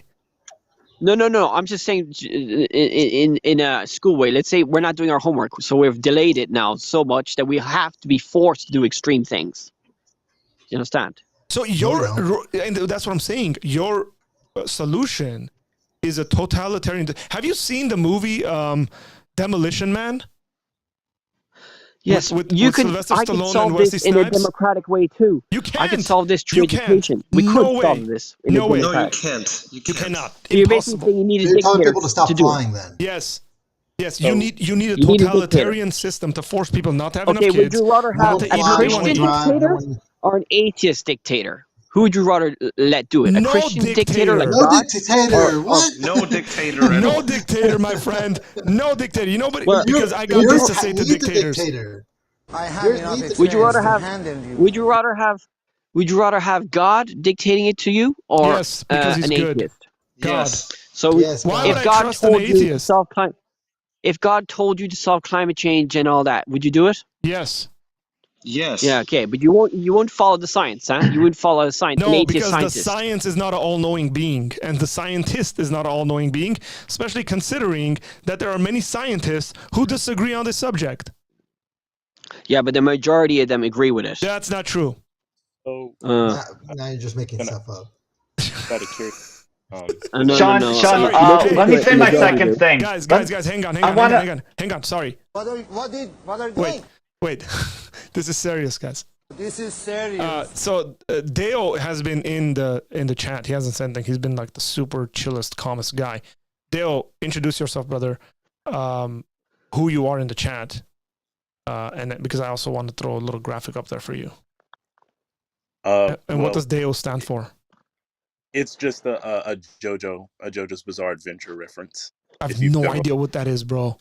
No. I'm just saying in a school way. Let's say we're not doing our homework, so we've delayed it now so much that we have to be forced to do extreme things. You understand? So and that's what I'm saying. Your solution is a totalitarian. Have you seen the movie Demolition Man? Yes, with I can Stallone solve and Wesley this in a Snipes? democratic way too. You can't. I can solve this through You education. Can't. We could solve this. No, you can't. You cannot. So you're basically saying you need a You're telling dictator people to stop do flying it. then. Yes. Yes, So you need a totalitarian system to force people not to have enough kids. Would you rather have to a eat what they want Christian to eat. dictator or an atheist dictator? Who would you rather let do it? A Christian dictator like No God? dictator. What? No dictator at all. No dictator, my friend. No dictator. You know, but Well, because I got this to say to dictators. I have enough experience Would you rather to have? handle you. Would you rather have God dictating it to you or Yes, because he's an good. atheist? God. Yes. So Yes, Why God. would if I God trust an told you to atheist? solve climate, if God told you to solve climate change and all that, would you do it? Yes. Yes. Yeah, okay, but you won't follow the science, huh? You wouldn't follow the science. An No, atheist because scientist. the science is not an all-knowing being, and the scientist is not an all-knowing being, especially considering that there are many scientists who disagree on this subject. Yeah, but the majority of them agree with it. That's not true. So, Now you're just making stuff up. out of curiosity, No, Sean, Sorry. let me Hey, say my hey, second hey. thing. Guys, hang on. Sorry. What are you doing? Wait. This is serious, guys. This is serious. So Deo has been in the chat. He hasn't said anything. He's been like the super chillest, calmest guy. Deo, introduce yourself, brother. Who you are in the chat, and because I also want to throw a little graphic up there for you. And what does Deo stand for? It's just a JoJo's Bizarre Adventure reference. I have no idea what that is, bro.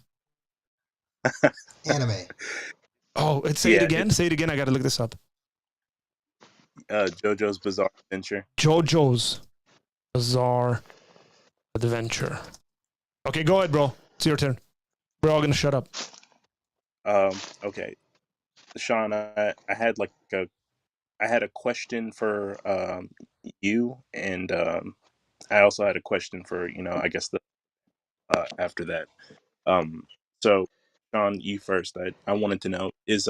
Anime. Oh, say it again. Say it again. I got to look this up. JoJo's Bizarre Adventure. JoJo's Bizarre Adventure. Okay, go ahead, bro. It's your turn. We're all gonna shut up. Okay, Sean, I had a question for you, and I also had a question for I guess the after that. So Sean, you first. I wanted to know is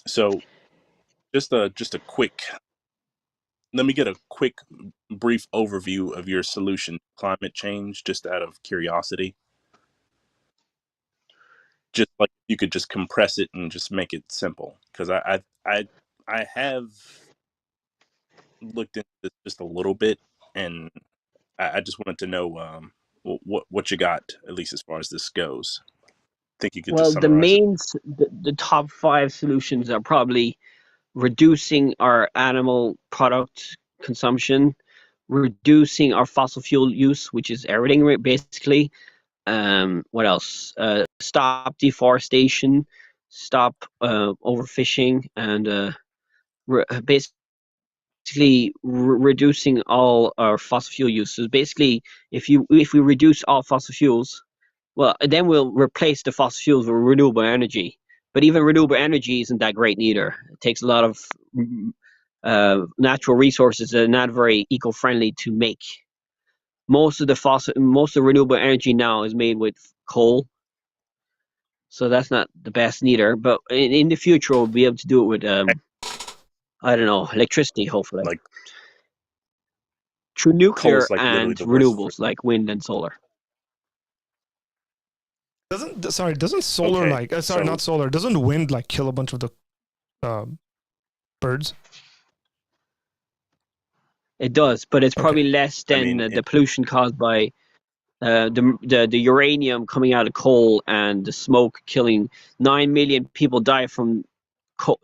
so just a quick. Let me get a quick, brief overview of your solution to climate change, just out of curiosity. Just like you could just compress it and just make it simple, because I have looked into this just a little bit, and I just wanted to know what you got, at least as far as this goes. I think you could just summarize the top 5 solutions are probably reducing our animal product consumption, reducing our fossil fuel use, which is everything basically. What else? Stop deforestation, stop overfishing, and basically reducing all our fossil fuel use. So basically, if we reduce all fossil fuels, well, then we'll replace the fossil fuels with renewable energy. But even renewable energy isn't that great neither. It takes a lot of natural resources that are not very eco-friendly to make. Most of the renewable energy now is made with coal, so that's not the best neither. But in the future, we'll be able to do it with I don't know, electricity, hopefully, like through nuclear like and renewables like wind and solar. Doesn't solar not solar? Doesn't wind kill a bunch of the birds? It does, but it's Okay. probably less I than mean, the pollution caused by the uranium coming out of coal and the smoke killing 9 million people die from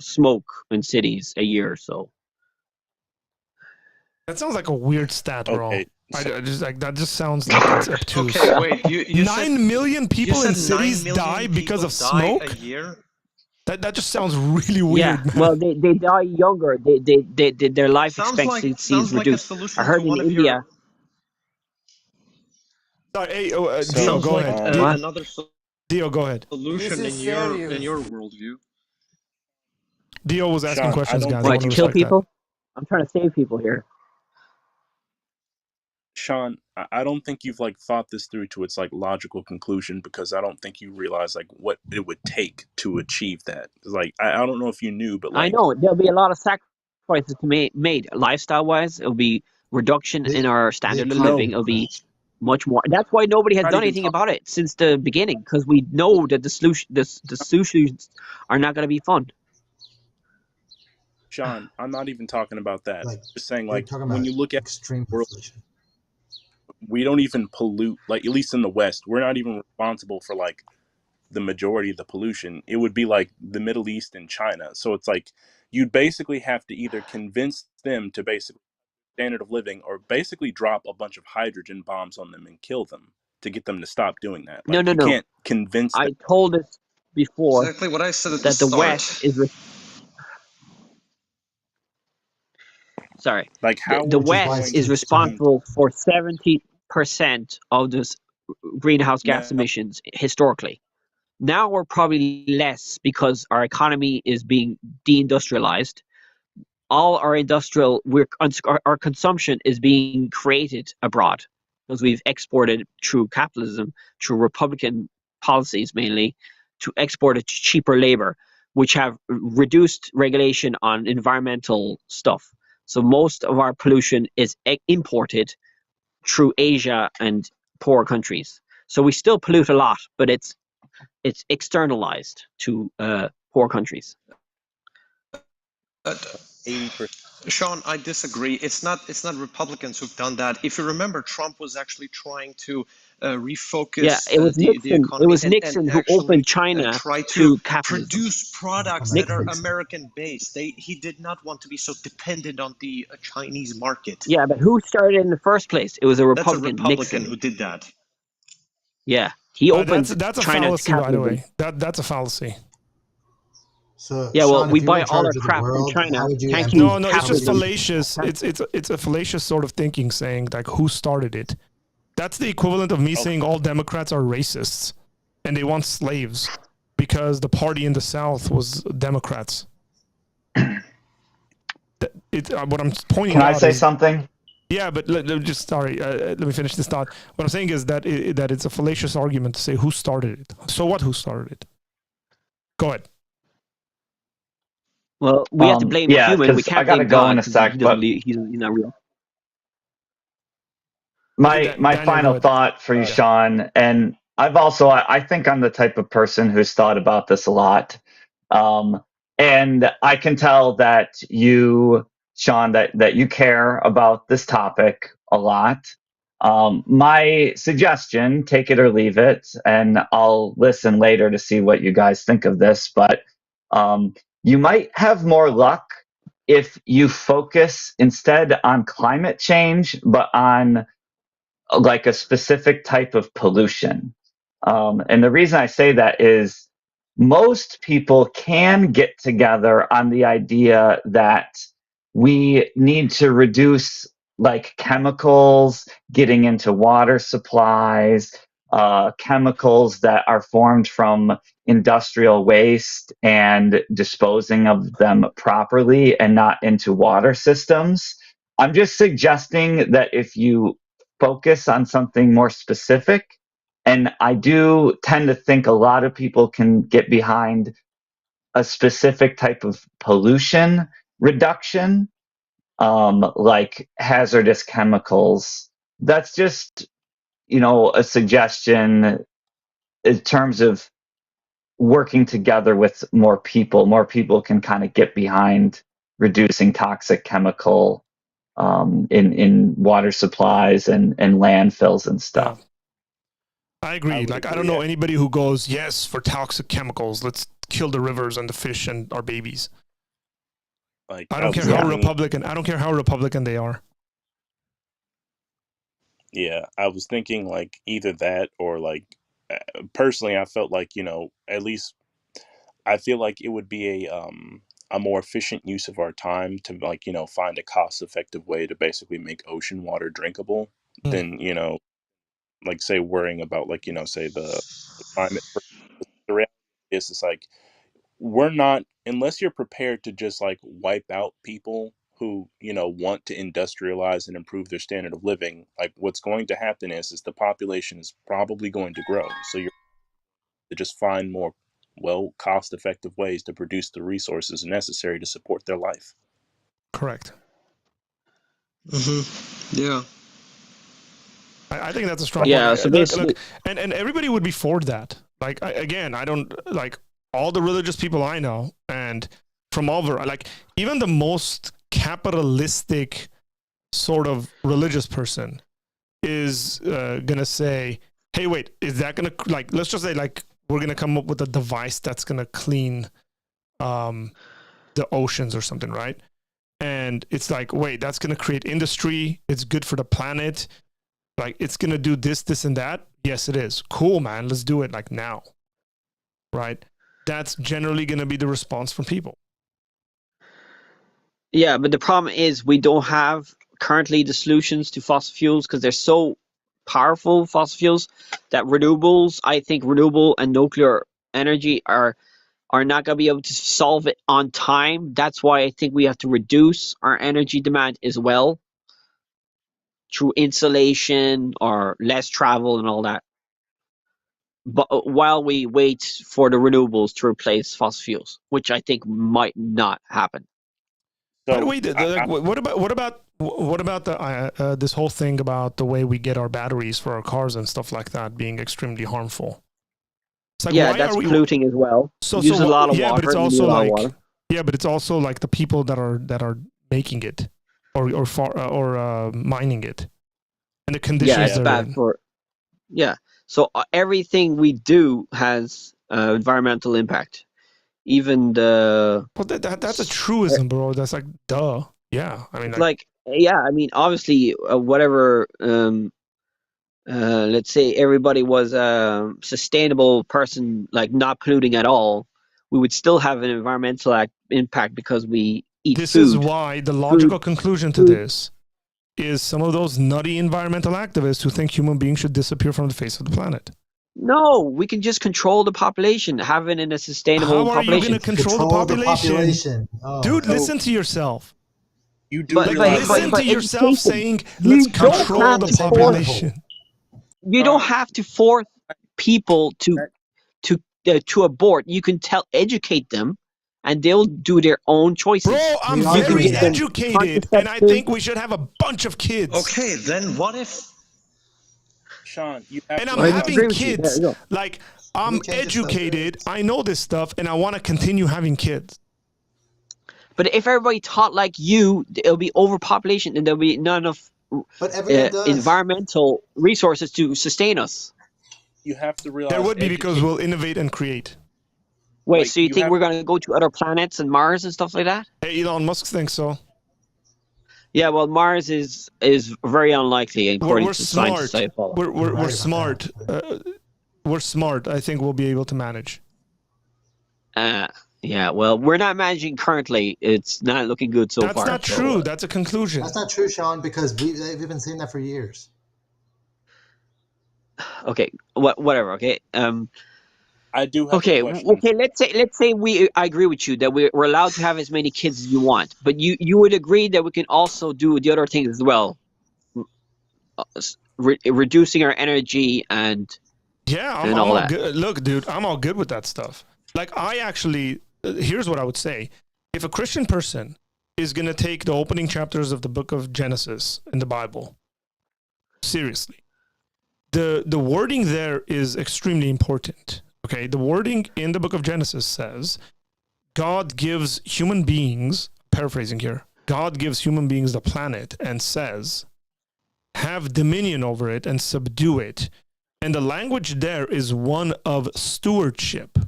smoke in cities a year. So That sounds like a weird stat, bro. okay. I So, just like that. Just sounds like it's obtuse. Okay, wait. You said 9 million people you in said 9 cities million die because people of die smoke. a year. That just sounds really yeah, weird, man. well, they die younger. Their life Sounds expectancy is like a reduced. I solution to heard in one of India. Sorry, hey, Dio, so go ahead. What? another Dio, go ahead. solution This is in your serious. worldview. Dio was asking Sean, I questions, don't guys. I Why, want to to kill respect that. people? I'm trying to save people here. Sean, I don't think you've like thought this through to its like logical conclusion, because I don't think you realize like what it would take to achieve that. Like I don't know if you knew, but I like know there'll be a lot of sacrifices to made lifestyle wise. It'll be reduction The, in our the standard of no, living. economy It'll be crash. much more. That's why nobody has not done even anything talking. about it since the beginning, because we know that the solutions are not going to be fun. Sean, I'm not even talking about that. Like Just saying, you're like talking when about you look at extreme the world, inflation. we don't even pollute. Like at least in the West, we're not even responsible for like the majority of the pollution. It would be like the Middle East and China. So it's like you'd basically have to either convince them to basically standard of living, or basically drop a bunch of hydrogen bombs on them and kill them to get them to stop doing that. No, Like no, you no. can't convince them. I told us before Exactly what I said at the that the start. West is sorry. Like how The are Which we is why West going is to it's extreme. responsible for 70% of this greenhouse gas no, emissions historically. Now we're probably less because our economy is being deindustrialized. All our our consumption is being created abroad because we've exported through capitalism, through Republican policies mainly, to export it to cheaper labor, which have reduced regulation on environmental stuff. So most of our pollution is imported through Asia and poor countries. So we still pollute a lot, but it's externalized to poor countries. Uh, 80%. Sean, I disagree. It's not Republicans who've done that. If you remember, Trump was actually trying to Yeah, refocus it was the Nixon. It economy was and Nixon who actually opened China try to to capitalism. produce products that are American based. American based. He did not want to be so dependent on the Chinese market. Yeah, but who started it in the first place? It was a That's a Republican, Republican Nixon. who did that. Yeah, he opened That's a China to fallacy, by the capitalism. way. That's a fallacy. So, Yeah, well, Sean, we if you were buy in all our charge of the crap from world, China. how would you Thank end you, No, no, it's just capitalism. fallacious. It's a fallacious sort of thinking, saying like who started it. That's the equivalent of me Okay. saying all Democrats are racists and they want slaves because the party in the South was Democrats. What I'm pointing Can I out say is, something? yeah, but let me finish this thought. What I'm saying is that that it's a fallacious argument to say who started it. So what? Who started it? Go ahead. Well, we have to blame Yeah, human. We because I can't gotta blame go God in a because sec, he doesn't. but He's not real. Okay, my Daniel, go final ahead. thought for you, Yeah. Sean, and I think I'm the type of person who's thought about this a lot. And I can tell that you, Sean, that you care about this topic a lot. My suggestion, take it or leave it, and I'll listen later to see what you guys think of this, but you might have more luck if you focus instead on climate change, but on like a specific type of pollution. And the reason I say that is most people can get together on the idea that we need to reduce like chemicals getting into water supplies, chemicals that are formed from industrial waste and disposing of them properly and not into water systems. I'm just suggesting that if you focus on something more specific, and I do tend to think a lot of people can get behind a specific type of pollution reduction, like hazardous chemicals. That's just, a suggestion in terms of working together with more people. More people can kind of get behind reducing toxic chemical in water supplies and landfills and stuff. I agree. I don't know anybody who goes, yes, for toxic chemicals, let's kill the rivers and the fish and our babies. Like, I don't care how Republican. I don't care how Republican they are. Yeah, I was thinking like either that or like personally, I felt like, you know, at least I feel like it would be a more efficient use of our time to, like, you know, find a cost-effective way to basically make ocean water drinkable than, you know, like, say, worrying about, like, you know, say the climate. The reality is, it's like, we're not, unless you're prepared to just like wipe out people who, you know, want to industrialize and improve their standard of living, like what's going to happen is the population is probably going to grow. So you're to just find more, well, cost-effective ways to produce the resources necessary to support their life. Correct. Yeah. I think that's a strong point. So basically, look, and everybody would be for that. Like, again, I don't, like, all the religious people I know, and from all over, like, even the most capitalistic sort of religious person is gonna say, hey, wait, is that gonna, like, let's just say, like, we're gonna come up with a device that's gonna clean the oceans or something, right? And it's like, wait, that's gonna create industry, it's good for the planet, like, it's gonna do this, this, and that. Yes, it is. Cool, man, let's do it, like, now, right? That's generally gonna be the response from people. Yeah, but the problem is we don't have currently the solutions to fossil fuels because they're so powerful, fossil fuels, that renewables, I think renewable and nuclear energy are not going to be able to solve it on time. That's why I think we have to reduce our energy demand as well through insulation or less travel and all that. But while we wait for the renewables to replace fossil fuels, which I think might not happen. So, by the way, what about the this whole thing about the way we get our batteries for our cars and stuff like that being extremely harmful? It's like, yeah, that's polluting as well. Use a lot of water. But it's also like, yeah, but it's also like the people that are making it or mining it, and the conditions. Yeah, it's bad for. Yeah, so everything we do has environmental impact. Even the. Well, that's a truism, bro. That's like, duh. Yeah, I mean, yeah, I mean, obviously, whatever. Let's say everybody was a sustainable person, like not polluting at all, we would still have an environmental impact because we eat this food. This is why the logical conclusion to this is some of those nutty environmental activists who think human beings should disappear from the face of the planet. No, we can just control the population, have it in a sustainable population. How are you going to control the population? Oh. Dude, listen to yourself. You do listen to yourself saying, let's control the population. You don't have to force people to abort. You can educate them, and they'll do their own choices. Bro, I'm very educated, and I think we should have a bunch of kids. Okay, then what if... Sean, you have and I'm having kids. Yeah, like, I'm educated, I know this stuff, and I want to continue having kids. But if everybody taught like you, it'll be overpopulation, and there'll be not enough environmental resources to sustain us. You have to realize there would be because we'll innovate and create. Wait, like, so you think we're going to go to other planets and Mars and stuff like that? Hey, Elon Musk thinks so. Yeah, well, Mars is very unlikely according to scientists I follow. We're smart. We're smart. I think we'll be able to manage. Yeah, well, we're not managing currently. It's not looking good so far. That's not true. That's a conclusion. That's not true, Sean, because we've been saying that for years. Okay, whatever. Okay. I do have okay. Let's say I agree with you that we're allowed to have as many kids as you want, but you would agree that we can also do the other things as well, reducing our energy and I'm all good. Look, dude, I'm all good with that stuff. Like, I actually, here's what I would say: if a Christian person is going to take the opening chapters of the book of Genesis in the Bible seriously, the wording there is extremely important. Okay, the wording in the book of Genesis says God gives human beings, paraphrasing here, God gives human beings the planet and says, have dominion over it and subdue it. And the language there is one of stewardship.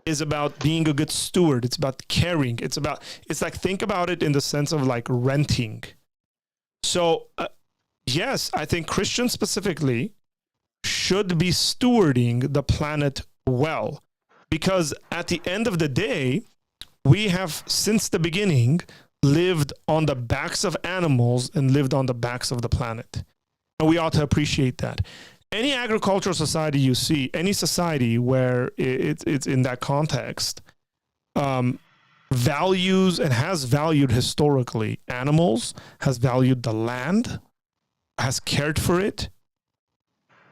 Is about being a good steward. It's about caring. It's like, think about it in the sense of like renting. So yes, I think Christians specifically should be stewarding the planet well, because at the end of the day, we have since the beginning lived on the backs of animals and lived on the backs of the planet. And we ought to appreciate that. Any agricultural society you see, any society where it's in that context, values and has valued historically animals, has valued the land, has cared for it,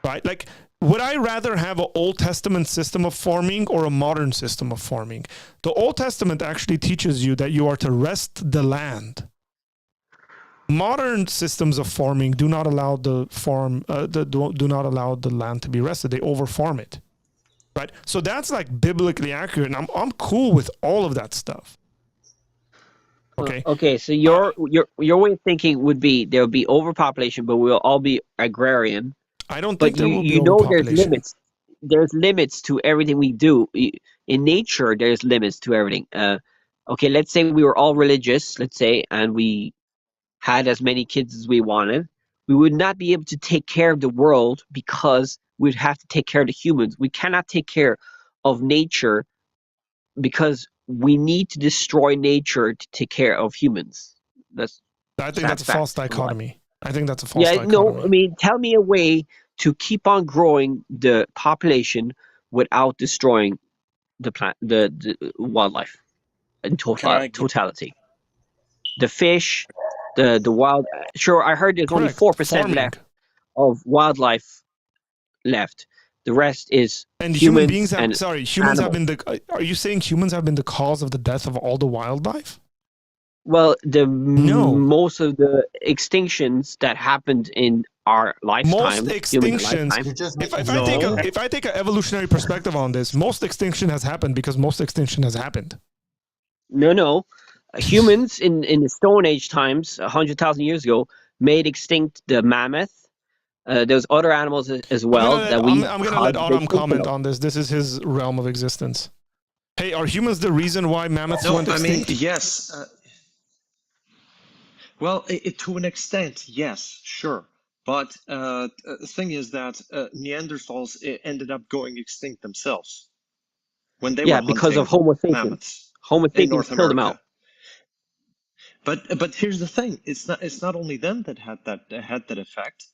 right? Like, would I rather have an Old Testament system of farming or a modern system of farming? The Old Testament actually teaches you that you are to rest the land. Modern systems of farming do not allow the do not allow the land to be rested. They overfarm it, right? So that's like biblically accurate, and I'm cool with all of that stuff. Okay. Okay. So your way of thinking would be there would be overpopulation, but we'll all be agrarian. I don't think But there will be you know there's overpopulation. limits. There's limits to everything we do. In nature, there's limits to everything. Okay, let's say we were all religious, let's say, and we had as many kids as we wanted. We would not be able to take care of the world because we'd have to take care of the humans. We cannot take care of nature because we need to destroy nature to take care of humans. I think that's a false dichotomy. I think that's a false dichotomy. No, I mean, tell me a way to keep on growing the population without destroying the wildlife in totality. The fish, the wild. Sure, I heard there's only 4% left of wildlife left. The rest is and human beings have, animals. have been the. Are you saying humans have been the cause of the death of all the wildlife? Well, most of the extinctions that happened in our lifetime. Most extinctions. If I take an evolutionary perspective on this, most extinction has happened because most extinction has happened. No. Humans in the Stone Age times, 100,000 years ago, made extinct the mammoth. There's other animals as well I'm going to let Autumn comment on this. This is his realm of existence. Hey, are humans the reason why mammoths went extinct? Yes. Well, to an extent, yes, sure. But the thing is that Neanderthals ended up going extinct themselves when they were because of Homo sapiens. Mammoths. Homo in sapiens North killed them America. out. But here's the thing: it's not only them that had that effect.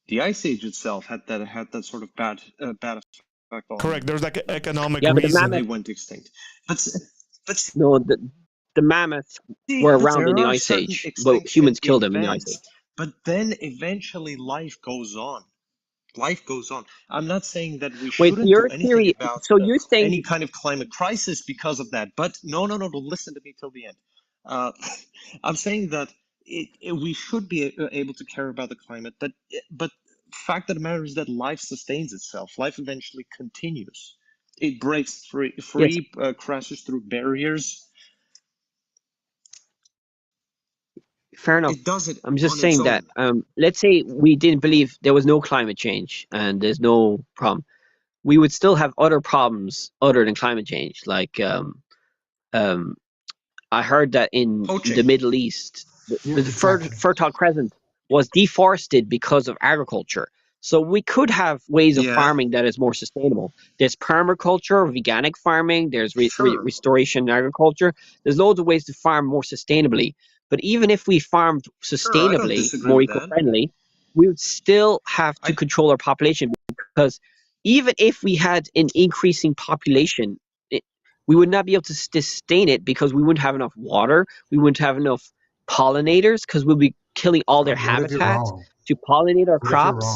The Ice Age itself had that sort of bad effect on. Correct. There's like an economic but reason they went extinct. But no, the mammoths were around in the Ice Age, but humans killed them in the Ice Age. But then eventually life goes on. Life goes on. I'm not saying that we shouldn't do anything about you're saying any kind of climate crisis because of that. But no, listen to me till the end. I'm saying that we should be able to care about the climate, but fact of the matter is that life sustains itself. Life eventually continues. It breaks free, crashes through barriers. Fair enough. It does it. I'm just saying that. Let's say we didn't believe there was no climate change and there's no problem. We would still have other problems other than climate change. Like, I heard that in the Middle East, the Fertile Crescent was deforested because of agriculture. So we could have ways of farming that is more sustainable. There's permaculture, veganic farming. There's restoration agriculture. There's loads of ways to farm more sustainably. But even if we farmed sustainably, more eco-friendly, we would still have to control our population, because even if we had an increasing population, we would not be able to sustain it because we wouldn't have enough water. We wouldn't have enough pollinators because we'll be killing all their habitats to pollinate our crops.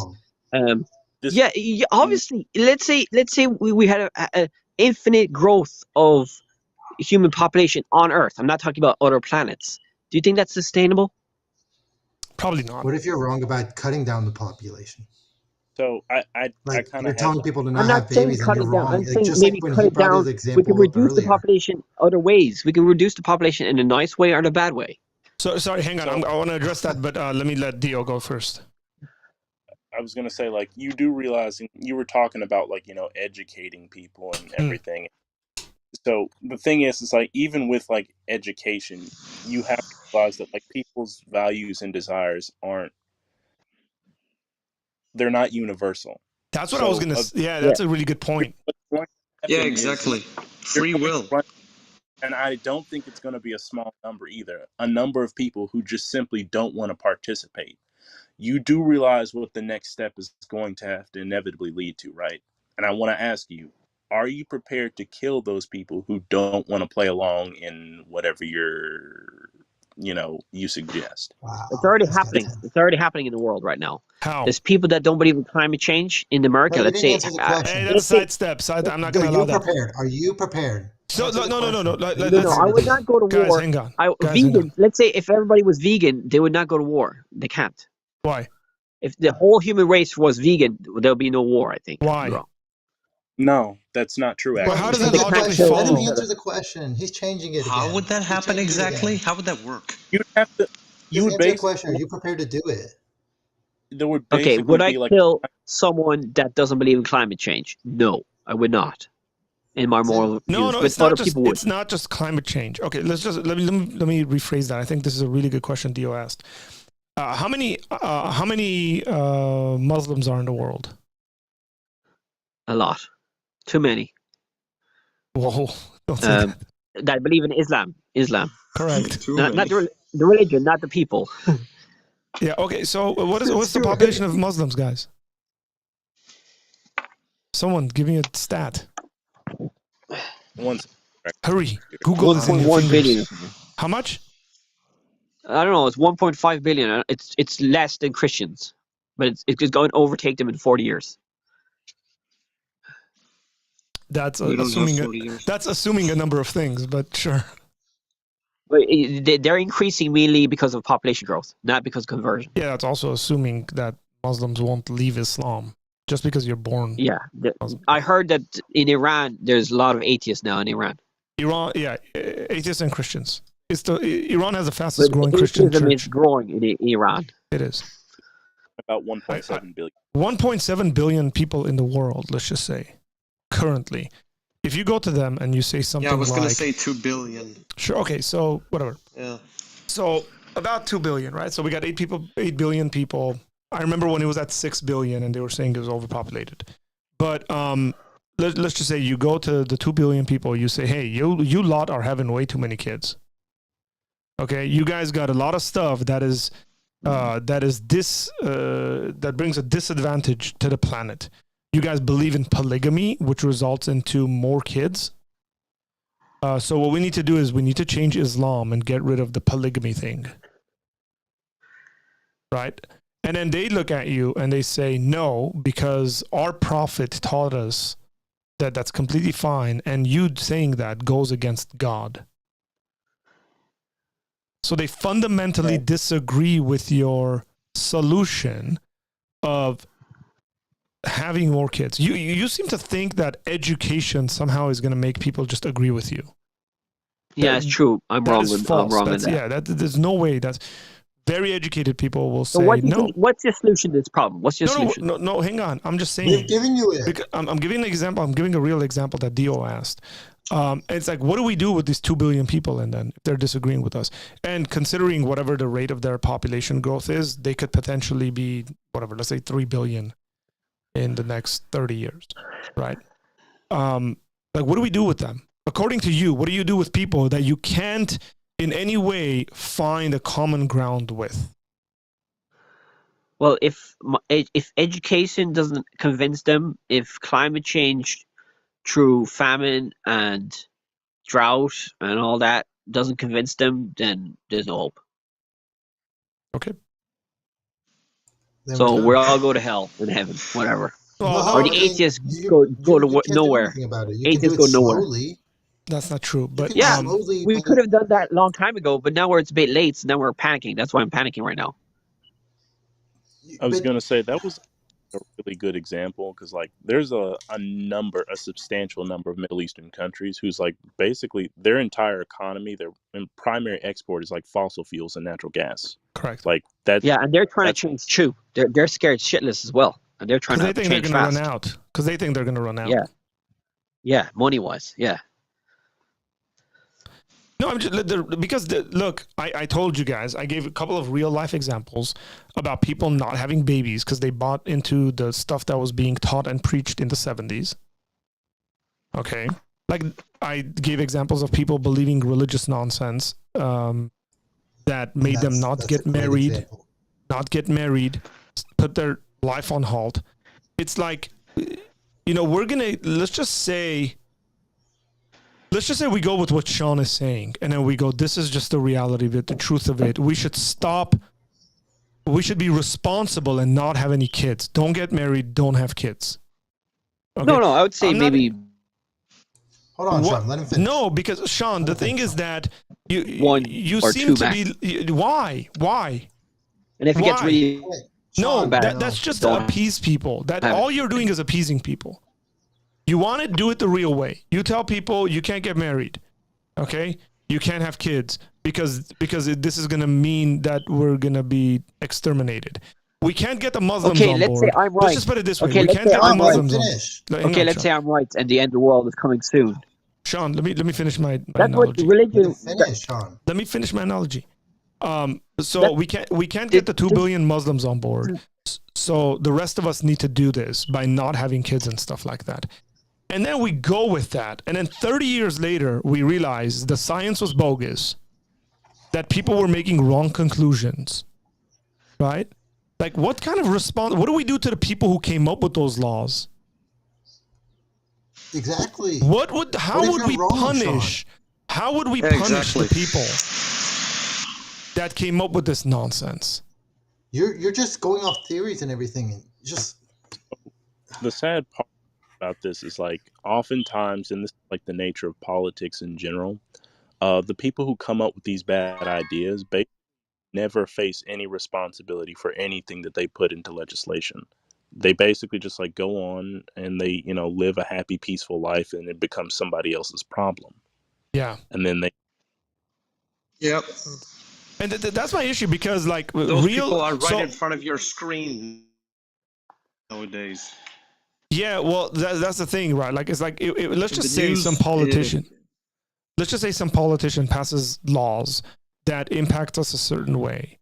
Obviously, let's say we had an infinite growth of human population on Earth. I'm not talking about other planets. Do you think that's sustainable? Probably not. What if you're wrong about cutting down the population? So I kind of you're telling people to not I'm not have babies, and you're down. wrong. I'm saying just maybe like when cut he it brought down. his We can example up reduce the earlier. population other ways. We can reduce the population in a nice way or in a bad way. So sorry, hang on. I want to address that, but let me let Dio go first. I was gonna say, like, you do realize you were talking about, like, educating people and everything. So the thing is, it's like, even with like education, you have to realize that like people's values and desires they're not universal. That's what I was gonna. Yeah, that's a really good point. Yeah, exactly. Free will. And I don't think it's going to be a small number either. A number of people who just simply don't want to participate. You do realize what the next step is going to have to inevitably lead to, right? And I want to ask you, are you prepared to kill those people who don't want to play along in whatever you suggest? Wow, it's already happening. It's already happening in the world right now. How? There's people that don't believe in climate change in America. No, you Let's didn't say, answer the question. Hey, that's sidestep. I'm not going to allow that. Prepared? Are you prepared? So no. No, I would not go to Guys, war. hang on. Vegan. Let's say if everybody was vegan, they would not go to war. They can't. Why? If the whole human race was vegan, there'll be no war, I think. Why? No, that's not true. Actually, well, how does that logically follow? Let him answer the question. He's changing it again. How would that happen exactly? How would that work? You'd have to. You would answer the question. Are you prepared to do it? There would okay, would I be kill someone that doesn't believe in climate change? No, I would not. In my moral views, no, it's not just climate change. Okay, let me rephrase that. I think this is a really good question Dio asked. How many Muslims are in the world? A lot, too many. Whoa! Don't say that. That believe in Islam. Correct. Not the religion, not the people. Yeah. Okay. So what's the population of Muslims, guys? Someone give me a stat. Hurry! Google is in your 1.1 billion. How much? I don't know. It's 1.5 billion. It's less than Christians, but it's going to overtake them in 40 years. That's assuming a number of things, but sure. But they're increasing mainly because of population growth, not because of conversion. Yeah, that's also assuming that Muslims won't leave Islam just because you're born. Yeah, I heard that in Iran, there's a lot of atheists now in Iran. Iran, yeah, atheists and Christians. Iran has the fastest growing Christian church. Is growing in Iran. It is. About 1.7 billion. 1.7 billion people in the world, let's just say, currently. If you go to them and you say something like... Yeah, I was going to say 2 billion. Sure, okay, so whatever. Yeah. So about 2 billion, right? So we got 8 billion people. I remember when it was at 6 billion and they were saying it was overpopulated. But let's just say you go to the 2 billion people, you say, hey, you lot are having way too many kids. Okay, you guys got a lot of stuff that brings a disadvantage to the planet. You guys believe in polygamy, which results into more kids. So what we need to do is we need to change Islam and get rid of the polygamy thing. Right? And then they look at you and they say, no, because our prophet taught us that that's completely fine. And you saying that goes against God. So they fundamentally disagree with your solution of having more kids. You seem to think that education somehow is going to make people just agree with you. Yeah, it's true. I'm wrong with that. Yeah, there's no way. That's very educated people will say no. What's your solution to this problem? What's your solution? No, hang on. I'm just saying. We're giving you it. I'm giving an example. I'm giving a real example that Dio asked. It's like, what do we do with these 2 billion people? And then if they're disagreeing with us, and considering whatever the rate of their population growth is, they could potentially be whatever, let's say 3 billion in the next 30 years, right? Like, what do we do with them? According to you, what do you do with people that you can't in any way find a common ground with? Well, if education doesn't convince them, if climate change through famine and drought and all that doesn't convince them, then there's no hope. Okay. So we'll all go to hell in heaven, whatever. Well, or the atheists go to nowhere. Atheists go nowhere. That's not true. But yeah, we could have done that a long time ago, but now it's a bit late, so now we're panicking. That's why I'm panicking right now. I was going to say that was a really good example because like there's a substantial number of Middle Eastern countries who's like basically their entire economy, their primary export is like fossil fuels and natural gas. Correct. Like that. Yeah, and they're trying to change too. They're scared shitless as well, and they're trying to Because they think change they're going to fast. run out. Because they think they're going to run out. Yeah, money wise, yeah. No, I'm just because look, I told you guys, I gave a couple of real life examples about people not having babies because they bought into the stuff that was being taught and preached in the 70s. Okay, like I gave examples of people believing religious nonsense that made them not get married, put their life on halt. It's like, let's just say we go with what Sean is saying, and then we go, this is just the reality of it, the truth of it. We should stop. We should be responsible and not have any kids. Don't get married. Don't have kids. Okay? No, I would say maybe. Hold on, Sean. Let him finish. No, because Sean, the thing is that you or seem two to be. Why? And if it gets really that's just to appease people. That all you're doing is appeasing people. You want to do it the real way. You tell people you can't get married, okay? You can't have kids because this is going to mean that we're going to be exterminated. We can't get the Muslims on board. Okay, let's say I'm right. Let's just put it this way. Okay, We can't get the Muslims on board. Okay, let's say I'm right and the end of the world is coming soon. Sean, let me finish my That's analogy. what religion. Finish, Sean. Let me finish my analogy. So we can't get the 2 billion Muslims on board. So the rest of us need to do this by not having kids and stuff like that. And then we go with that. And then 30 years later, we realize the science was bogus, that people were making wrong conclusions, right? Like what kind of response, what do we do to the people who came up with those laws? Exactly. How would we punish the people that came up with this nonsense? You're just going off theories and everything, and just the sad part about this is like oftentimes, and this is like the nature of politics in general, the people who come up with these bad ideas basically never face any responsibility for anything that they put into legislation. They basically just like go on and they live a happy, peaceful life, and it becomes somebody else's problem. Yeah. And then they and that's my issue, because like those people are right in front of your screen nowadays. Yeah, well, that's the thing, right? Like, it's like, let's just say some politician passes laws that impact us a certain way.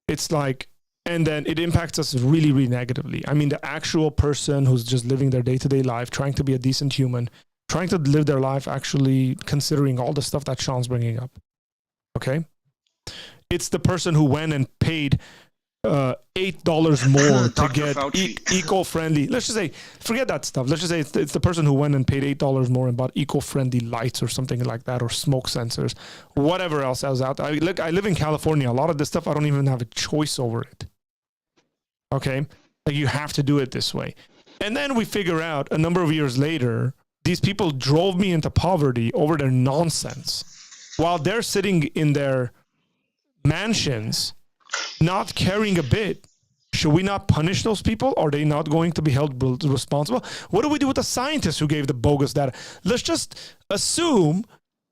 It's like, and then it impacts us really, really negatively. I mean, the actual person who's just living their day-to-day life, trying to be a decent human, trying to live their life actually considering all the stuff that Sean's bringing up. Okay? It's the person who went and paid $8 more to get eco-friendly. Let's just say, forget that stuff. Let's just say it's the person who went and paid $8 more and bought eco-friendly lights or something like that, or smoke sensors, whatever else I was out there. I live in California. A lot of this stuff, I don't even have a choice over it. Okay? Like, you have to do it this way. And then we figure out a number of years later, these people drove me into poverty over their nonsense while they're sitting in their mansions not caring a bit. Should we not punish those people? Are they not going to be held responsible? What do we do with the scientists who gave the bogus data? Let's just assume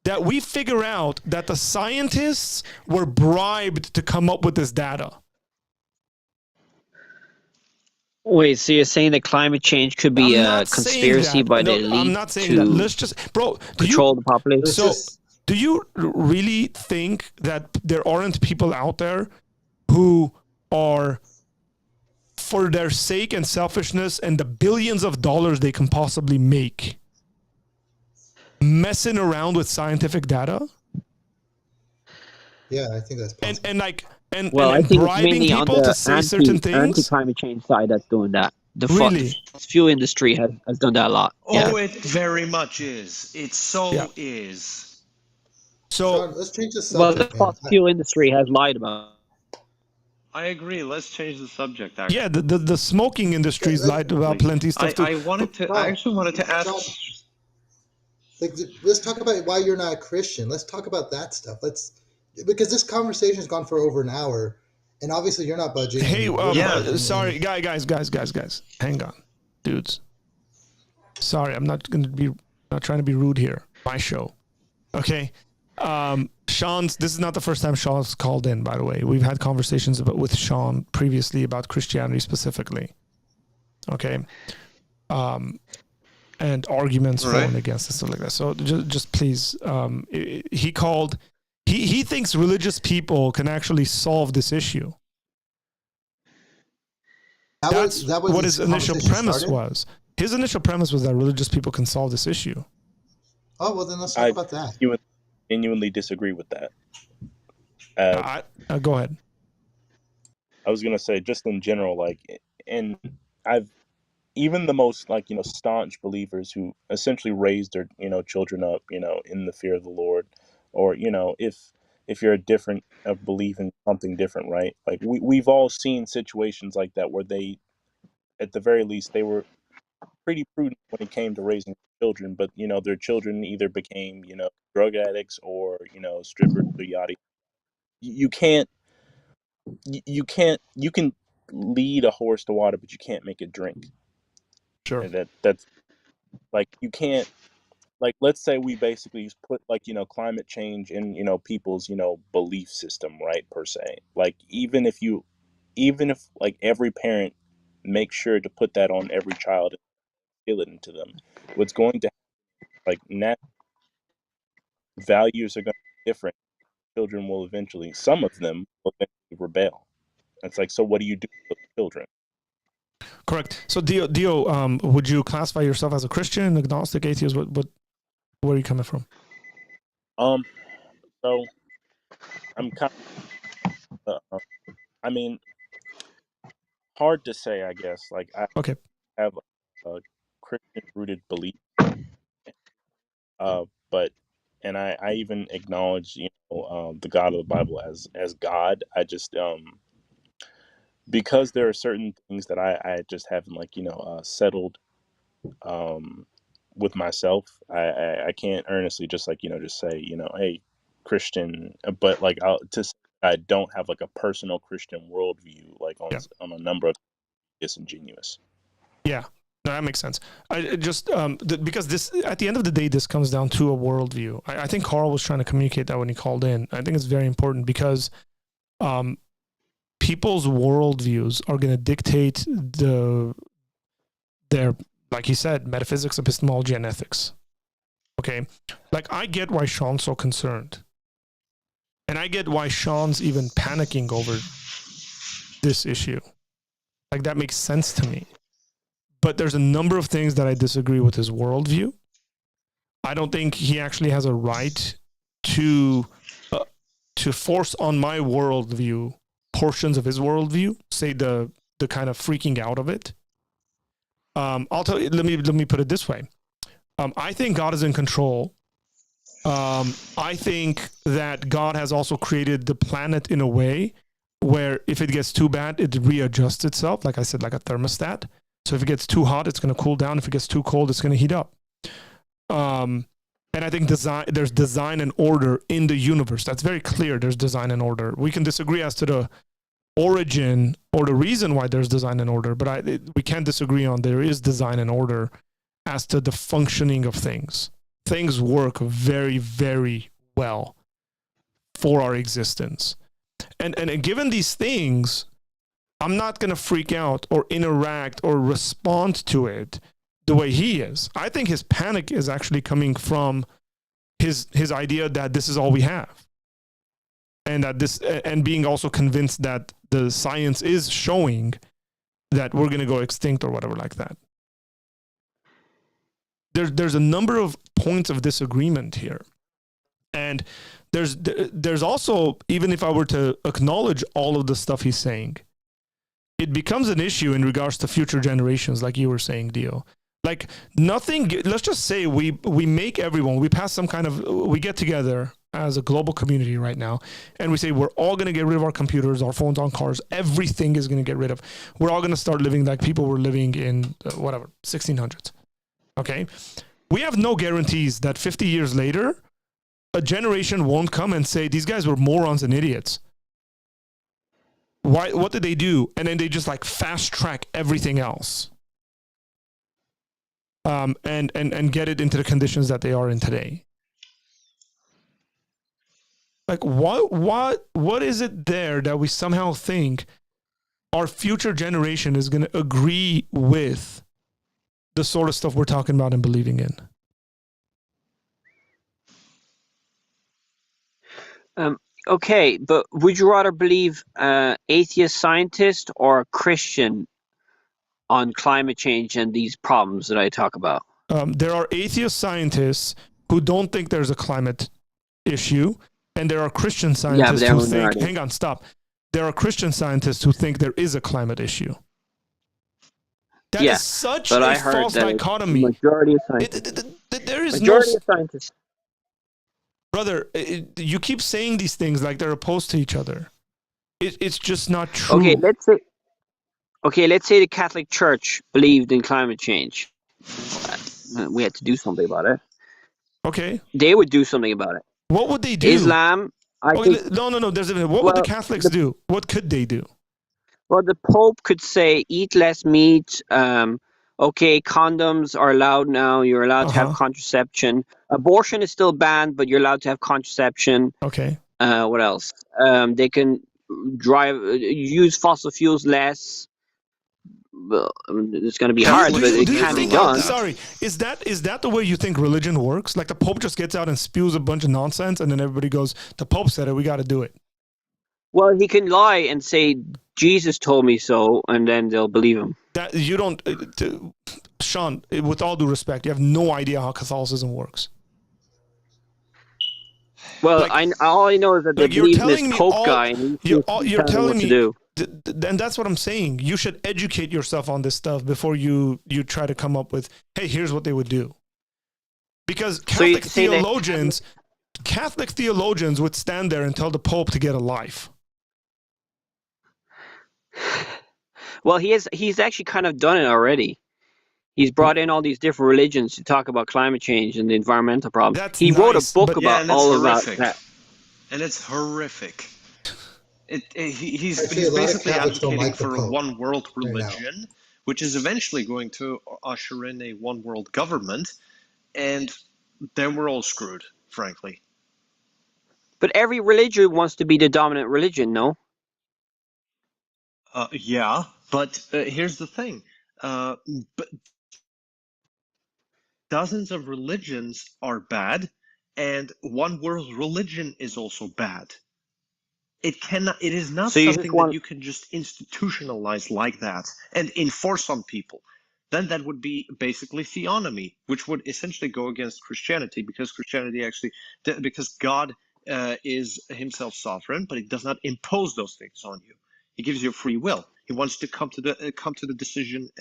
that we figure out that the scientists were bribed to come up with this data. Wait, so you're saying that climate change could be a conspiracy by the elite? I'm not saying that. Let's just, control the population. So, do you really think that there aren't people out there who are, for their sake and selfishness and the billions of dollars they can possibly make, messing around with scientific data? Yeah, I think that's possible. And I think bribing it's people to say certain things? Anti-climate change side that's doing that. The fuel industry has done that a lot. Oh, it very much is. It is. So Sean, let's change the subject. Well, the fuel industry has lied about. I agree. Let's change the subject. Actually. Yeah, the smoking indry's lied about plenty of stuff too. I actually wanted to ask. Let's talk about why you're not a Christian. Let's talk about that stuff. Because this conversation has gone for over an hour, And obviously, you're not budging. Hey, Yeah. sorry, guys, hang on, dudes. Sorry, I'm not trying to be rude here. My show, okay. Sean's. This is not the first time Sean's called in. By the way, we've had conversations with Sean previously about Christianity specifically. Okay, and arguments for and against and stuff like that. So just please, he called. He thinks religious people can actually solve this issue. That's what his initial premise was. His initial premise was that religious people can solve this issue. Oh, well, then let's talk about that. I genuinely disagree with that. Go ahead. I was going to say, just in general, like, and even the most, like, staunch believers who essentially raised their, children up, in the fear of the Lord, or, if you're a belief in something different, right? Like, we've all seen situations like that where they, at the very least, they were pretty prudent when it came to raising children, but their children either became drug addicts or strippers or yada. You can lead a horse to water, but you can't make it drink. Sure. And that's like, you can't, like, let's say we basically put, like, climate change in people's belief system, right, per se. Like, even if like every parent makes sure to put that on every child and instill it into them, what's going to, like, values are going to be different. Children will eventually, some of them will eventually rebel. It's like, so what do you do with children? Correct. So Dio, would you classify yourself as a Christian, agnostic, atheist? Where are you coming from? So I'm kind of, I mean, hard to say, I guess. Like, I have a Christian-rooted belief, but I even acknowledge, the God of the Bible as God. I just because there are certain things that I just haven't, like, settled with myself. I can't earnestly just, like, just say, hey, Christian, but, like, I don't have, like, a personal Christian worldview, like, on a number of disingenuous. Yeah, no, that makes sense. I just because this, at the end of the day, this comes down to a worldview. I think Carl was trying to communicate that when he called in. I think it's very important because people's worldviews are going to dictate their, like he said, metaphysics, epistemology, and ethics. Okay, like, I get why Sean's so concerned, and I get why Sean's even panicking over this issue. Like, that makes sense to me. But there's a number of things that I disagree with his worldview. I don't think he actually has a right to force on my worldview portions of his worldview, say the kind of freaking out of it. I'll tell you, let me put it this way. I think God is in control. I think that God has also created the planet in a way where if it gets too bad, it readjusts itself, like I said, like a thermostat. So if it gets too hot, it's going to cool down. If it gets too cold, it's going to heat up. And I think there's design and order in the universe. That's very clear. There's design and order. We can disagree as to the origin or the reason why there's design and order, but we can't disagree on there is design and order as to the functioning of things. Things work very, very well for our existence. And given these things, I'm not going to freak out or interact or respond to it the way he is. I think his panic is actually coming from his idea that this is all we have. And that and being also convinced that the science is showing that we're going to go extinct or whatever like that. There's a number of points of disagreement here. And there's also, even if I were to acknowledge all of the stuff he's saying, it becomes an issue in regards to future generations, like you were saying, Dio. Like, nothing, let's just say we make everyone, we pass some kind of, we get together as a global community right now, and we say we're all going to get rid of our computers, our phones, our cars, everything is going to get rid of. We're all going to start living like people were living in, 1600s. Okay? We have no guarantees that 50 years later, a generation won't come and say, these guys were morons and idiots. What did they do? And then they just like fast track everything else. And get it into the conditions that they are in today. Like what is it there that we somehow think our future generation is going to agree with the sort of stuff we're talking about and believing in? Okay, but would you rather believe atheist scientist or a Christian on climate change and these problems that I talk about? There are atheist scientists who don't think there's a climate issue, and there are Christian scientists who think, hang on, stop. There are Christian scientists who think there is a climate issue. That is such a false dichotomy. Majority of scientists. There is majority of scientists. Brother, you keep saying these things like they're opposed to each other. It's just not true. Okay, let's say the Catholic Church believed in climate change. We had to do something about it. Okay. They would do something about it. What would they do? Islam. No. What would the Catholics do? What could they do? Well, the Pope could say, eat less meat. Okay, condoms are allowed now. You're allowed to have contraception. Abortion is still banned, but you're allowed to have contraception. Okay. What else? They can use fossil fuels less. Well, it's going to be hard, but it can be done. Sorry, is that the way you think religion works? Like the Pope just gets out and spews a bunch of nonsense, and then everybody goes, "The Pope said it. We got to do it." Well, he can lie and say, "Jesus told me so," and then they'll believe him. That you don't, Sean. With all due respect, you have no idea how Catholicism works. Well, all I know is that they believe in this Pope guy, and you're telling me what to do. And that's what I'm saying. You should educate yourself on this stuff before you try to come up with, hey, here's what they would do. Because Catholic theologians would stand there and tell the Pope to get a life. Well, he's actually kind of done it already. He's brought in all these different religions to talk about climate change and the environmental problems. He wrote a book about all of that. And it's horrific. He's basically advocating for a one world religion, which is eventually going to usher in a one world government, and then we're all screwed, frankly. But every religion wants to be the dominant religion, no? Yeah, but here's the thing. But dozens of religions are bad, and one world religion is also bad. It is not something that you can just institutionalize like that and enforce on people. Then that would be basically theonomy, which would essentially go against Christianity, because because God is himself sovereign, but he does not impose those things on you. He gives you free will. He wants to come to the decision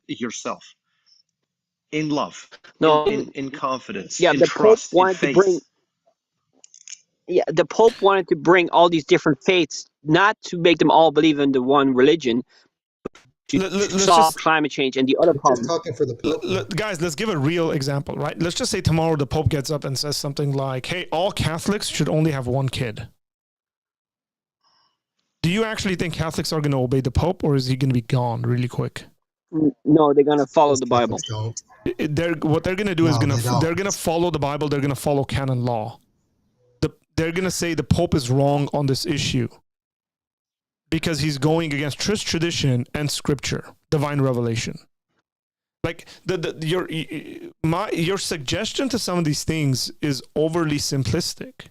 yourself, in love, in confidence, in trust, in faith. The Pope wanted to bring all these different faiths, not to make them all believe in the one religion, to solve climate change and the other problems. Talking for the Pope. Guys, let's give a real example, right? Let's just say tomorrow the Pope gets up and says something like, hey, all Catholics should only have one kid. Do you actually think Catholics are going to obey the Pope, or is he going to be gone really quick? No, they're going to follow the Bible. What they're going to do is they're going to follow the Bible. They're going to follow canon law. They're going to say the Pope is wrong on this issue because he's going against tradition and scripture, divine revelation. Like your suggestion to some of these things is overly simplistic.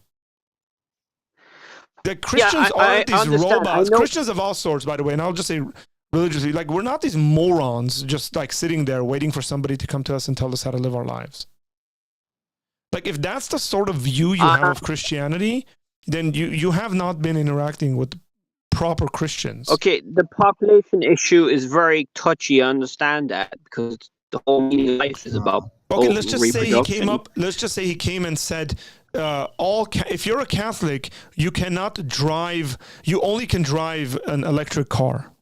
The Christians aren't these robots. Christians of all sorts, by the way, and I'll just say religiously, like we're not these morons just like sitting there waiting for somebody to come to us and tell us how to live our lives. Like, if that's the sort of view you have of Christianity, then you have not been interacting with proper Christians. Okay, the population issue is very touchy. I understand that, because the whole meaning of life is about let's just say he came up. Let's just say he came and said, if you're a Catholic, you cannot drive. You only can drive an electric car.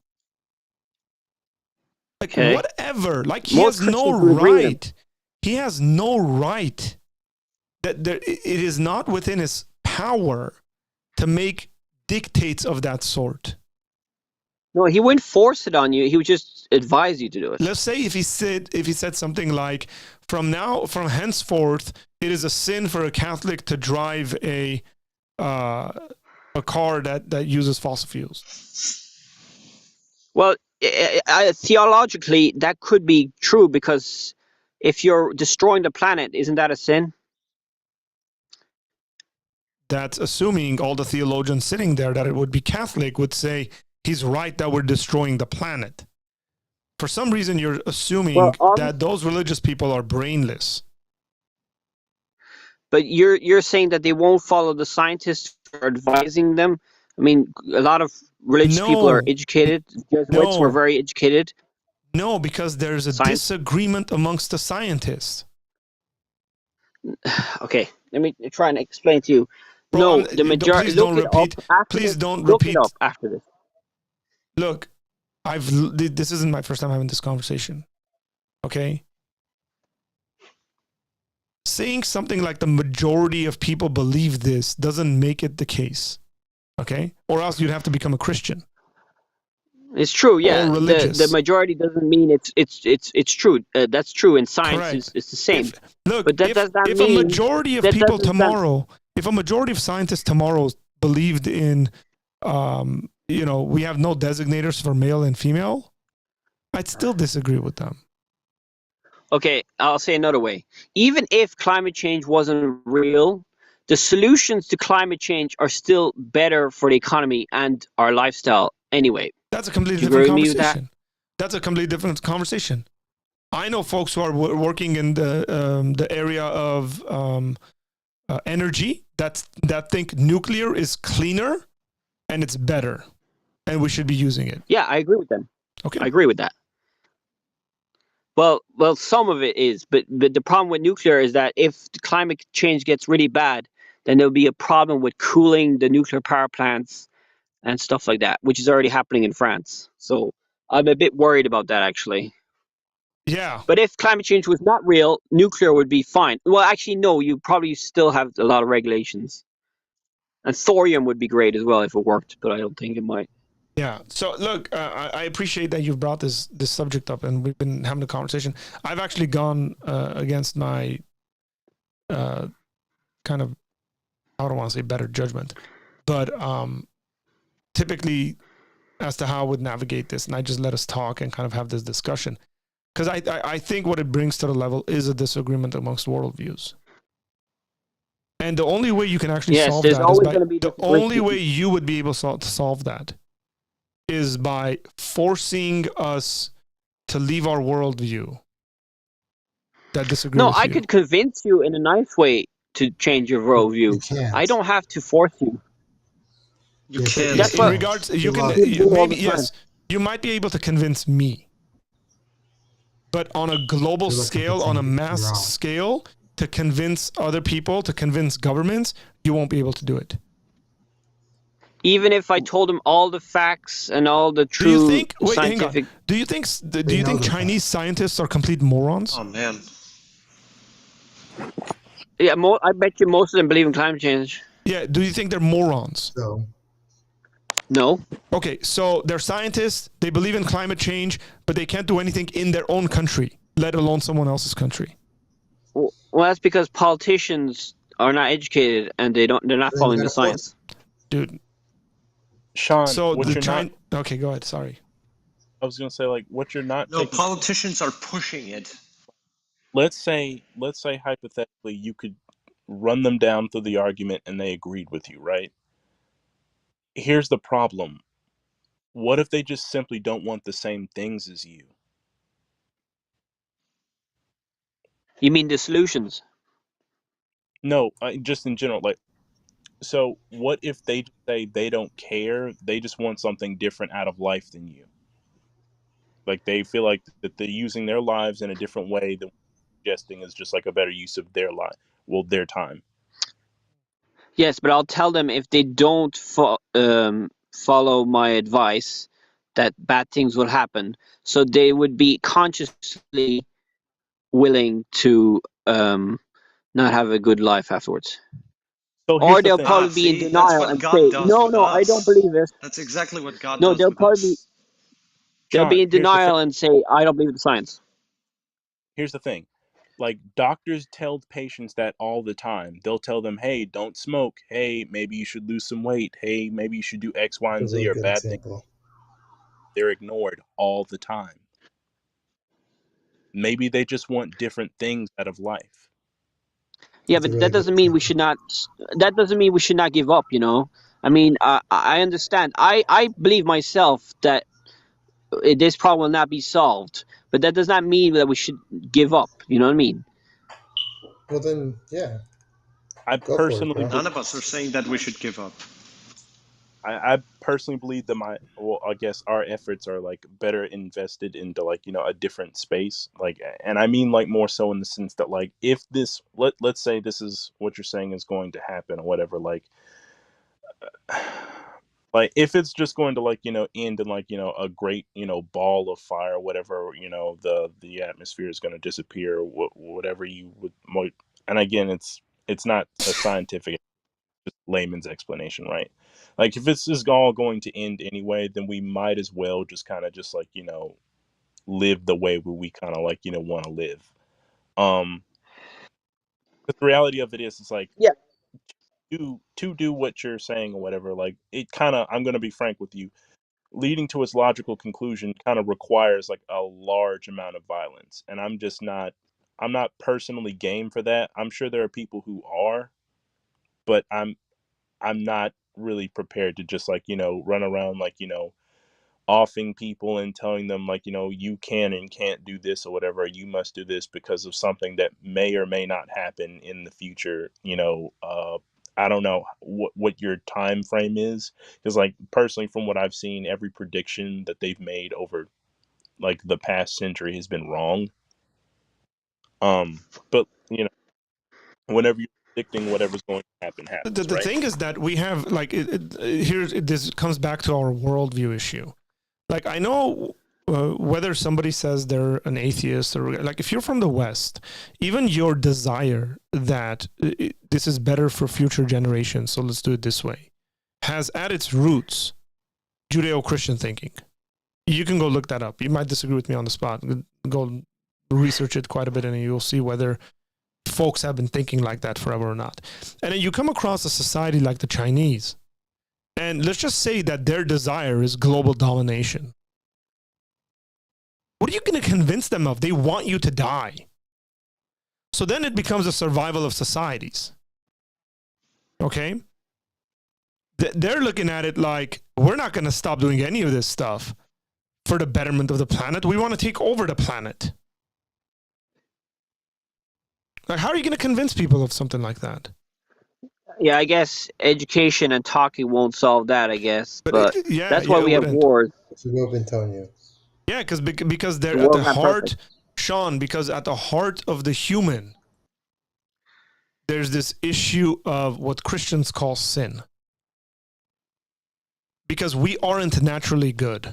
Like whatever. Like he has no right. He has no right. That it is not within his power to make dictates of that sort. No, he wouldn't force it on you. He would just advise you to do it. Let's say if he said something like, from henceforth, it is a sin for a Catholic to drive a car that uses fossil fuels. Well, theologically, that could be true, because if you're destroying the planet, isn't that a sin? That's assuming all the theologians sitting there that it would be Catholic would say he's right that we're destroying the planet. For some reason, you're assuming that those religious people are brainless. But you're saying that they won't follow the scientists who are advising them. I mean, a lot of religious people are educated. Jesuits were very educated. No, because there's a disagreement amongst the scientists. Okay, let me try and explain to you. Bro, no, the majority. Please don't repeat. Look it up after this. Look, this isn't my first time having this conversation. Okay? Saying something like the majority of people believe this doesn't make it the case. Okay? Or else you'd have to become a Christian. It's true, yeah. The majority doesn't mean it's true. That's true in science. It's the same. If a majority of people tomorrow, if a majority of scientists tomorrow believed in, we have no designators for male and female, I'd still disagree with them. Okay, I'll say another way. Even if climate change wasn't real, the solutions to climate change are still better for the economy and our lifestyle anyway. That's a completely different conversation. That's a completely different conversation. I know folks who are working in the area of energy that think nuclear is cleaner and it's better, and we should be using it. Yeah, I agree with them. Okay, I agree with that. Well, some of it is, but the problem with nuclear is that if the climate change gets really bad, then there'll be a problem with cooling the nuclear power plants and stuff like that, which is already happening in France. So I'm a bit worried about that, actually. Yeah. But if climate change was not real, nuclear would be fine. Well, actually, no, you probably still have a lot of regulations. And thorium would be great as well if it worked, but I don't think it might. Yeah. So look, I appreciate that you've brought this subject up, and we've been having a conversation. I've actually gone against my kind of, I don't want to say better judgment, but typically as to how I would navigate this, and I just let us talk and kind of have this discussion, because I think what it brings to the level is a disagreement amongst worldviews. And the only way you can actually solve that is by the only way you would be able to solve that is by forcing us to leave our worldview that disagree with you. No, I could convince you in a nice way to change your worldview. I don't have to force you. You can. That's in regards, you can maybe yes, you might be able to convince me, but on a global scale, on a mass scale, to convince other people, to convince governments, you won't be able to do it. Even if I told them all the facts and all the true scientific... Do you think Chinese scientists are complete morons? Oh, man. Yeah, I bet you most of them believe in climate change. Yeah, do you think they're morons? No. Okay, so they're scientists, they believe in climate change, but they can't do anything in their own country, let alone someone else's country. Well, that's because politicians are not educated and they're not following the science. Dude. Sean, so okay, go ahead. Sorry. I was gonna say, like, what you're not. No, politicians are pushing it. Let's say hypothetically you could run them down through the argument and they agreed with you, right? Here's the problem. What if they just simply don't want the same things as you? You mean the solutions? No, just in general, like. So what if they say they don't care, they just want something different out of life than you? Like they feel like that they're using their lives in a different way than suggesting is just like a better use of their life, their time. Yes, but I'll tell them if they don't follow my advice that bad things will happen. So they would be consciously willing to not have a good life afterwards. Or they'll probably be in denial and say, no, I don't believe it. That's exactly what God does. No, they'll probably be. They'll Sean, be in here's the thing. denial and say, "I don't believe in science." Here's the thing. Like, doctors tell patients that all the time. They'll tell them, hey, don't smoke. Hey, maybe you should lose some weight. Hey, maybe you should do X, Y, That's a and Z really or good bad things. example. They're ignored all the time. Maybe they just want different things out of life. Yeah, That's a but really that good doesn't mean we example. should not. That doesn't mean we should not give up. I mean, I understand. I believe myself that this problem will not be solved, but that does not mean that we should give up. You know what I mean? Well then, yeah, I go for it, personally bro. None of us are saying that we should give up. I personally believe that I guess our efforts are like better invested into like, a different space. Like, and I mean like more so in the sense that like, if this, let's say this is what you're saying is going to happen or whatever, like if it's just going to like, end in like, a great, ball of fire or whatever, the atmosphere is going to disappear, whatever you would, and again, it's not a scientific, just layman's explanation, right? Like if this is all going to end anyway, then we might as well just kind of just like, live the way we kind of like, want to live. But the reality of it is, it's like, Yeah. to do what you're saying or whatever, like it kind of, I'm going to be frank with you, leading to its logical conclusion kind of requires like a large amount of violence, and I'm not personally game for that. I'm sure there are people who are, but I'm not really prepared to just like, run around like, offing people and telling them like, you can and can't do this or whatever, you must do this because of something that may or may not happen in the future. I don't know what your time frame is, because like personally from what I've seen, every prediction that they've made over like the past century has been wrong. But whenever you're predicting whatever's going to happen The, happens, the right? thing is that we have like this comes back to our worldview issue. Like I know whether somebody says they're an atheist or like if you're from the West, even your desire that this is better for future generations, so let's do it this way, has at its roots Judeo-Christian thinking. You can go look that up. You might disagree with me on the spot. Go research it quite a bit and you'll see whether folks have been thinking like that forever or not. And then you come across a society like the Chinese, and let's just say that their desire is global domination. What are you going to convince them of? They want you to die. So then it becomes a survival of societies. Okay? They're looking at it like, we're not going to stop doing any of this stuff for the betterment of the planet. We want to take over the planet. Like, how are you going to convince people of something like that? Yeah, I guess education and talking won't solve that, I guess. But that's why we have wouldn't. wars. That's what I've been telling you. Yeah, because they're The at the world's not heart, perfect. Sean, because at the heart of the human, there's this issue of what Christians call sin. Because we aren't naturally good.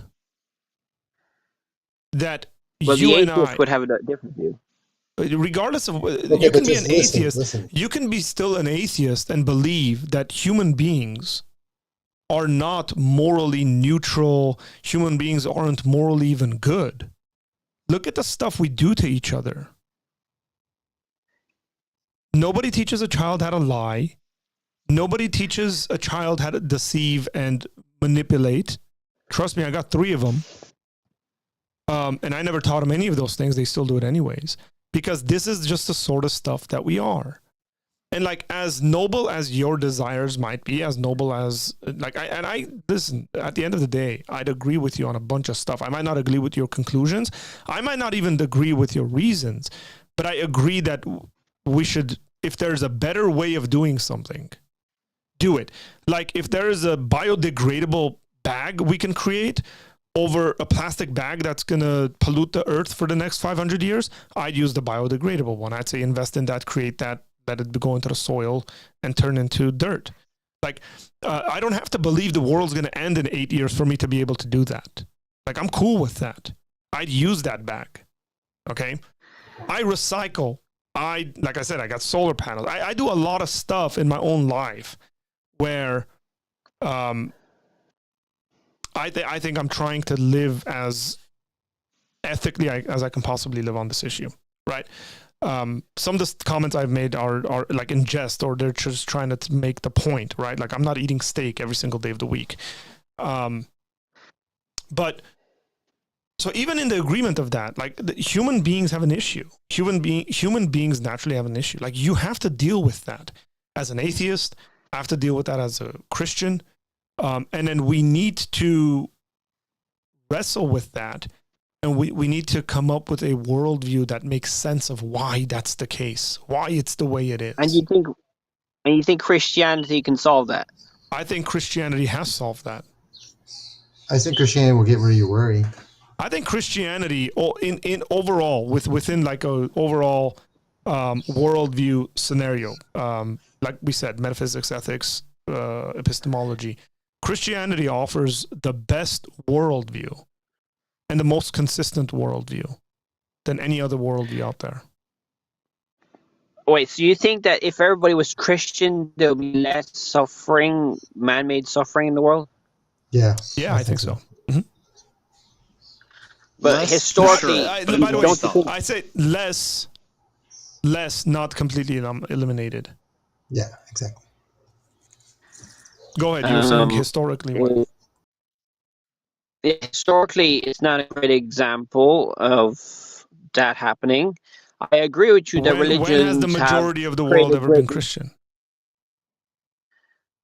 That Well, you the and atheists I, would have a different view. regardless of, Okay, you can but be just an listen, atheist. listen. You can be still an atheist and believe that human beings are not morally neutral. Human beings aren't morally even good. Look at the stuff we do to each other. Nobody teaches a child how to lie. Nobody teaches a child how to deceive and manipulate. Trust me, I got 3 of them. And I never taught them any of those things. They still do it anyways. Because this is just the sort of stuff that we are. And like, as noble as your desires might be, as noble as, like, I listen, at the end of the day, I'd agree with you on a bunch of stuff. I might not agree with your conclusions. I might not even agree with your reasons. But I agree that we should, if there's a better way of doing something, do it. Like, if there is a biodegradable bag we can create over a plastic bag that's going to pollute the earth for the next 500 years, I'd use the biodegradable one. I'd say invest in that, create that, let it go into the soil and turn into dirt. Like, I don't have to believe the world's going to end in 8 years for me to be able to do that. Like, I'm cool with that. I'd use that bag. Okay? I recycle. Like I said, I got solar panels. I do a lot of stuff in my own life where I think I'm trying to live as ethically as I can possibly live on this issue, right? Some of the comments I've made are like in jest, or they're just trying to make the point, right? Like I'm not eating steak every single day of the week. But so even in the agreement of that, like human beings have an issue. Human beings naturally have an issue. Like you have to deal with that as an atheist. I have to deal with that as a Christian. And then we need to wrestle with that. And we need to come up with a worldview that makes sense of why that's the case, why it's the way it is. And you think Christianity can solve that? I think Christianity has solved that. I think Christianity will get rid of your worry. I think Christianity, in overall, within like a overall worldview scenario, like we said, metaphysics, ethics, epistemology, Christianity offers the best worldview and the most consistent worldview than any other worldview out there. Wait, so you think that if everybody was Christian, there would be less suffering, man-made suffering in the world? Yeah. Yeah, I think so. Mm-hmm. But historically, by the way, I say less, not completely eliminated. Yeah, exactly. Go ahead. You were saying historically what? Historically, it's not a great example of that happening. I agree with you that religions when has the majority of the world ever been Christian?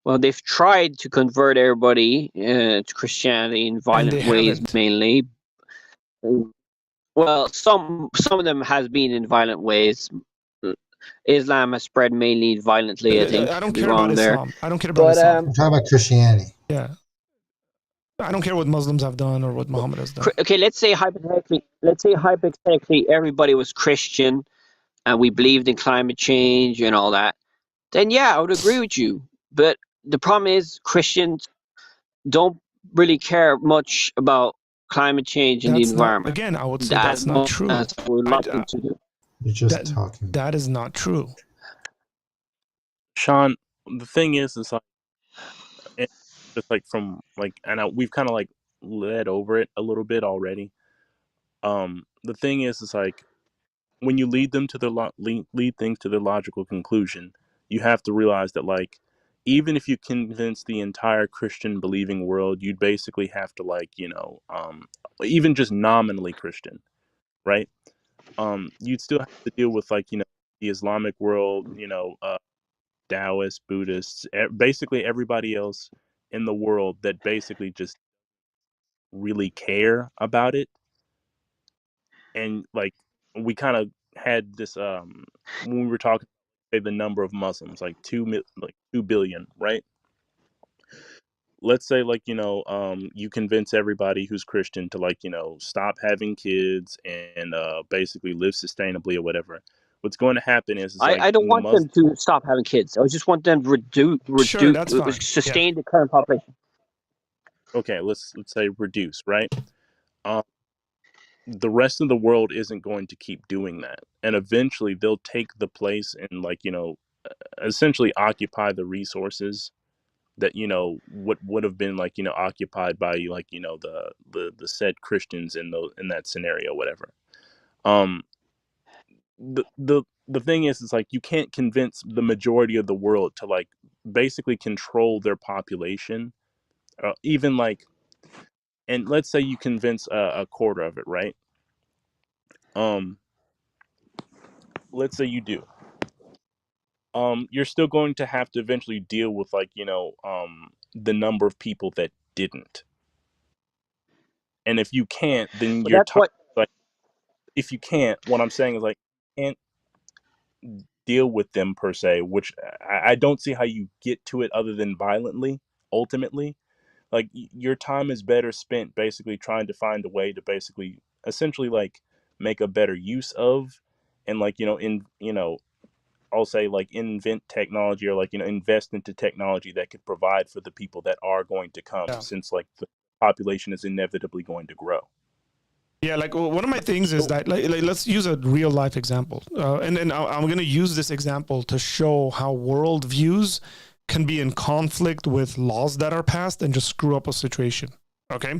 Well, they've tried to convert everybody to Christianity in violent ways, mainly. Well, some of them has been in violent ways. Islam has spread mainly violently, I think. I don't care about Islam. I don't care about Islam. I'm talking about Christianity. Yeah. I don't care what Muslims have done or what Muhammad has done. Okay, let's say hypothetically everybody was Christian and we believed in climate change and all that. Then yeah, I would agree with you. But the problem is Christians don't really care much about climate change and the environment. Again, I would say that's not true. That's what we'd like them to do. You're just talking. That is not true. Sean, the thing is like, just like from like, and we've kind of like led over it a little bit already. The thing is like, when you lead them to the lead things to their logical conclusion, you have to realize that like, even if you convince the entire Christian believing world, you'd basically have to like, even just nominally Christian, right? You'd still have to deal with like, the Islamic world, Taoists, Buddhists, basically everybody else in the world that basically just really care about it. And like, we kind of had this when we were talking about the number of Muslims, like 2 billion, right? Let's say like, you convince everybody who's Christian to like, stop having kids and basically live sustainably or whatever. What's going to happen is like, I don't want them to stop having kids. I just want them to sustain the current population. Okay, let's say reduce, right? The rest of the world isn't going to keep doing that, and eventually they'll take the place and like, essentially occupy the resources that what would have been like, occupied by like, the said Christians in that scenario, whatever. The thing is like, you can't convince the majority of the world to like basically control their population, even like, and let's say you convince a quarter of it, right? Let's say you do. You're still going to have to eventually deal with like, the number of people that didn't. And if you can't, then you're like, if you can't, what I'm saying is like, can't deal with them per se, which I don't see how you get to it other than violently, ultimately. Like, your time is better spent basically trying to find a way to basically essentially like make a better use of, and like, I'll say like invent technology, or like, invest into technology that could provide for the people that are going to come, since like the population is inevitably going to grow. Yeah, like one of my things is that like let's use a real life example, and then I'm going to use this example to show how worldviews can be in conflict with laws that are passed and just screw up a situation. Okay,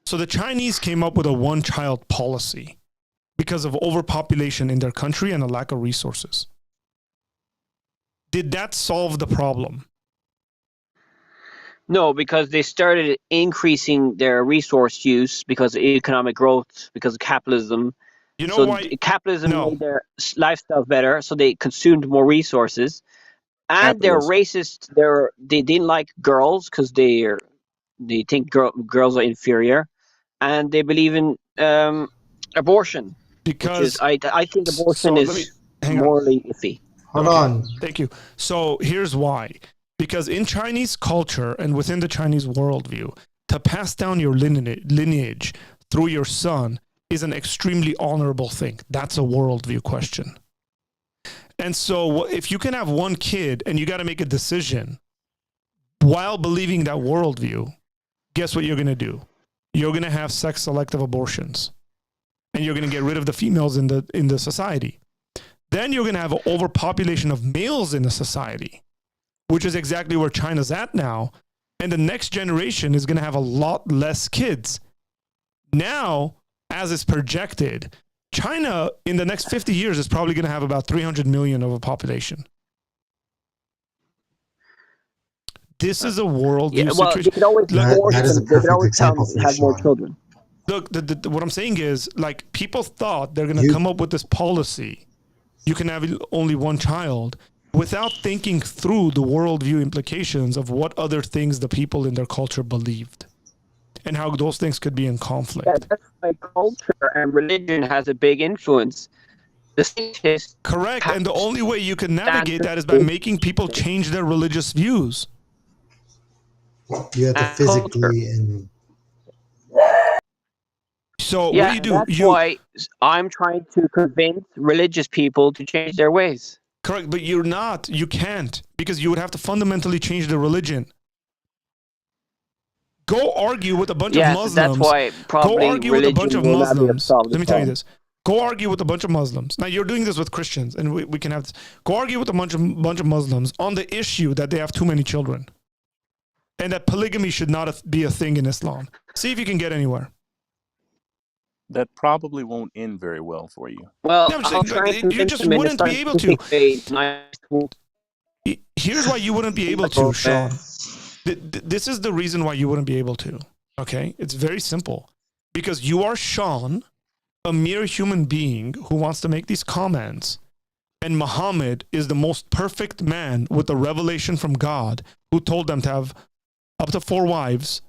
So the Chinese came up with a one-child policy because of overpopulation in their country and a lack of resources. Did that solve the problem? No, because they started increasing their resource use because of economic growth, because of capitalism. You know So why? capitalism No. made their lifestyle better, so they consumed more resources. And they're racist. They didn't like girls because they think girls are inferior, and they believe in abortion. Because I think abortion is morally iffy. Hold on. Thank you. So here's why. Because in Chinese culture and within the Chinese worldview, to pass down your lineage through your son is an extremely honorable thing. That's a worldview question. And so if you can have one kid and you got to make a decision while believing that worldview, guess what you're going to do? You're going to have sex selective abortions. And you're going to get rid of the females in the society. Then you're going to have an overpopulation of males in the society, which is exactly where China's at now. And the next generation is going to have a lot less kids. Now, as is projected, China in the next 50 years is probably going to have about 300 million of a population. This is a worldview situation. They could always that is a perfect example for have more Sean. children. Look, what I'm saying is, like, people thought they're going to come up with this policy. You can have only one child without thinking through the worldview implications of what other things the people in their culture believed and how those things could be in conflict. Yeah, that's why culture and religion has a big influence. Correct. And the only way you can navigate that is by making people change their religious views. You have to physically and... So yeah, what do you do? That's why I'm trying to convince religious people to change their ways. Correct, but you're not. You can't, because you would have to fundamentally change the religion. Go argue with a bunch of Muslims. That's why probably go argue with a bunch of Muslims. Let me tell you this. Go argue with a bunch of Muslims. Now you're doing this with Christians, and we can have this. Go argue with a bunch of Muslims on the issue that they have too many children, and that polygamy should not be a thing in Islam. See if you can get anywhere. That probably won't end very well for you. Well, no, you just wouldn't be able to. Here's why you wouldn't be able to, Sean. This is the reason why you wouldn't be able to. Okay? It's very simple. Because you are Sean, a mere human being who wants to make these comments, and Muhammad is the most perfect man with a revelation from God who told them to have up to 4 wives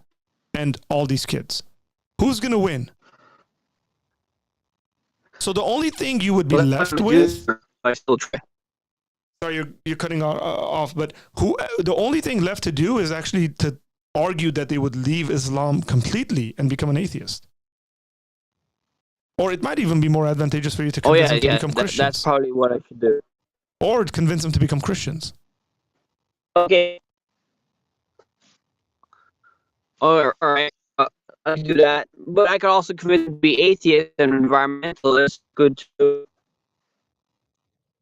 and all these kids. Who's going to win? So the only thing you would be left with... I still try. Sorry, you're cutting off, but the only thing left to do is actually to argue that they would leave Islam completely and become an atheist. Or it might even be more advantageous for you to convince them to become Christians. That's probably what I should do. Or convince them to become Christians. Okay. All right. I can do that. But I could also convince them to be atheist and environmentalist. Good too.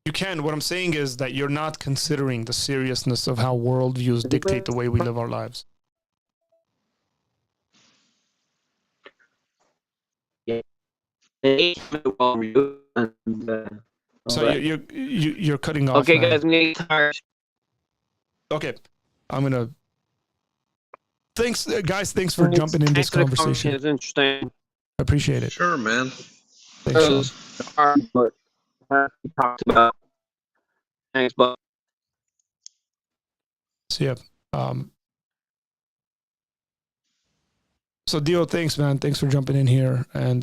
You can. What I'm saying is that you're not considering the seriousness of how worldviews dictate the way we live our lives. Yeah. So you're cutting off. Okay, man. guys, I'm getting tired. Okay, I'm gonna. Thanks, guys. Thanks for jumping in this conversation. It's interesting. I appreciate it. Sure, man. Thanks, Sean. But talked about. Thanks, but. So yeah. So Dio, thanks, man. Thanks for jumping in here, and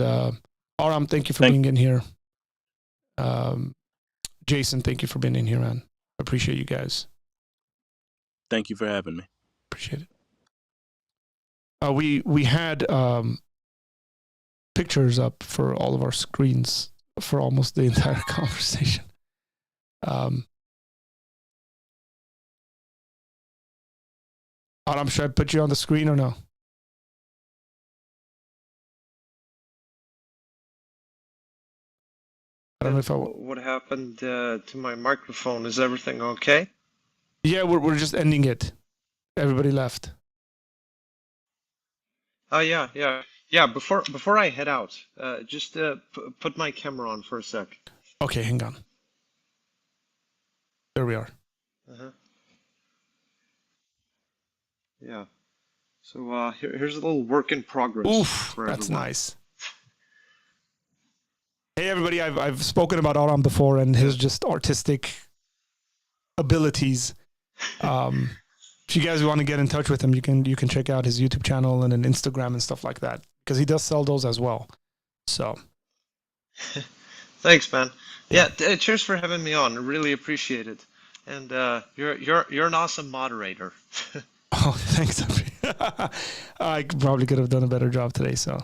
Aram, thank you for being in here. Jason, thank you for being in here, man. Appreciate you guys. Thank you for having me. Appreciate it. We had pictures up for all of our screens for almost the entire conversation. Aram, should I put you on the screen or no? I don't know if I. What happened to my microphone? Is everything okay? Yeah, we're just ending it. Everybody left. Oh yeah. Yeah, before I head out, just put my camera on for a sec. Okay, hang on. There we are. Uh-huh. Yeah. So here's a little work in progress Oof, for that's everyone. nice. Hey everybody, I've spoken about Aram before and his just artistic abilities. If you guys want to get in touch with him, you can check out his YouTube channel and an Instagram and stuff like that, because he does sell those as well. So Thanks, man. Yeah, cheers for having me on. I really appreciate it. And you're an awesome moderator. oh, thanks. I probably could have done a better job today. So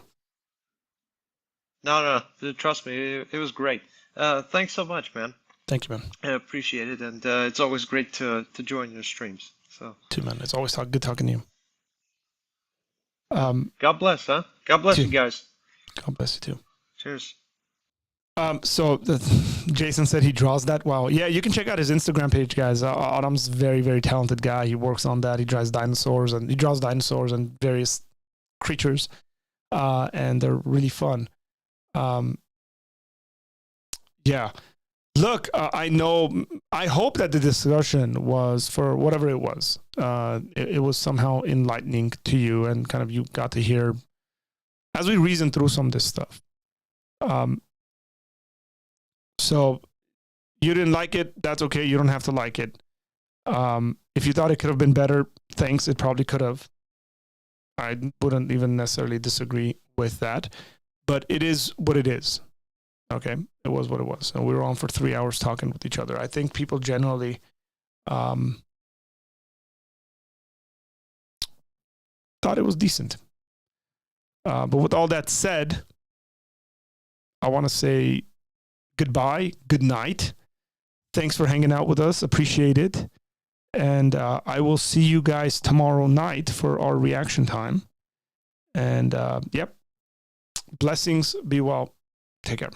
No, trust me, it was great. Thanks so much, man. thank you, man. I appreciate it, and it's always great to join your streams. So Too, man. It's always good talking to you. God bless, huh? God bless you guys. God bless you too. Cheers. So Jason said he draws that. Wow. Yeah, you can check out his Instagram page, guys. Adam's very, very talented guy. He works on that. He draws dinosaurs and various creatures, and they're really fun. Yeah. Look, I hope that the discussion was, for whatever it was, it was somehow enlightening to you, and kind of you got to hear as we reason through some of this stuff. So you didn't like it, that's okay. You don't have to like it. If you thought it could have been better, thanks. It probably could have. I wouldn't even necessarily disagree with that, but it is what it is. Okay, it was what it was. And we were on for 3 hours talking with each other. I think people generally thought it was decent. But with all that said, I want to say goodbye, good night. Thanks for hanging out with us. Appreciate it. And I will see you guys tomorrow night for our reaction time. And yep, blessings. Be well. Take care.